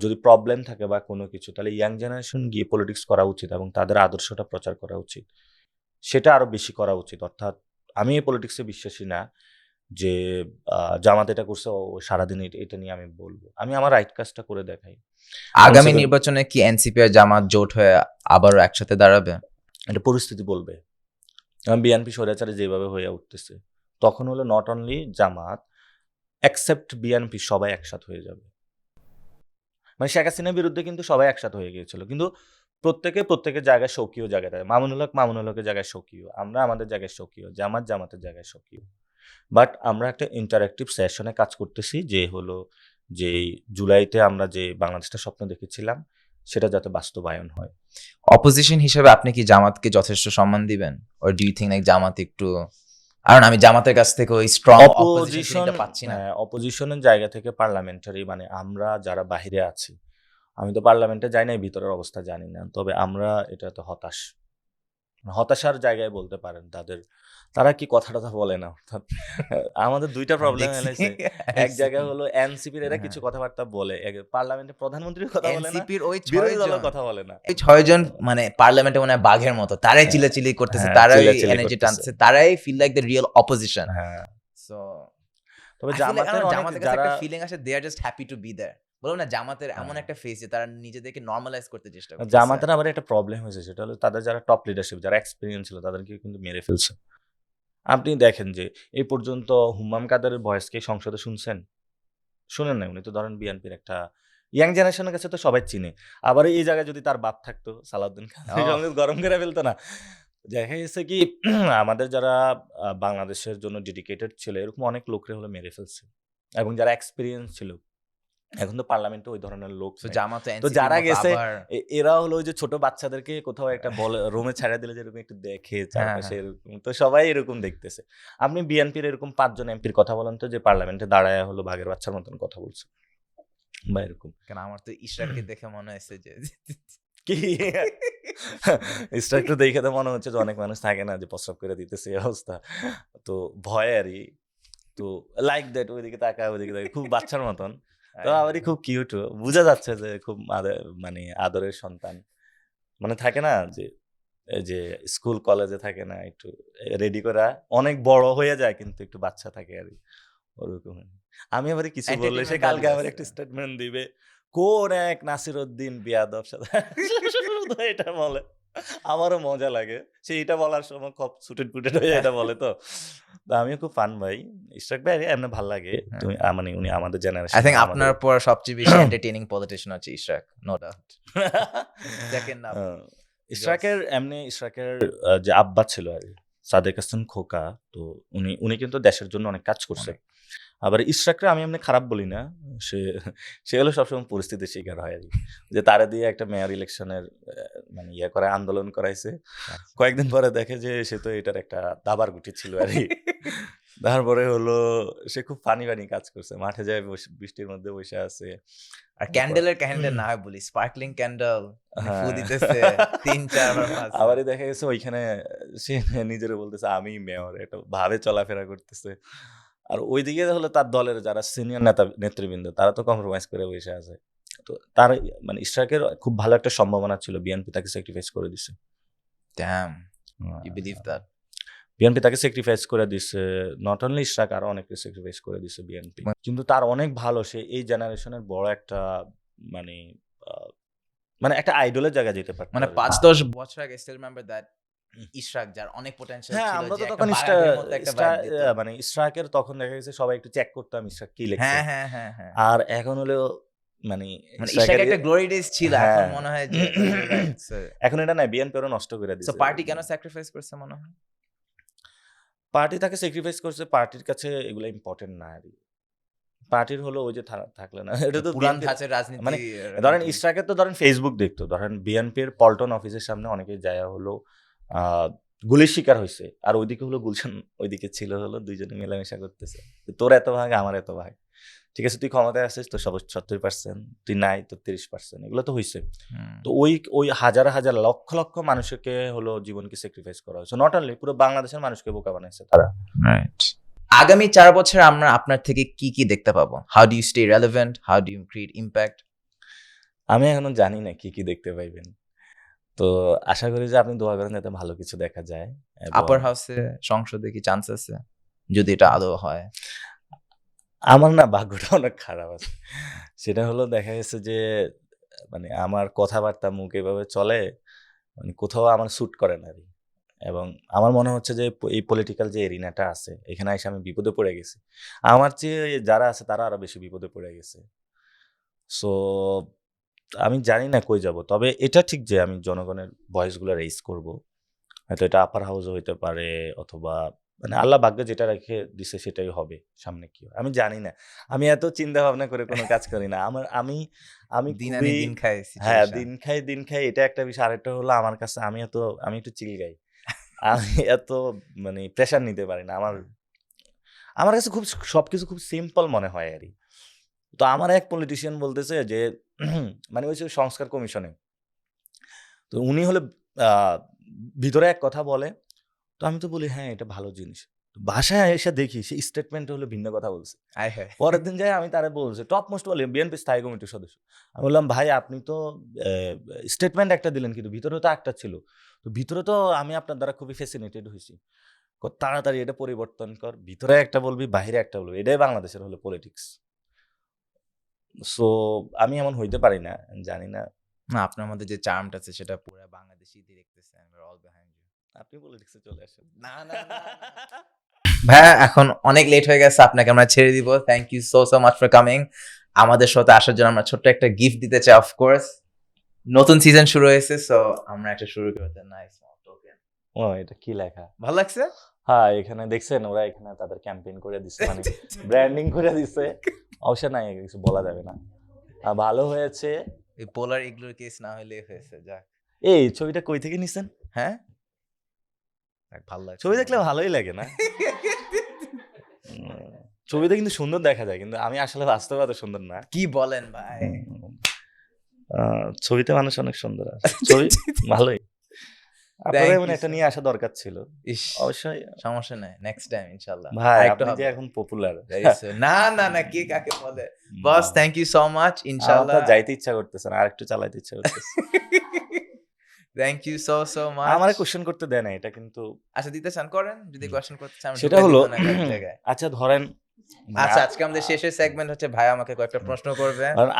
যদি প্রবলেম থাকে বা কোনো কিছু, তাহলে ইয়াং জেনারেশন গিয়ে পলিটিক্স করা উচিত এবং তাদের আদর্শটা প্রচার করা উচিত, সেটা আরো বেশি করা উচিত। অর্থাৎ আমি এই পলিটিক্সে বিশ্বাসী না যে জামাত এটা করছে ও সারাদিন এটা নিয়ে আমি বলবো, আমি আমার রাইট কাজটা করে দেখাই। আগামী কমসে কম নির্বাচনে কি এনসিপি আর জামাত জোট হয়ে আবারও একসাথে দাঁড়াবে? এটা পরিস্থিতি বলবে। বিএনপি স্বৈরাচারে যেভাবে হয়ে উঠতেছে, তখন হলো not only Jamaat accept BNP সবাই একসাথ হয়ে যাবে। মানে শেখ হাসিনার বিরুদ্ধে কিন্তু সবাই একসাথ হয়ে গিয়েছিল, কিন্তু প্রত্যেকের জায়গায় সক্রিয় জায়গায় থাকে। মামুনুল হকের জায়গায় সক্রিয়, আমরা আমাদের জায়গায় সক্রিয়, জামাতের জায়গায় সক্রিয়। বাট আমরা একটা ইন্টারেক্টিভ সেশনে কাজ করতেছি, যে হলো যে জুলাইতে আমরা যে বাংলাদেশটা স্বপ্ন দেখেছিলাম সেটা যাতে বাস্তবায়ন হয়। অপোজিশন হিসেবে আপনি কি জামাতকে যথেষ্ট সম্মান দিবেন, or do you think like Jamaat একটু, কারণ আমি জামাতের কাছ থেকে ওই স্ট্রং অপোজিশনটা পাচ্ছি না। অপোজিশনের জায়গা থেকে পার্লামেন্টারি, মানে আমরা যারা বাহিরে আছি, আমি তো পার্লামেন্টে যাই না, ভিতরের অবস্থা জানি না, তবে আমরা এটাতে হতাশার জায়গায় বলতে পারেন। তারা কি কথা বলে না, অর্থাৎ আমাদের দুইটা প্রবলেম এসেছে। এক জায়গায় হলো এনসিপির এরা কিছু কথাবার্তা বলে, পার্লামেন্টে প্রধানমন্ত্রীর কথা বলে না, এনসিপির ওই বিরোধী দলের 6 জন, কথা বলে না। এই 6 জন মানে পার্লামেন্টে মনে হয় বাঘের মতো, তারাই চিল্লাচিল্লি করতেছে, হ্যাঁ, তারাই চিল্লাচিল্লি এনার্জি করতেছে। টানছে, তারাই feel like the real opposition. হ্যাঁ, সো তবে জামাতের অনেক জামাতের কাছে যারা একটা ফিলিং আসে, they are just happy to be there. বলবো না জামাতের এমন হ্যাঁ। একটা ফেস যে তারা নিজেদেরকে নরমালাইজ করতে চেষ্টা করছে। জামাতের আবার একটা প্রবলেম হয়েছে, সেটা হলো তাদের যারা টপ লিডারশিপ, যারা এক্সপিরিয়েন্স ছিল, তাদেরকে কিন্তু মেরে ফেলছে। আপনি দেখেন যে এই পর্যন্ত হুম্মাম কাদেরের ভয়েসকে সংসদে শুনছেন? শুনেন নাই। উনি তো ধরেন বিএনপির একটা ইয়াং জেনারেশনের কাছে তো সবাই চিনে। আবার এই জায়গায় যদি তার বাপ থাকতো সালাউদ্দিন খান, সংসদ গরম করে ফেলতো না? দেখা গেছে কি আমাদের যারা বাংলাদেশের জন্য ডেডিকেটেড ছিল, এরকম অনেক লোকরে হলো মেরে ফেলছে, এবং যারা এক্সপিরিয়েন্স ছিল, এখন তো পার্লামেন্টে ওই ধরনের লোক সো নাই। জামাত তো যারা গেছে এরা হলো ওই যে ছোট বাচ্চাদেরকে কোথাও একটা বল রুমে ছাড়া দিলে যেরকম একটু দেখে চারপাশে, এরকম তো সবাই এরকম দেখতেছে। আপনি বিএনপির এরকম 5 জন এমপির কথা বলেন তো যে পার্লামেন্টে দাঁড়ায় হলো বাঘের বাচ্চার মতন কথা বলছে বা এরকম। কেন আমার তো ইশরাককে দেখে মনে হয়েছে যে কি স্ট্রাকচার দেখে তো মনে হচ্ছে যে অনেক মানুষ থাকে না যে প্রস্রাব করে দিতেছে এই অবস্থা, তো ভয় আরই। তো লাইক দ্যাট, ওইদিকে তাকায় ওইদিকে তাকায়, খুব বাচ্চার মতন। তো আবারই খুব কিউট, বোঝা যাচ্ছে যে খুব মানে আদরের সন্তান। মানে থাকে না যে এই যে স্কুল কলেজে থাকে না একটু রেডি করা অনেক বড় হয়ে যায় কিন্তু একটু বাচ্চা থাকে আর কি, ওরকম। আমি আবার কিছু বললে সে Entertainment কালকে value আবার আছে। একটা স্টেটমেন্ট দিবে, কোন এক নাসিরউদ্দিন বিয়াদব সাথে শুধু এটা বলে, আমারও মজা লাগে। সে এটা বলার সময় খুব সুটেড ফুটেড হয়ে এটা বলে তো। তো আমিও খুব ফান ভাই, ইশরাক ভাই এমনি ভাল লাগে। তুমি মানে উনি আমাদের জেনারেশন। আই থিঙ্ক আপনার পর সবচেয়ে বেশি এন্টারটেইনিং পলিটিশিয়ান হচ্ছে ইশরাক, নো ডাউট। সেকেন্ড নাম ইশরাকের এমনি ইশরাকের যে আব্বা ছিল আর কি, সাদেক হাসান খোকা, তো উনি কিন্তু দেশের জন্য অনেক কাজ করছে। আবার ইশরাকরে আমি এমনি খারাপ বলি না, সে সে হলো সবসময় পরিস্থিতির শিকার হয় আর কি। যে তারা দিয়ে একটা মেয়র ইলেকশনের মানে ইয়ে করে আন্দোলন করাইছে, কয়েকদিন পরে দেখে যে সে তো এটার একটা দাবার গুটি ছিল আর কি। তারপরে হলো সে খুব ফানি ফানি কাজ করছে, মাঠে যায় বৃষ্টির মধ্যে বসে আছে। আর ক্যান্ডেলের ক্যান্ডেল না হয় বলি, স্পার্কলিং ক্যান্ডেল ফু দিতেছে 3-4 বার মারছে। আবারই দেখা গেছে ওইখানে সে নিজের বলতেছে আমি মেয়র, এটা ভাবে চলাফেরা করতেছে। আর ওইদিকে হলো তার দলের যারা সিনিয়র নেতৃবৃন্দ তারা তো কম্প্রোমাইজ করে বসে আছে। তো তার মানে ইশরাকের খুব ভালো একটা সম্ভাবনা ছিল, বিএনপি তাকে স্যাক্রিফাইস করে দিছে। Damn, you believe that? BNP তাকে স্যাক্রিফাইস করে দিছে, নট অনলি ইশরাক, আরো অনেককে স্যাক্রিফাইস করে দিছে বিএনপি। কিন্তু তার অনেক ভালো, সে এই জেনারেশনের বড় একটা মানে মানে একটা আইডলের জায়গায় যেতে পারত। মানে 5-10 বছর আগে স্টিল রিমেম্বার দ্যাট ইশরাক যার অনেক পোটেনশিয়াল হ্যাঁ, ছিল, আমরা যে তো একটা তখন বায়াতের মতো একটা vibe দিত। মানে ইশরাকের তখন দেখা গেছে সবাই একটু চেক করতাম ইশরাক কি লিখছে। হ্যাঁ হ্যাঁ হ্যাঁ হ্যাঁ। আর এখন হলো মানে মানে ইশরাক একটা গ্লোরি ডেজ ছিল, এখন হ্যাঁ। মনে হয় যে এখন এটা না, বিএনপি ওরা নষ্ট করে সো দিছে। পার্টি কেন স্যাক্রিফাইস করছে মনে হয়? পার্টি তাকে স্যাক্রিফাইস করছে, পার্টির কাছে এগুলো ইম্পর্টেন্ট না আর কি। পার্টির হলো ওই যে থাকলে না, এটা তো পুরান BNP ধাঁচের রাজনীতি। মানে ধরেন ইশরাকের তো ধরেন ফেসবুক দেখতো, ধরেন বিএনপির পল্টন অফিসের সামনে অনেকে যায় হলো গুলির শিকার হয়েছে, আর ওইদিকে হলো গুলশান ওইদিকে ছিল হলো দুইজনে মেলামেশা করতেছে, তোর এত ভাগ আমার এত ভাগ, ঠিক আছে তুই ক্ষমতায় আসিস তো 70%, তুই নাই তো 30%, এগুলো তো হয়েছে। তো ওই হাজার হাজার লক্ষ লক্ষ মানুষকে হলো জীবনকে স্যাক্রিফাইস করা হয়েছে, নট অনলি পুরো বাংলাদেশের মানুষকে বোকা বানাইছে তারা। রাইট। আগামী 4 বছর আমরা আপনার থেকে কি কি দেখতে পাবো? How do you stay relevant, how do you create impact? আমি এখনো জানি না কি কি দেখতে পাইবেন, তো আশা করি যে আপনি দোয়া করেন যাতে ভালো কিছু দেখা যায়। এবং আপার হাউসে সংসদে কি চান্স আছে যদি এটা আদৌ হয়? আমার না ভাগ্যটা অনেক খারাপ আছে, সেটা হলো দেখা গেছে যে মানে আমার কথাবার্তা মুখ এভাবে চলে, মানে কোথাও আমার স্যুট করে না আর কি। এবং আমার মনে হচ্ছে যে এই পলিটিক্যাল যে এরিনাটা আছে এখানে এসে আমি বিপদে পড়ে গেছি, আমার চেয়ে যারা আছে তারা আরো বেশি বিপদে পড়ে গেছে। সো আমি জানি না কই যাব, তবে এটা ঠিক যে আমি জনগণের ভয়েসগুলো রেইজ করব, হয়তো এটা আপার হাউসে হইতে পারে, অথবা মানে আল্লাহ ভাগ্যে যেটা রেখে দিছে সেটাই হবে, সামনে কি হয় আমি জানি না। আমি এত চিন্তা ভাবনা করে কোনো কাজ করি না। আমি দিন আনি খুবই দিন খাই হ্যাঁ, situation। দিন খাই, এটা একটা বিষয়। আরেকটা হলো আমার কাছে আমি একটু চিল গাই। আমি এত মানে প্রেশার নিতে পারি না। আমার কাছে খুব সবকিছু খুব সিম্পল মনে হয় আরকি। তো আমার এক পলিটিশিয়ান বলতেছে যে মানে ওই যে সংস্কার কমিশনে, তো উনি হলে ভিতরে এক কথা বলে, তো আমি তো বলি হ্যাঁ এটা ভালো জিনিস, তো বাসায় এসে দেখি সেই স্টেটমেন্ট হলো ভিন্ন কথা বলছে। আয় হায়। পরের দিন যাই আমি তারে বলছি, টপ মোস্ট বলে বিএনপি স্থায়ী কমিটির সদস্য, আমি বললাম ভাই আপনি তো স্টেটমেন্ট একটা দিলেন কিন্তু ভিতরে তো একটা ছিল, তো ভিতরে তো আমি আপনার দ্বারা খুবই ফ্যাসিনেটেড হয়েছি, তাড়াতাড়ি এটা পরিবর্তন কর, ভিতরে একটা বলবি বাইরে একটা বলবি, এটাই বাংলাদেশের হলো পলিটিক্স। সো আমি এমন হইতে পারি না, জানি না। না, আপনার মধ্যে যে চার্মটা আছে সেটা পুরো বাংলাদেশি দেখতেছে, and we're all behind you. আপনি পলিটিক্সে চলে আসেন। না না ভাইয়া, এখন অনেক লেট হয়ে গেছে, আপনাকে আমরা ছেড়ে দিব। Thank you so much for coming. আমাদের সাথে আসার জন্য আমরা ছোট্ট একটা গিফট দিতে চাই। অফকোর্স নতুন সিজন শুরু হয়েছে, সো আমরা একটা শুরু করতে নাইস টোকেন। ও এটা কি লেখা? ভালো লাগছে? হ্যাঁ, এখানে দেখছেন ওরা এখানে তাদের ক্যাম্পেইন করে দিচ্ছে, মানে ব্র্যান্ডিং করে দিচ্ছে। অবশ্য নাই, কিছু বলা যাবে না। ভালো হয়েছে। এই পোলার এগুলোর কেস না হলে হয়েছে, যাক। এই ছবিটা কই থেকে নিছেন? হ্যাঁ, ভালো লাগছে। ছবি দেখলে ভালোই লাগে না? ছবিতে কিন্তু সুন্দর দেখা যায়, কিন্তু আমি আসলে বাস্তবে এত সুন্দর না। কি বলেন ভাই? ছবিতে মানুষ অনেক সুন্দর আছে, ছবি ভালোই। আপনাদের Thank এমন you, একটা sir. নিয়ে আসা দরকার ছিল। ইস, অবশ্যই সমস্যা নাই, নেক্সট টাইম ইনশাআল্লাহ। ভাই, আরেকটু আপনি যে হবে। এখন পপুলার। Very soon. না না না, কে কাকে বলে? Boss, thank you so much. ইনশাআল্লাহ যাইতে ইচ্ছা করতেছে না, আরেকটু চালাইতে ইচ্ছা করতেছে। Thank you so much. আমার কোশ্চেন করতে দেয় না, এটা কিন্তু আচ্ছা দিতে চান করেন, যদি কোয়েশ্চেন করতে চান সেটা হলো জায়গায়। আচ্ছা ধরেন মানে আচ্ছা আজকে আমাদের শেষের সেগমেন্ট হচ্ছে ভাই আমাকে কয়েকটা প্রশ্ন করবে। কারণ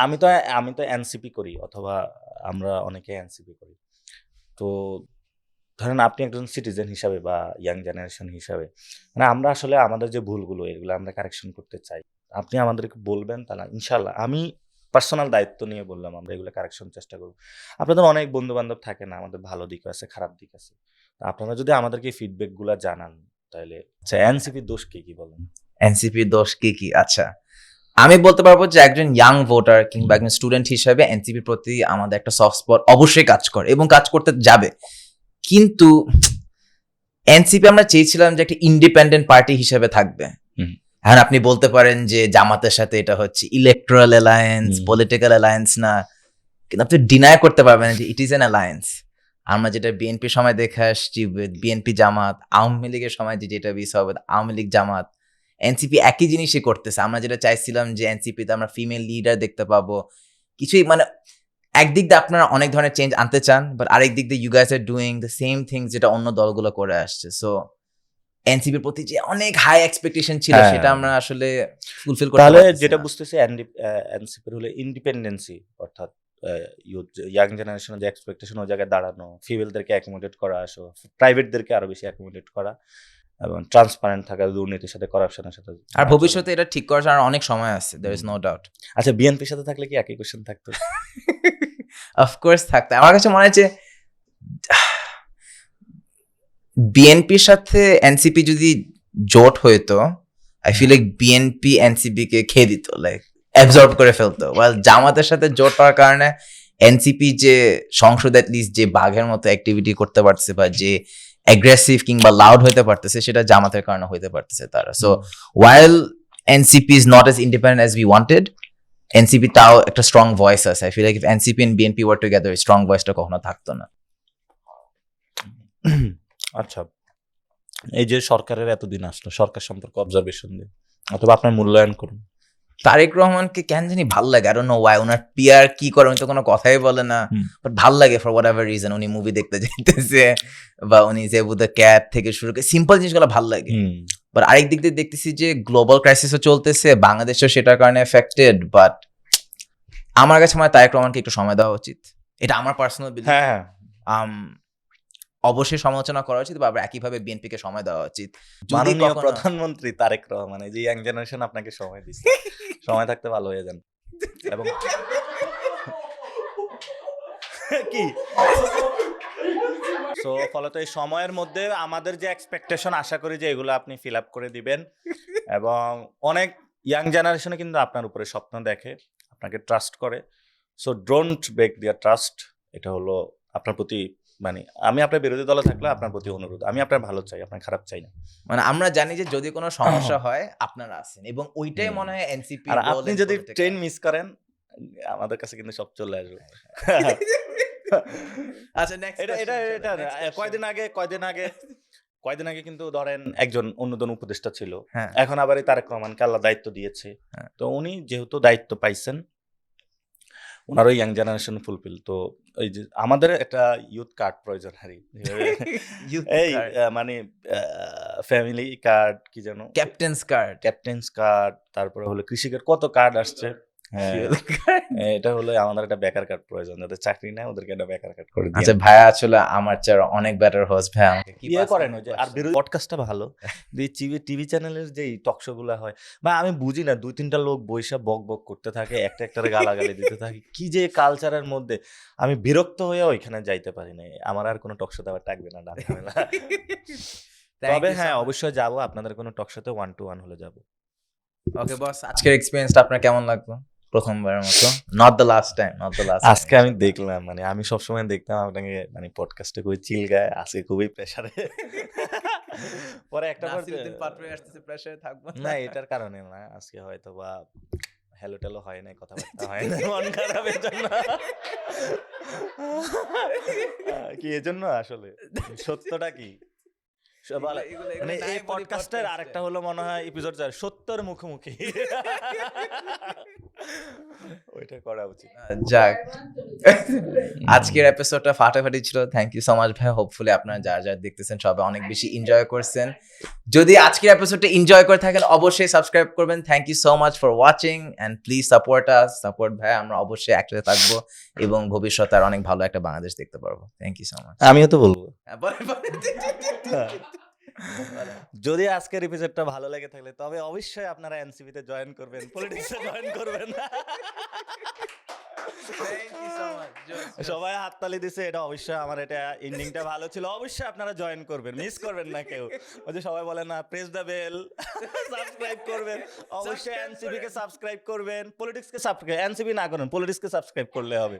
আমি তো এনসিপি করি, অথবা আমরা অনেকে এনসিপি করি। তো ধরেন আপনি একজন সিটিজেন হিসাবে বা ইয়াং জেনারেশন হিসাবে, মানে আমরা আসলে আমাদের যে ভুলগুলো এগুলো আমরা কারেকশন করতে চাই, আপনি আমাদেরকে বলবেন, তাহলে ইনশাল্লাহ আমি পার্সোনাল দায়িত্ব নিয়ে বললাম আমরা এগুলো কারেকশন চেষ্টা করব। আপনাদের অনেক বন্ধু বান্ধব থাকে না, আমাদের ভালো দিক আছে খারাপ দিক আছে, তা আপনারা যদি আমাদেরকে ফিডব্যাক গুলা জানান তাহলে। আচ্ছা এনসিপির দোষ কি বলেন? এনসিপির দোষ কি কি? আচ্ছা আমি বলতে পারবো যে একজন ইয়াং ভোটার কিংবা একজন স্টুডেন্ট হিসেবে এনসিপির প্রতি আমাদের একটা সফট স্পট অবশ্যই কাজ করে এবং কাজ করতে যাবে। কিন্তু এনসিপি আমরা চেয়েছিলাম যে একটা ইন্ডিপেন্ডেন্ট পার্টি হিসেবে থাকবে। এখন আপনি বলতে পারেন যে জামাতের সাথে এটা হচ্ছে ইলেকট্রাল অ্যালায়েন্স, পলিটিক্যাল অ্যালায়েন্স না, কিন্তু আপনি ডিনাই করতে পারবেন যে ইট ইজ অ্যান অ্যালায়েন্স। আমরা যেটা বিএনপির সময় দেখে আসছি, বিএনপি জামাত, আওয়ামী লীগের সময় যেটা বিস হবে আওয়ামী লীগ জামাত, এনসিপি একই জিনিসই করতেছে। আমরা যেটা চাইছিলাম যে এনসিপিতে আমরা ফিমেল লিডার দেখতে পাবো, কিছুই মানে একদিক দিয়ে আপনারা অনেক ধরনের চেঞ্জ আনতে চান, বাট আরেক দিক দিয়ে you guys are doing the same things যেটা অন্য দলগুলো করে আসছে। সো এনসিপির প্রতি যে অনেক হাই এক্সপেকটেশন ছিল সেটা আমরা আসলে ফুলফিল করতে তাহলে পারতেছি যেটা না। বুঝতেছি এনসিপির হলে ইন্ডিপেন্ডেন্সি, অর্থাৎ ইয়াং জেনারেশনের যে এক্সপেকটেশন ওই জায়গায় দাঁড়ানো, ফিমেলদেরকে অ্যাকোমোডেট করা, প্রাইভেটদেরকে আরো বেশি অ্যাকোমোডেট করা, এবং ট্রান্সপারেন্ট থাকা, দুর্নীতির সাথে করাপশনের সাথে। আর ভবিষ্যতে এটা ঠিক করার আর অনেক সময় আছে, দেয়ার ইজ নো ডাউট। আচ্ছা বিএনপির সাথে থাকলে কি একই কোশ্চেন থাকতো? অফকোর্স থাকতে আমার কাছে মনে হয় যে বিএনপির সাথে এনসিপি যদি জোট হইতো, I feel like BNP NCP কে খেয়ে দিত, লাইক অ্যাবজর্ব করে ফেলতো। ওয়াল জামাতের সাথে জোট হওয়ার কারণে এনসিপি যে সংসদে অ্যাটলিস্ট যে বাঘের মতো অ্যাক্টিভিটি করতে পারতেছে বা যে অ্যাগ্রেসিভ কিংবা লাউড হইতে পারতেছে, সেটা জামাতের কারণে হইতে পারতেছে তারা। So while NCP is not as independent as we wanted, NCP তাও একটা স্ট্রং ভয়েস আছে। I feel like if NCP and BNP were together, strong ভয়েসটা কখনো থাকতো না। আচ্ছা এই যে সরকারের এতদিন আসলো, সরকার সম্পর্কে অবজারভেশন দিন অথবা আপনার মূল্যায়ন করুন। তারেক রহমানকে কেন জানি ভাল লাগে, আই ডোন্ট নো ওয়াই। ওনার পিয়ার কি করে উনি তো কোনো কথাই বলে না, বাট ভাল লাগে ফর হোয়াট এভার রিজন। উনি মুভি দেখতে যাইতেছে বা উনি যে দ্য ক্যাট থেকে শুরু করে সিম্পল জিনিসগুলো ভাল লাগে। বাট আরেক দিক দিয়ে দেখতেছি যে গ্লোবাল ক্রাইসিসও চলতেছে, বাংলাদেশও সেটার কারণে এফেক্টেড। বাট আমার কাছে মনে হয় তারেক রহমানকে একটু সময় দেওয়া উচিত, এটা আমার পার্সোনাল বিলিভ। হ্যাঁ অবশ্যই সমালোচনা করা উচিত, বা আবার একইভাবে বিএনপি কে সময় দেওয়া উচিত। মাননীয় প্রধানমন্ত্রী তারেক রহমান, এই যে ইয়াং জেনারেশন আপনাকে সময় দিচ্ছে, সময় থাকতে ভালো হয়ে যান। এবং কি সো ফলত এই সময়ের মধ্যে আমাদের যে এক্সপেকটেশন, আশা করি যে এগুলো আপনি ফিল আপ করে দিবেন। এবং অনেক ইয়াং জেনারেশনে কিন্তু আপনার উপরে স্বপ্ন দেখে, আপনাকে ট্রাস্ট করে। So don't break their trust. এটা হলো আপনার প্রতি, মানে আমি আপনার বিরোধী দলে থাকলে আপনার প্রতি অনুরোধ, আমি আপনার ভালো চাই, আপনার খারাপ চাই না। মানে আমরা জানি যে যদি কোনো সমস্যা হয় আপনারা আছেন, এবং ওইটাই মনে হয় এনসিপি। আর আপনি যদি ট্রেন মিস করেন আমাদের কাছে কিন্তু সব চলে আসবে। আচ্ছা নেক্সট এটা কয়দিন আগে কিন্তু ধরেন একজন অন্যতন উপদেষ্টা ছিল, এখন আবার এই তারেক রহমানকে আল্লাহ দায়িত্ব দিয়েছে। তো উনি যেহেতু দায়িত্ব পাইছেন, ওনারও ইয়াং জেনারেশন ফুলফিল। তো ওই যে আমাদের একটা ইউথ কার্ড প্রয়োজন, এই মানে ফ্যামিলি কার্ড, কি যেন ক্যাপ্টেন্স কার্ড, তারপরে হলো কৃষি কার্ড, কত কার্ড আসছে। এটা হলো আমাদের একটা বেকার কার্ড প্রয়োজন, যাদের চাকরি নাই ওদেরকে একটা বেকার কার্ড করে দিই। আচ্ছা ভাইয়া আসলে আমার চেয়ে অনেক বেটার হোস্ট, ভাই আমাকে কি বিয়ে করেন। ওই যে আর বিরোধী পডকাস্টটা ভালো, টিভি চ্যানেলের যে টক শো গুলা হয়, বা আমি বুঝি না, 2-3টা লোক বৈশা বক বক করতে থাকে, একটারে গালাগালি দিতে থাকে, কি যে কালচারের মধ্যে আমি বিরক্ত হয়ে ওইখানে যাইতে পারি না। আমার আর কোনো টক শোতে আবার টাকবে না, তবে হ্যাঁ অবশ্যই যাবো আপনাদের কোনো টক শোতে 1-to-1 হলে যাবো। ওকে বস, আজকের এক্সপেরিয়েন্সটা আপনার কেমন লাগলো? প্রথমবারের মতো, নট দ্য লাস্ট টাইম। আজকে আমি দেখলাম, মানে আমি সবসময় দেখতাম আপনাকে মানে পডকাস্টে খুবই চিল গায়, আজকে খুবই প্রেসারে। পরে একটা প্রেসারে থাকবো না, এটার কারণে না, আজকে হয়তো বা হ্যালো টেলো হয় না, কথাবার্তা হয় না, মন খারাপের জন্য। কি এজন্য আসলে সত্যটা কি, মানে এই পডকাস্টের আরেকটা হলো মনে হয় এপিসোড 70 মুখোমুখি। ওইটা করা উচিত। যাক, আজকের এপিসোডটা ফাটাফাটি ছিল। থ্যাংক ইউ সো মাচ ভাই। হোপফুলি আপনারা যারা যারা দেখতেছেন সবাই অনেক বেশি এনজয় করছেন। যদি আজকের এপিসোডটা এনজয় করে থাকেন অবশ্যই সাবস্ক্রাইব করবেন। Thank you so much for watching and please support us. Support ভাই, আমরা অবশ্যই একসাথে থাকবো এবং ভবিষ্যতে আর অনেক ভালো একটা বাংলাদেশ দেখতে পারবো। Thank you so much. আমিও তো বলবো, যদি আজকের এপিসোডটা ভালো লেগে থাকলে তবে অবশ্যই আপনারা এনসিপিতে জয়েন করবেন, পলিটিক্সে জয়েন করবেন। সবাই হাততালি দিছে, এটা অবশ্যই আমার এটা এন্ডিংটা ভালো ছিল। অবশ্যই আপনারা জয়েন করবেন, মিস করবেন না কেউ। ওই যে সবাই বলে না, প্রেস দ্য বেল, সাবস্ক্রাইব করবেন। অবশ্যই এনসিপি কে সাবস্ক্রাইব করবেন, পলিটিক্সকে সাবস্ক্রাইব, এনসিপি না করেন, পলিটিক্সকে সাবস্ক্রাইব করলে হবে।